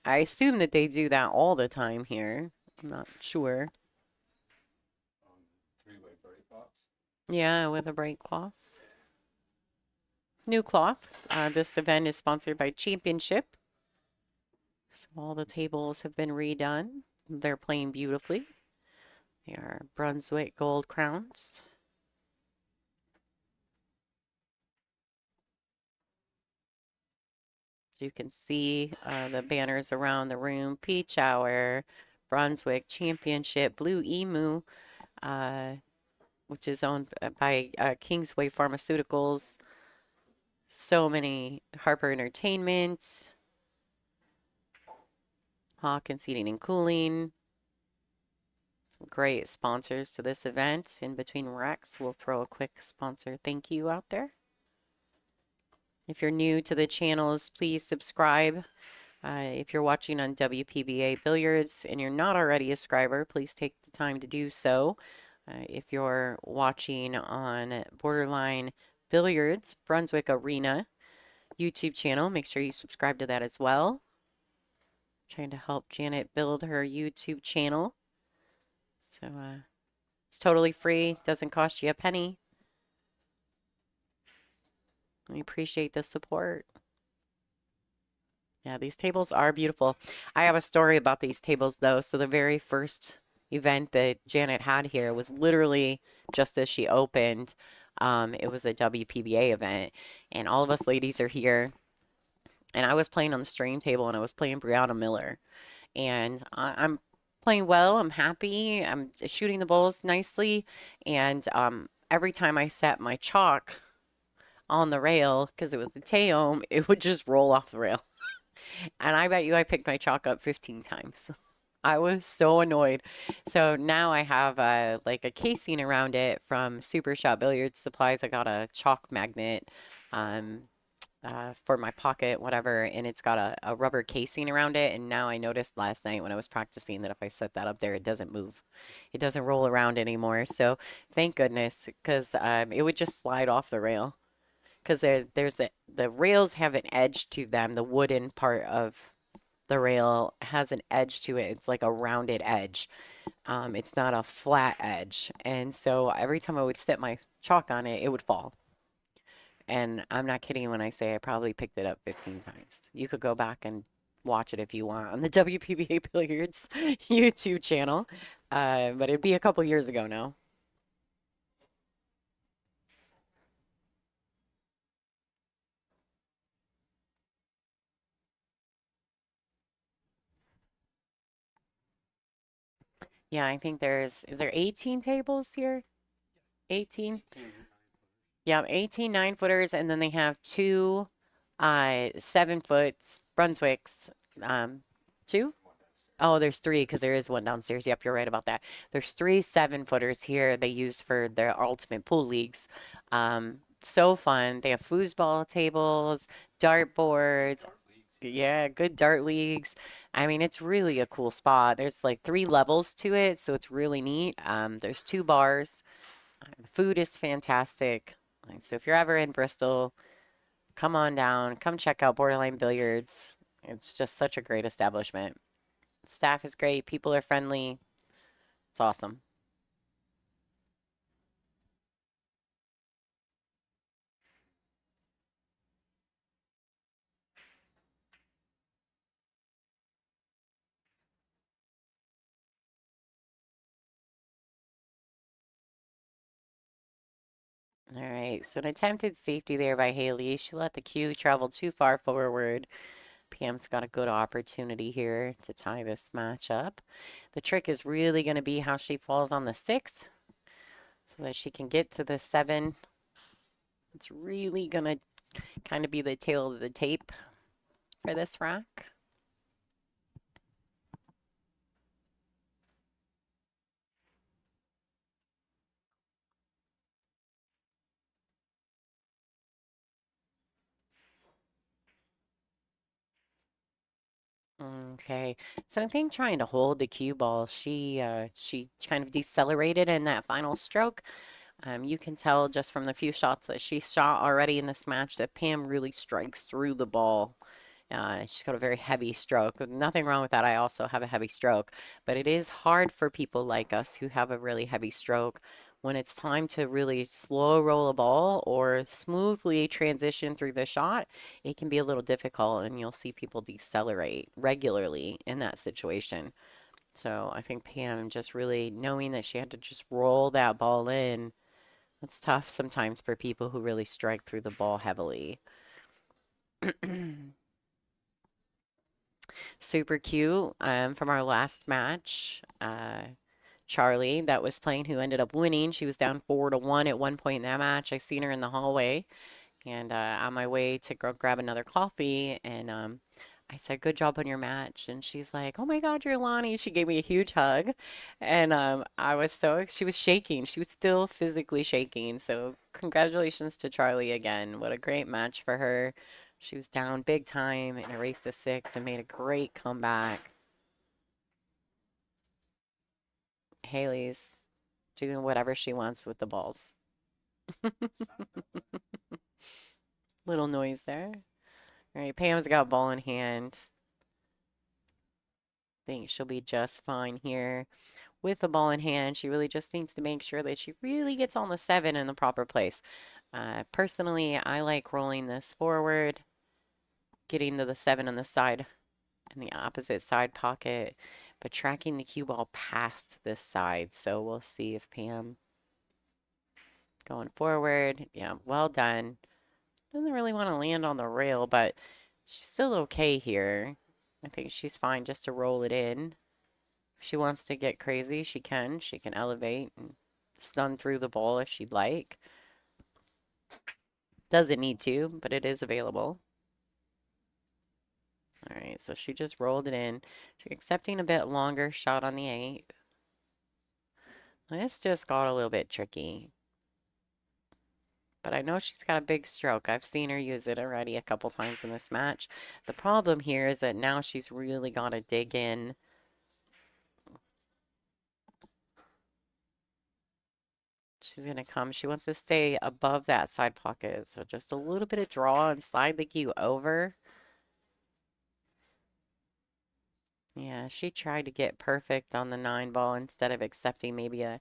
I assume that they do that all the time here. I'm not sure. Three-way break box. Yeah, with the break cloths. New cloths. This event is sponsored by Championship. So all the tables have been redone. They're playing beautifully. They are Brunswick gold crowns. You can see the banners around the room. Peach Hour, Brunswick Championship, Blue Emu, which is owned by Kingsway Pharmaceuticals. So many, Harper Entertainment, Hawkins Heating and Cooling. Some great sponsors to this event. In between racks, we'll throw a quick sponsor thank you out there. If you're new to the channels, please subscribe. If you're watching on WPBA Billiards and you're not already a subscriber, please take the time to do so. If you're watching on Borderline Billiards, Brunswick Arena YouTube channel, make sure you subscribe to that as well. Trying to help Janet build her YouTube channel. So it's totally free, doesn't cost you a penny. We appreciate the support. Yeah, these tables are beautiful. I have a story about these tables though. So the very first event that Janet had here was literally just as she opened. It was a WPBA event and all of us ladies are here. And I was playing on the stream table and I was playing Brianna Miller. And I'm playing well. I'm happy. I'm shooting the balls nicely. And every time I set my chalk on the rail, because it was the Teom, it would just roll off the rail. And I bet you I picked my chalk up 15 times. I was so annoyed. So now I have like a casing around it from Super Shot Billiards Supplies. I got a chalk magnet for my pocket, whatever, and it's got a rubber casing around it. And now I noticed last night when I was practicing that if I set that up there, it doesn't move. It doesn't roll around anymore. So thank goodness, because it would just slide off the rail. Because there's the rails have an edge to them. The wooden part of the rail has an edge to it. It's like a rounded edge. It's not a flat edge. And so every time I would set my chalk on it, it would fall. And I'm not kidding when I say I probably picked it up 15 times. You could go back and watch it if you want on the WPBA Billiards YouTube channel. But it'd be a couple years ago now. Yeah, I think is there 18 tables here? 18. 18. Yeah, 18 9-footers, and then they have two 7 foots, Brunswicks. Two? Oh, there's three because there is one downstairs. Yep, you're right about that. There's three 7-footers here they use for their ultimate pool leagues. So fun. They have foosball tables, dart boards. Yeah, good dart leagues. I mean, it's really a cool spot. There's like 3 levels to it, so it's really neat. There's 2 bars. The food is fantastic. So if you're ever in Bristol, come on down. Come check out Borderline Billiards. It's just such a great establishment. Staff is great. People are friendly. It's awesome. All right, so an attempted safety there by Haley. She let the cue travel too far forward. Pam's got a good opportunity here to tie this match up. The trick is really going to be how she falls on the 6 so that she can get to the 7. It's really going to kind of be the tail of the tape for this rack. Okay, so I think trying to hold the cue ball, she kind of decelerated in that final stroke. You can tell just from the few shots that she shot already in this match that Pam really strikes through the ball. She's got a very heavy stroke. Nothing wrong with that. I also have a heavy stroke, but it is hard for people like us who have a really heavy stroke when it's time to really slow roll a ball or smoothly transition through the shot. It can be a little difficult, and you'll see people decelerate regularly in that situation. So I think Pam just really knowing that she had to just roll that ball in. It's tough sometimes for people who really strike through the ball heavily. Super cute from our last match. Charlie, that was playing, who ended up winning. She was down 4-1 at one point in that match. I seen her in the hallway and on my way to go grab another coffee. And I said, "Good job on your match." And she's like, "Oh my God, you're Lonnie." She gave me a huge hug. And I was so, she was shaking. She was still physically shaking. So congratulations to Charlie again. What a great match for her. She was down big time in a race to 6 and made a great comeback. Haley's doing whatever she wants with the balls. Little noise there. All right, Pam's got ball in hand. Think she'll be just fine here with the ball in hand. She really just needs to make sure that she really gets on the 7 in the proper place. Personally, I like rolling this forward, getting to the 7 on the side and the opposite side pocket, but tracking the cue ball past this side. So we'll see if Pam going forward. Yeah, well done. Doesn't really want to land on the rail, but she's still okay here. I think she's fine just to roll it in. If she wants to get crazy, she can. She can elevate and stun through the ball if she'd like. Doesn't need to, but it is available. All right, so she just rolled it in. She's accepting a bit longer shot on the 8. This just got a little bit tricky. But I know she's got a big stroke. I've seen her use it already a couple times in this match. The problem here is that now she's really got to dig in. She's going to come. She wants to stay above that side pocket. So just a little bit of draw and slide the cue over. Yeah, she tried to get perfect on the 9 ball instead of accepting maybe a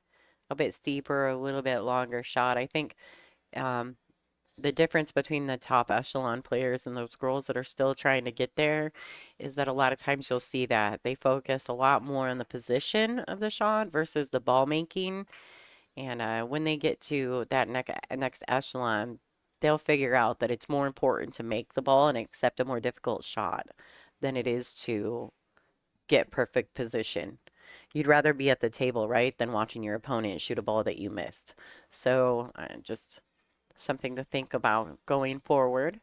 bit steeper, a little bit longer shot. I think the difference between the top echelon players and those girls that are still trying to get there is that a lot of times you'll see that they focus a lot more on the position of the shot versus the ball making. And when they get to that next echelon, they'll figure out that it's more important to make the ball and accept a more difficult shot than it is to get perfect position. You'd rather be at the table, right, than watching your opponent shoot a ball that you missed. So just something to think about going forward.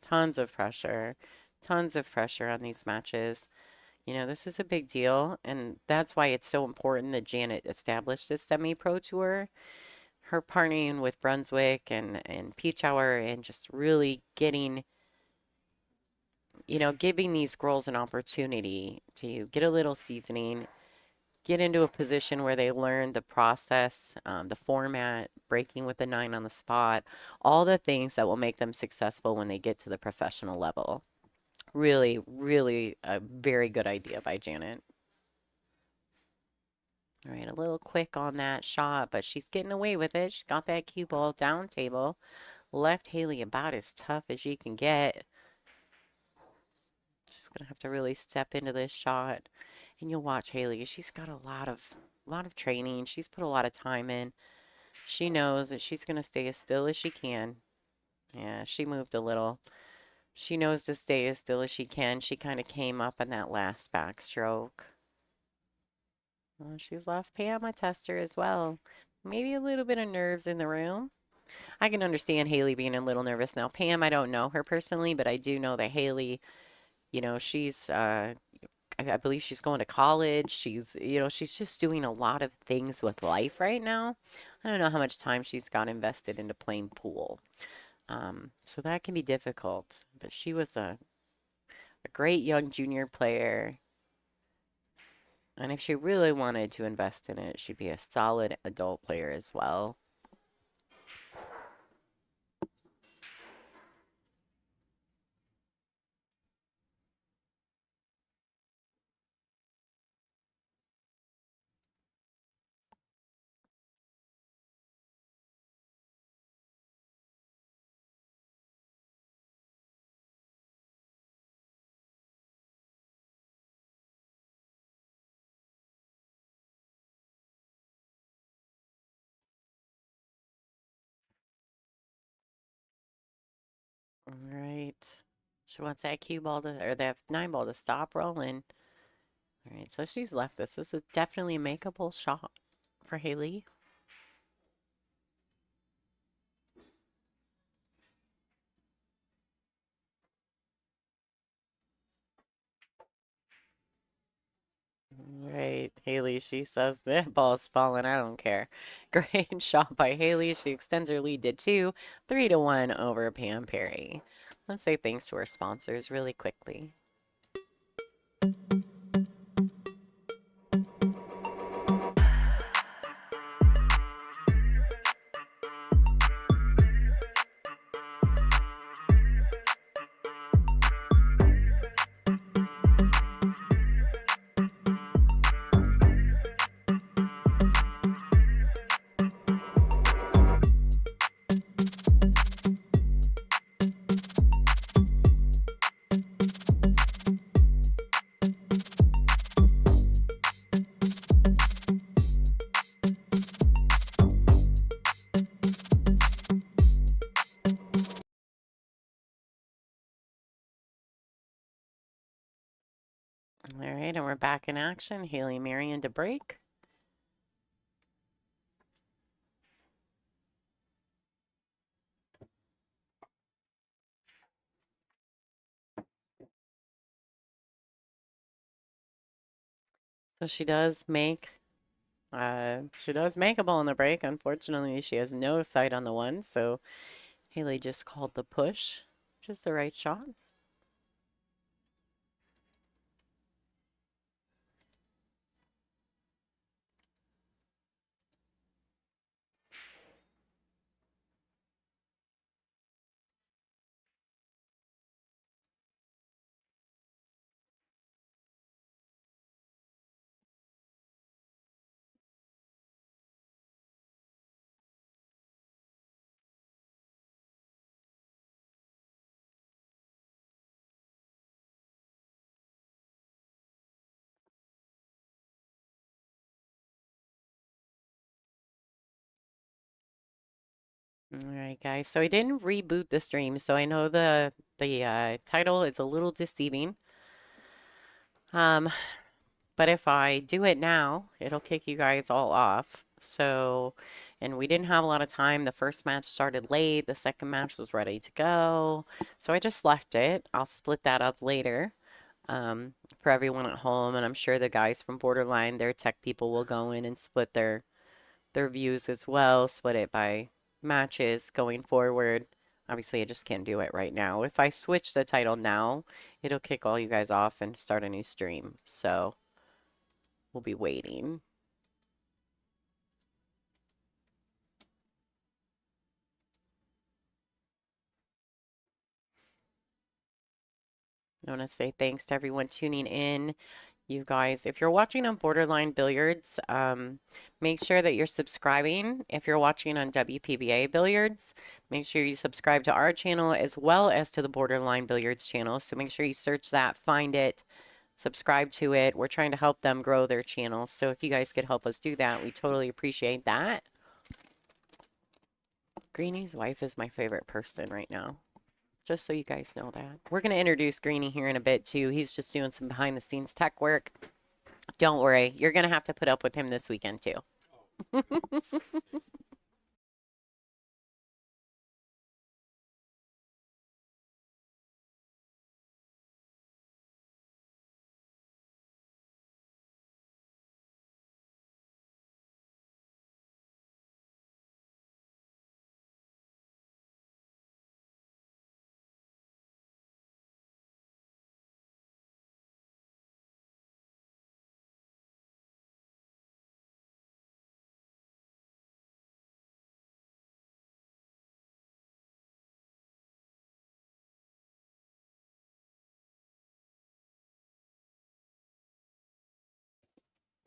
Tons of pressure. Tons of pressure on these matches. You know, this is a big deal, and that's why it's so important that Janet established this semi-pro tour. Her partnering with Brunswick and Peach Hour and just really getting, you know, giving these girls an opportunity to get a little seasoning, get into a position where they learn the process, the format, breaking with the 9 on the spot, all the things that will make them successful when they get to the professional level. Really, really a very good idea by Janet. All right, a little quick on that shot, but she's getting away with it. She's got that cue ball down table. Left Haley about as tough as you can get. She's gonna have to really step into this shot. And you'll watch Haley. She's got a lot of training. She's put a lot of time in. She knows that she's gonna stay as still as she can. Yeah, she moved a little. She knows to stay as still as she can. She kind of came up in that last backstroke. Well, she's left Pam a tester as well. Maybe a little bit of nerves in the room. I can understand Haley being a little nervous now. Pam, I don't know her personally, but I do know that Haley, you know, she's, I believe she's going to college. She's, you know, she's just doing a lot of things with life right now. I don't know how much time she's got invested into playing pool. So that can be difficult. But she was a great young junior player. And if she really wanted to invest in it, she'd be a solid adult player as well. All right. She wants that cue ball to, or that 9 ball to stop rolling. All right, so she's left this. This is definitely a makeable shot for Haley. All right, Haley, she says the ball's falling. I don't care. Great shot by Haley. She extends her lead to 2, 3-1 over Pam Perry. Let's say thanks to our sponsors really quickly. All right, and we're back in action. Haley Marion to break. So she does make a ball in the break. Unfortunately, she has no sight on the 1, so Haley just called the push, which is the right shot. All right, guys. So I didn't reboot the stream, so I know the title is a little deceiving. Um, but if I do it now, it'll kick you guys all off. So, and we didn't have a lot of time. The first match started late. The second match was ready to go. So I just left it. I'll split that up later for everyone at home. And I'm sure the guys from Borderline, their tech people will go in and split their views as well, split it by matches going forward. Obviously, I just can't do it right now. If I switch the title now, it'll kick all you guys off and start a new stream. So we'll be waiting. I want to say thanks to everyone tuning in. You guys, if you're watching on Borderline Billiards, make sure that you're subscribing. If you're watching on WPBA Billiards, make sure you subscribe to our channel as well as to the Borderline Billiards channel. So make sure you search that, find it, subscribe to it. We're trying to help them grow their channel. So if you guys could help us do that, we totally appreciate that. Greenie's wife is my favorite person right now. Just so you guys know that. We're going to introduce Greenie here in a bit too. He's just doing some behind the scenes tech work. Don't worry, you're going to have to put up with him this weekend too.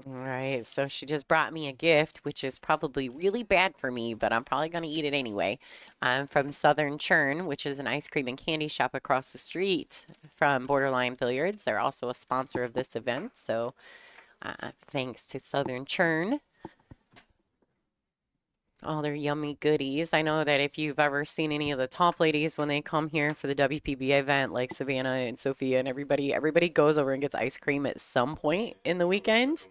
All right, so she just brought me a gift, which is probably really bad for me, but I'm probably going to eat it anyway. From Southern Churn, which is an ice cream and candy shop across the street from Borderline Billiards. They're also a sponsor of this event, so thanks to Southern Churn. All their yummy goodies. I know that if you've ever seen any of the top ladies when they come here for the WPBA event, like Savannah and Sophia and everybody goes over and gets ice cream at some point in the weekend.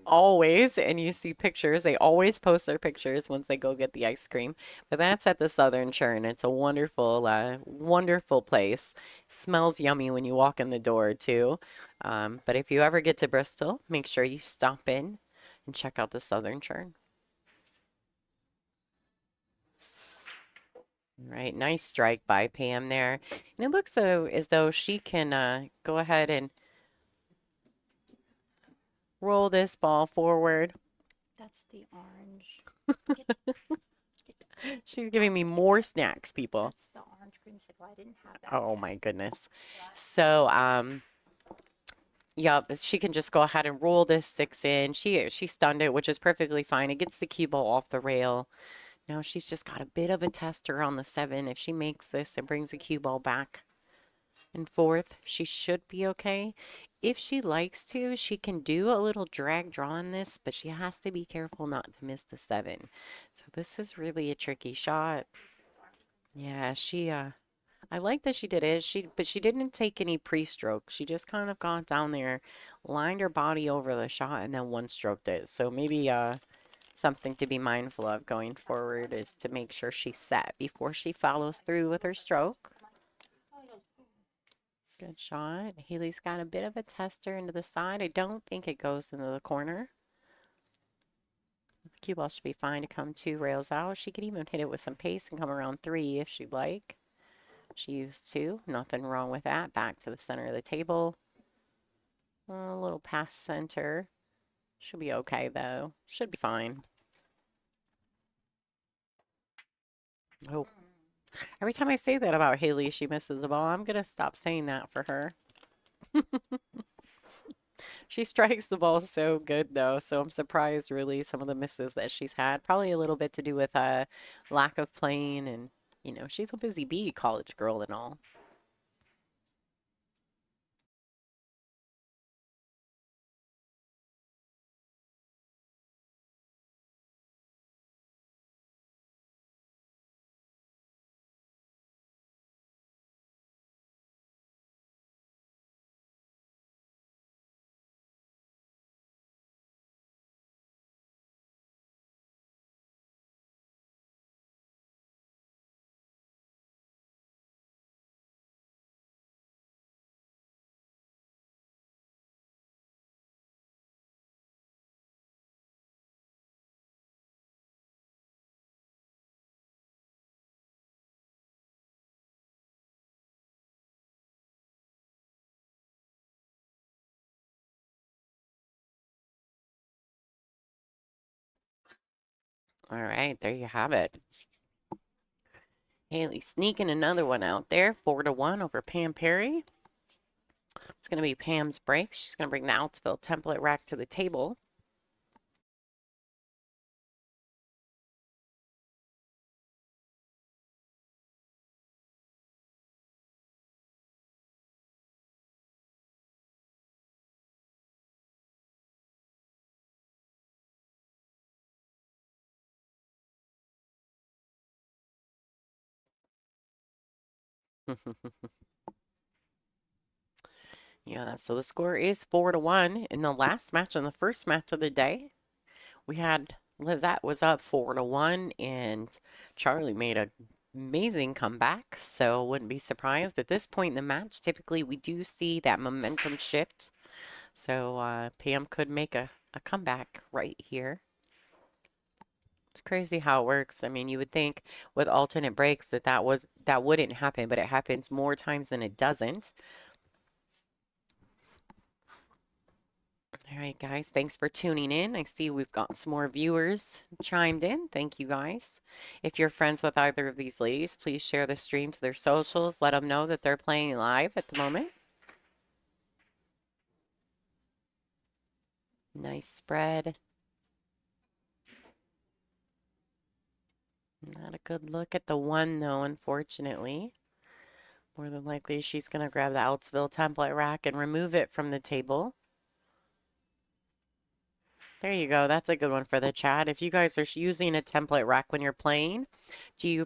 Always, and you see pictures. They always post their pictures once they go get the ice cream. But that's at the Southern Churn. It's a wonderful, wonderful place. Smells yummy when you walk in the door too. But if you ever get to Bristol, make sure you stop in and check out the Southern Churn. Right, nice strike by Pam there. And it looks as though she can go ahead and roll this ball forward. That's the orange. She's giving me more snacks, people. That's the orange creamsicle. I didn't have that. Oh my goodness. So, yeah, she can just go ahead and roll this 6 in. She stunned it, which is perfectly fine. It gets the cue ball off the rail. Now she's just got a bit of a tester on the 7. If she makes this and brings the cue ball back and forth, she should be okay. If she likes to, she can do a little drag draw on this, but she has to be careful not to miss the 7. So this is really a tricky shot. Yeah, I like that she did it. But she didn't take any pre-stroke. She just kind of got down there, lined her body over the shot, and then one-stroked it. So maybe something to be mindful of going forward is to make sure she's set before she follows through with her stroke. Good shot. Haley's got a bit of a tester into the side. I don't think it goes into the corner. The cue ball should be fine to come 2 rails out. She could even hit it with some pace and come around 3 if she'd like. She used 2. Nothing wrong with that. Back to the center of the table. A little past center. Should be okay, though. Should be fine. Oh. Every time I say that about Haley, she misses the ball. I'm going to stop saying that for her. She strikes the ball so good, though, so I'm surprised, really, some of the misses that she's had. Probably a little bit to do with lack of playing, and, you know, she's a busy bee, college girl and all. All right, there you have it. Haley sneaking another one out there, 4-1 over Pam Perry. It's going to be Pam's break. She's going to bring the Outsville template rack to the table. Yeah, so the score is 4-1 in the last match. In the first match of the day, we had Lissette was up 4-1, and Charlie made an amazing comeback. So wouldn't be surprised at this point in the match. Typically, we do see that momentum shift. So Pam could make a comeback right here. It's crazy how it works. I mean, you would think with alternate breaks that wouldn't happen, but it happens more times than it doesn't. All right, guys, thanks for tuning in. I see we've got some more viewers chimed in. Thank you, guys. If you're friends with either of these ladies, please share the stream to their socials. Let them know that they're playing live at the moment. Nice spread. Not a good look at the one, though, unfortunately. More than likely, she's going to grab the Outsville template rack and remove it from the table. There you go. That's a good one for the chat. If you guys are using a template rack when you're playing, does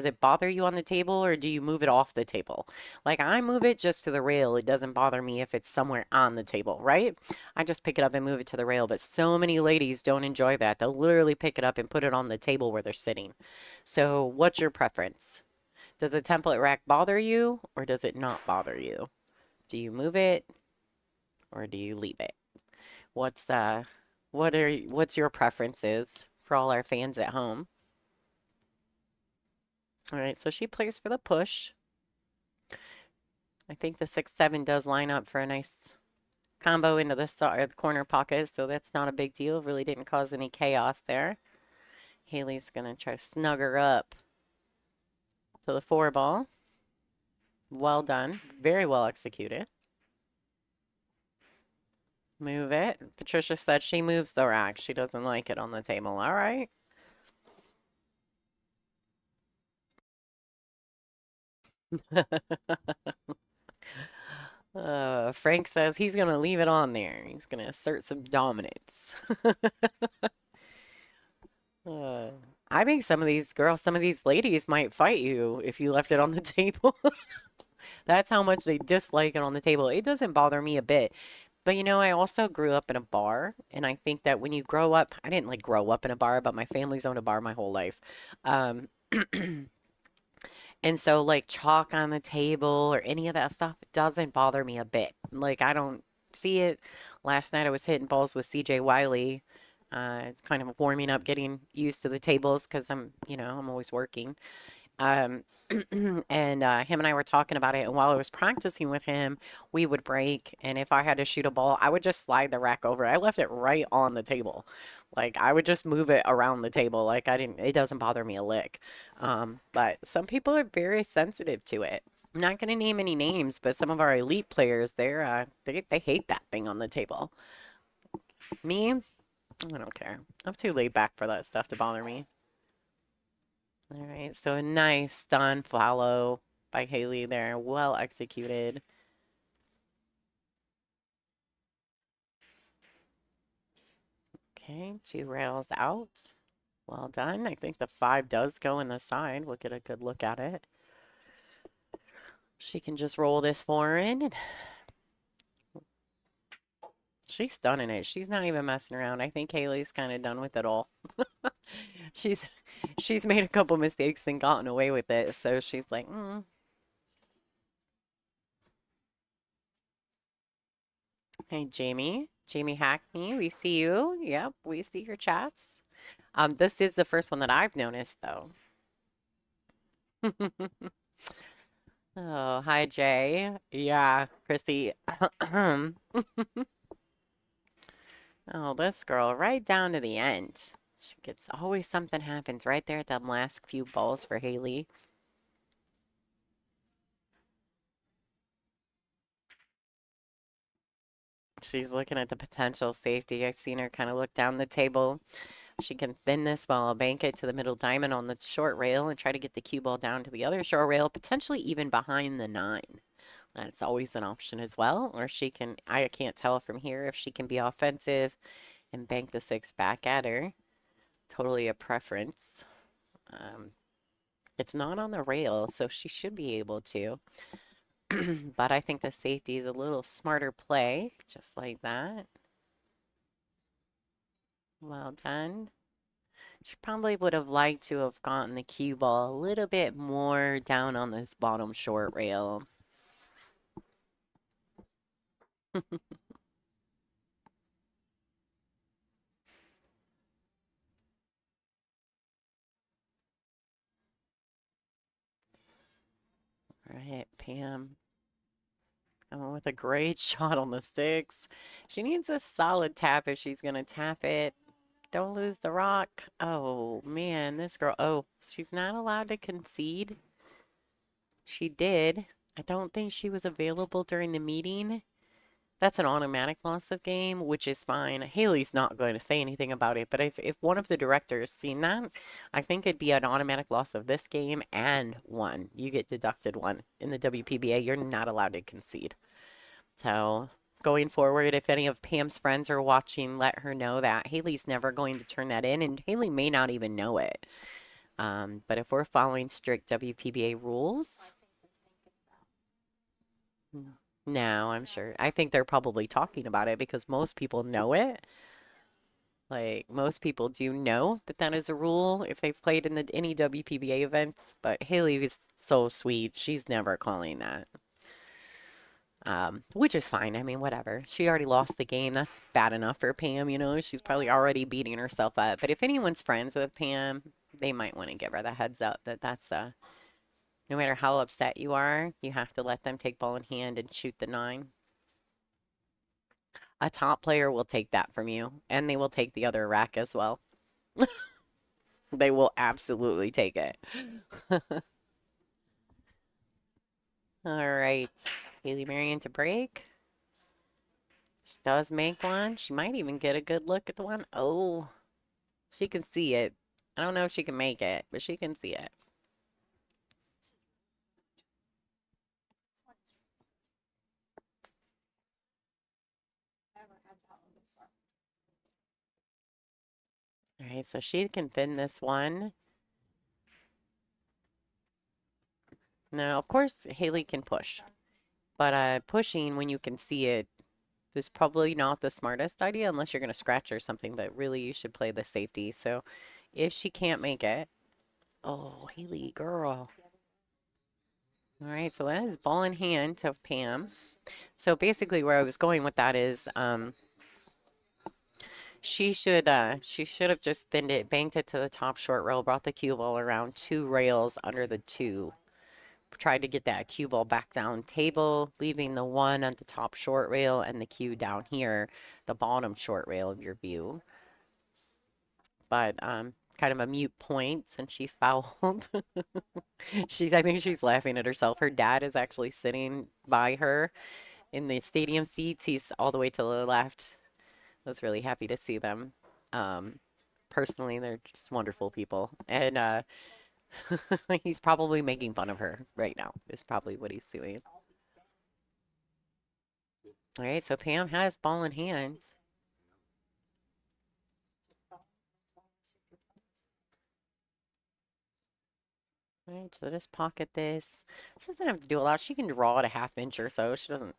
it bother you on the table, or do you move it off the table? Like, I move it just to the rail. It doesn't bother me if it's somewhere on the table, right? I just pick it up and move it to the rail, but so many ladies don't enjoy that. They'll literally pick it up and put it on the table where they're sitting. So what's your preference? Does a template rack bother you, or does it not bother you? Do you move it, or do you leave it? What's your preferences for all our fans at home? All right, so she plays for the push. I think the 6-7 does line up for a nice combo into the corner pocket, so that's not a big deal. Really didn't cause any chaos there. Haley's gonna try to snug her up to the 4-ball. Well done. Very well executed. Move it. Patricia said she moves the rack. She doesn't like it on the table. All right. Frank says he's going to leave it on there. He's going to assert some dominance. I think some of these ladies might fight you if you left it on the table. That's how much they dislike it on the table. It doesn't bother me a bit. But you know, I also grew up in a bar, and I think that when you grow up, I didn't like grow up in a bar, but my family's owned a bar my whole life. And so like chalk on the table or any of that stuff doesn't bother me a bit. Like I don't see it. Last night I was hitting balls with CJ Wiley, kind of warming up, getting used to the tables because I'm always working. And him and I were talking about it, and while I was practicing with him, we would break, and if I had to shoot a ball, I would just slide the rack over. I left it right on the table. Like, I would just move it around the table. Like, it doesn't bother me a lick. But some people are very sensitive to it. I'm not going to name any names, but some of our elite players, they hate that thing on the table. Me, I don't care. I'm too laid back for that stuff to bother me. All right, so a nice stun follow by Haley there. Well executed. Okay, 2 rails out. Well done. I think the 5 does go in the side. We'll get a good look at it. She can just roll this forward. She's stunning it. She's not even messing around. I think Haley's kind of done with it all. She's made a couple mistakes and gotten away with it, so she's like, Hey, Jamie. Jamie Hackney, we see you. Yep, we see your chats. This is the first one that I've noticed, though. Oh, hi, Jay. Yeah, Christy. Oh, this girl right down to the end. She gets always something happens right there at the last few balls for Haley. She's looking at the potential safety. I've seen her kind of look down the table. She can thin this ball, bank it to the middle diamond on the short rail, and try to get the cue ball down to the other short rail, potentially even behind the 9. That's always an option as well. Or she can, I can't tell from here if she can be offensive and bank the 6 back at her. Totally a preference. It's not on the rail, so she should be able to. But I think the safety is a little smarter play, just like that. Well done. She probably would have liked to have gotten the cue ball a little bit more down on this bottom short rail. All right, Pam. Coming with a great shot on the 6. She needs a solid tap if she's going to tap it. Don't lose the rock. Oh, man, this girl. Oh, she's not allowed to concede. She did. I don't think she was available during the meeting. That's an automatic loss of game, which is fine. Haley's not going to say anything about it, but if one of the directors seen that, I think it'd be an automatic loss of this game and 1. You get deducted 1. In the WPBA, you're not allowed to concede. So going forward, if any of Pam's friends are watching, let her know that Haley's never going to turn that in, and Haley may not even know it. But if we're following strict WPBA rules, no, I'm sure. I think they're probably talking about it because most people know it. Like, most people do know that that is a rule if they've played in any WPBA events. But Haley is so sweet. She's never calling that. Which is fine. I mean, whatever. She already lost the game. That's bad enough for Pam, you know. She's probably already beating herself up. But if anyone's friends with Pam, they might want to give her the heads up that that's no matter how upset you are, you have to let them take ball in hand and shoot the 9. A top player will take that from you, and they will take the other rack as well. They will absolutely take it. All right. Haley Marion to break. She does make one. She might even get a good look at the one. Oh, she can see it. I don't know if she can make it, but she can see it. Never had that one before. All right, so she can thin this one. Now, of course, Haley can push, but pushing when you can see it is probably not the smartest idea unless you're going to scratch or something, but really you should play the safety. So if she can't make it, oh, Haley, girl. All right, so that is ball in hand to Pam. So basically where I was going with that is she should have just thinned it, banked it to the top short rail, brought the cue ball around 2 rails under the 2. Tried to get that cue ball back down table, leaving the 1 on the top short rail and the cue down here, the bottom short rail of your view. But kind of a mute point since she fouled. I think she's laughing at herself. Her dad is actually sitting by her in the stadium seats. He's all the way to the left. I was really happy to see them. Personally, they're just wonderful people. And he's probably making fun of her right now, is probably what he's doing. All right, so Pam has ball in hand. All right, so just pocket this. She doesn't have to do a lot. She can draw it a half inch or so. She doesn't,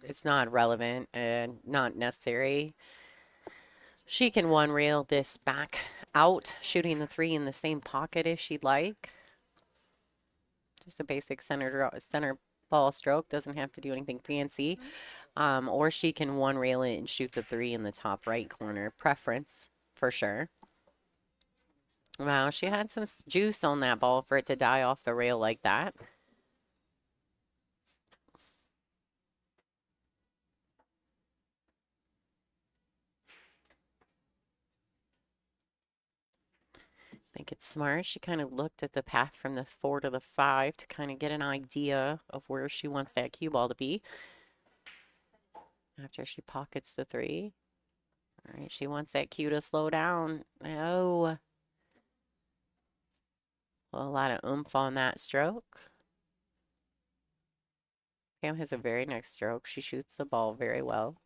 it's not relevant and not necessary. She can 1 rail this back out, shooting the 3 in the same pocket if she'd like. Just a basic center ball stroke. Doesn't have to do anything fancy. Or she can 1 rail it and shoot the 3 in the top right corner. Preference, for sure. Wow, she had some juice on that ball for it to die off the rail like that. think it's smart. She kind of looked at the path from the 4 to the 5 to kind of get an idea of where she wants that cue ball to be. After she pockets the 3. All right, she wants that cue to slow down. Oh. Well, a lot of oomph on that stroke. Pam has a very nice stroke. She shoots the ball very well.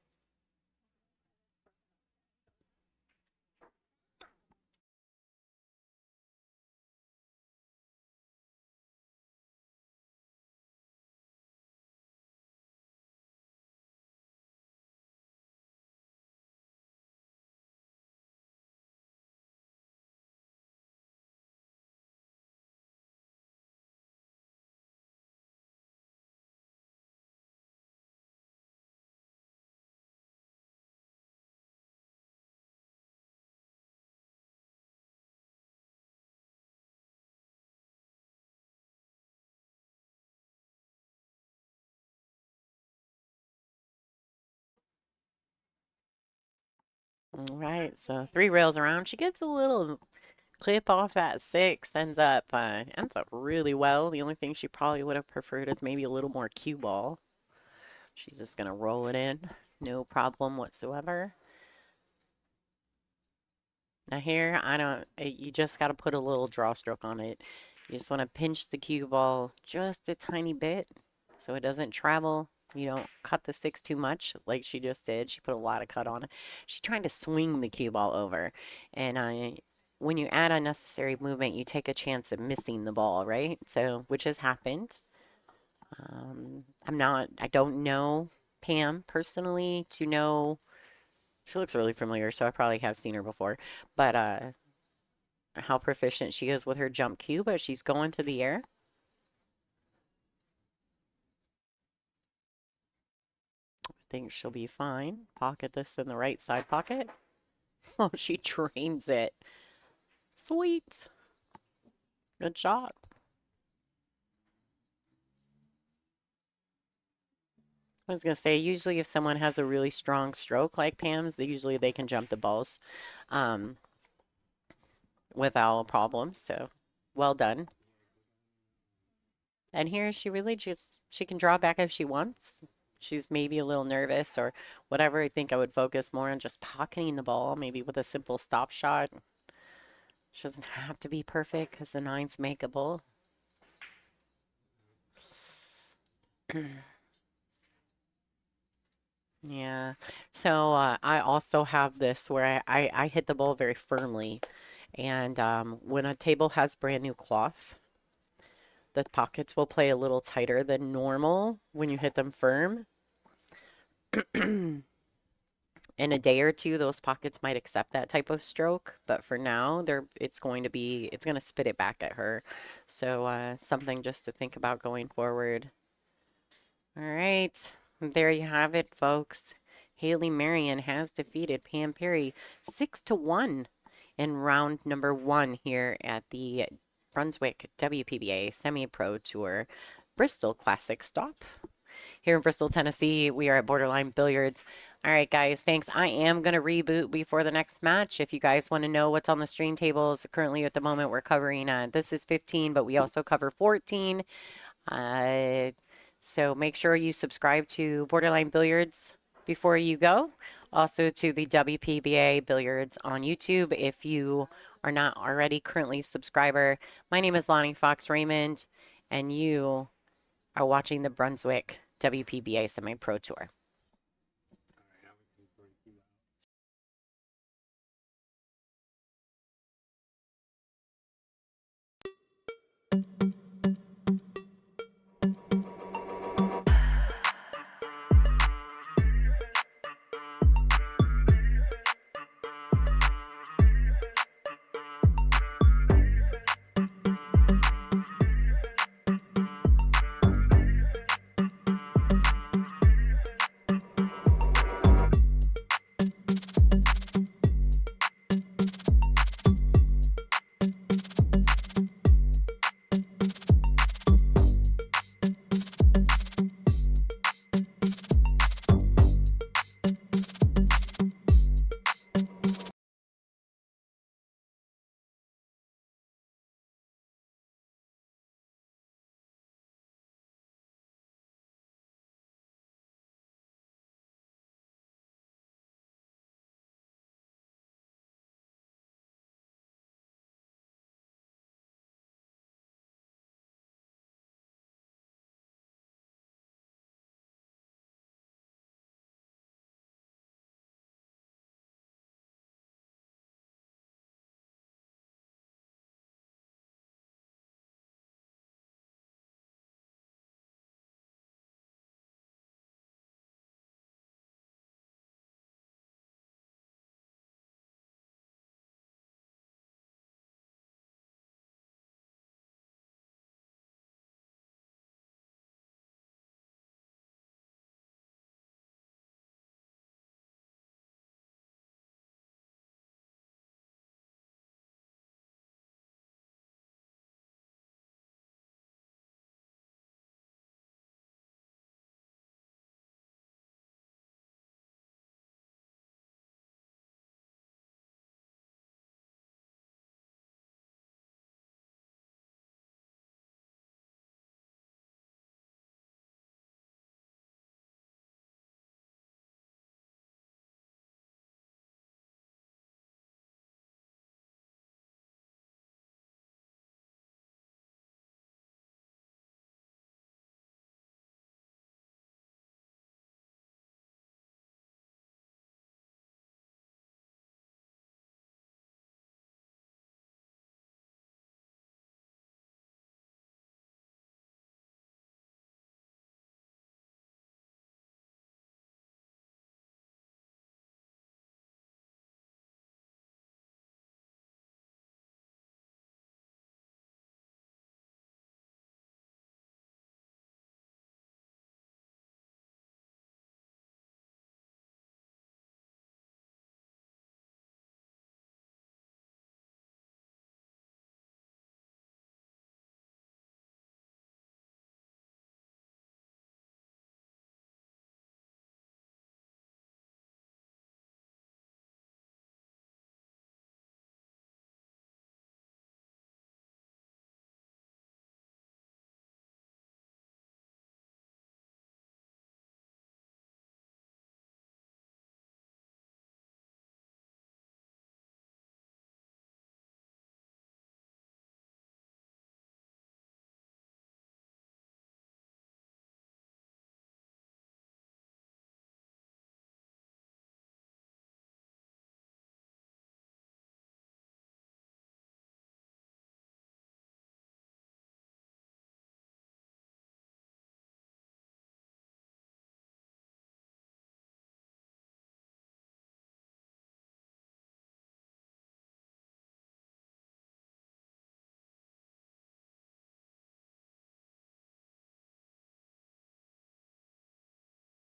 All right, so 3 rails around. She gets a little clip off that 6, ends up really well. The only thing she probably would have preferred is maybe a little more cue ball. She's just gonna roll it in, no problem whatsoever. Now here, you just got to put a little draw stroke on it. You just want to pinch the cue ball just a tiny bit so it doesn't travel. You don't cut the 6 too much like she just did. She put a lot of cut on it. She's trying to swing the cue ball over. And when you add unnecessary movement, you take a chance of missing the ball, right? So, which has happened. I don't know Pam personally to know. She looks really familiar, so I probably have seen her before. But how proficient she is with her jump cue, but she's going to the air. I think she'll be fine. Pocket this in the right side pocket. Oh, she drains it. Sweet. Good shot. I was going to say, usually if someone has a really strong stroke like Pam's, usually they can jump the balls without problems. So, well done. And here she really she can draw back if she wants. She's maybe a little nervous or whatever. I think I would focus more on just pocketing the ball, maybe with a simple stop shot. She doesn't have to be perfect because the 9's makeable. Yeah. So I also have this where I hit the ball very firmly. And when a table has brand new cloth, the pockets will play a little tighter than normal when you hit them firm. In a day or two, those pockets might accept that type of stroke, but for now, it's going to spit it back at her. So something just to think about going forward. All right, there you have it, folks. Haley Marion has defeated Pam Perry 6-1 in round number 1 here at the Brunswick WPBA Semi-Pro Tour Bristol Classic Stop. Here in Bristol, Tennessee, we are at Borderline Billiards. All right, guys, thanks. I am going to reboot before the next match. If you guys want to know what's on the stream tables, currently at the moment we're covering, this is 15, but we also cover 14. So make sure you subscribe to Borderline Billiards before you go. Also to the WPBA Billiards on YouTube if you are not already currently a subscriber. My name is Lonnie Fox Raymond, and you are watching the Brunswick WPBA Semi-Pro Tour.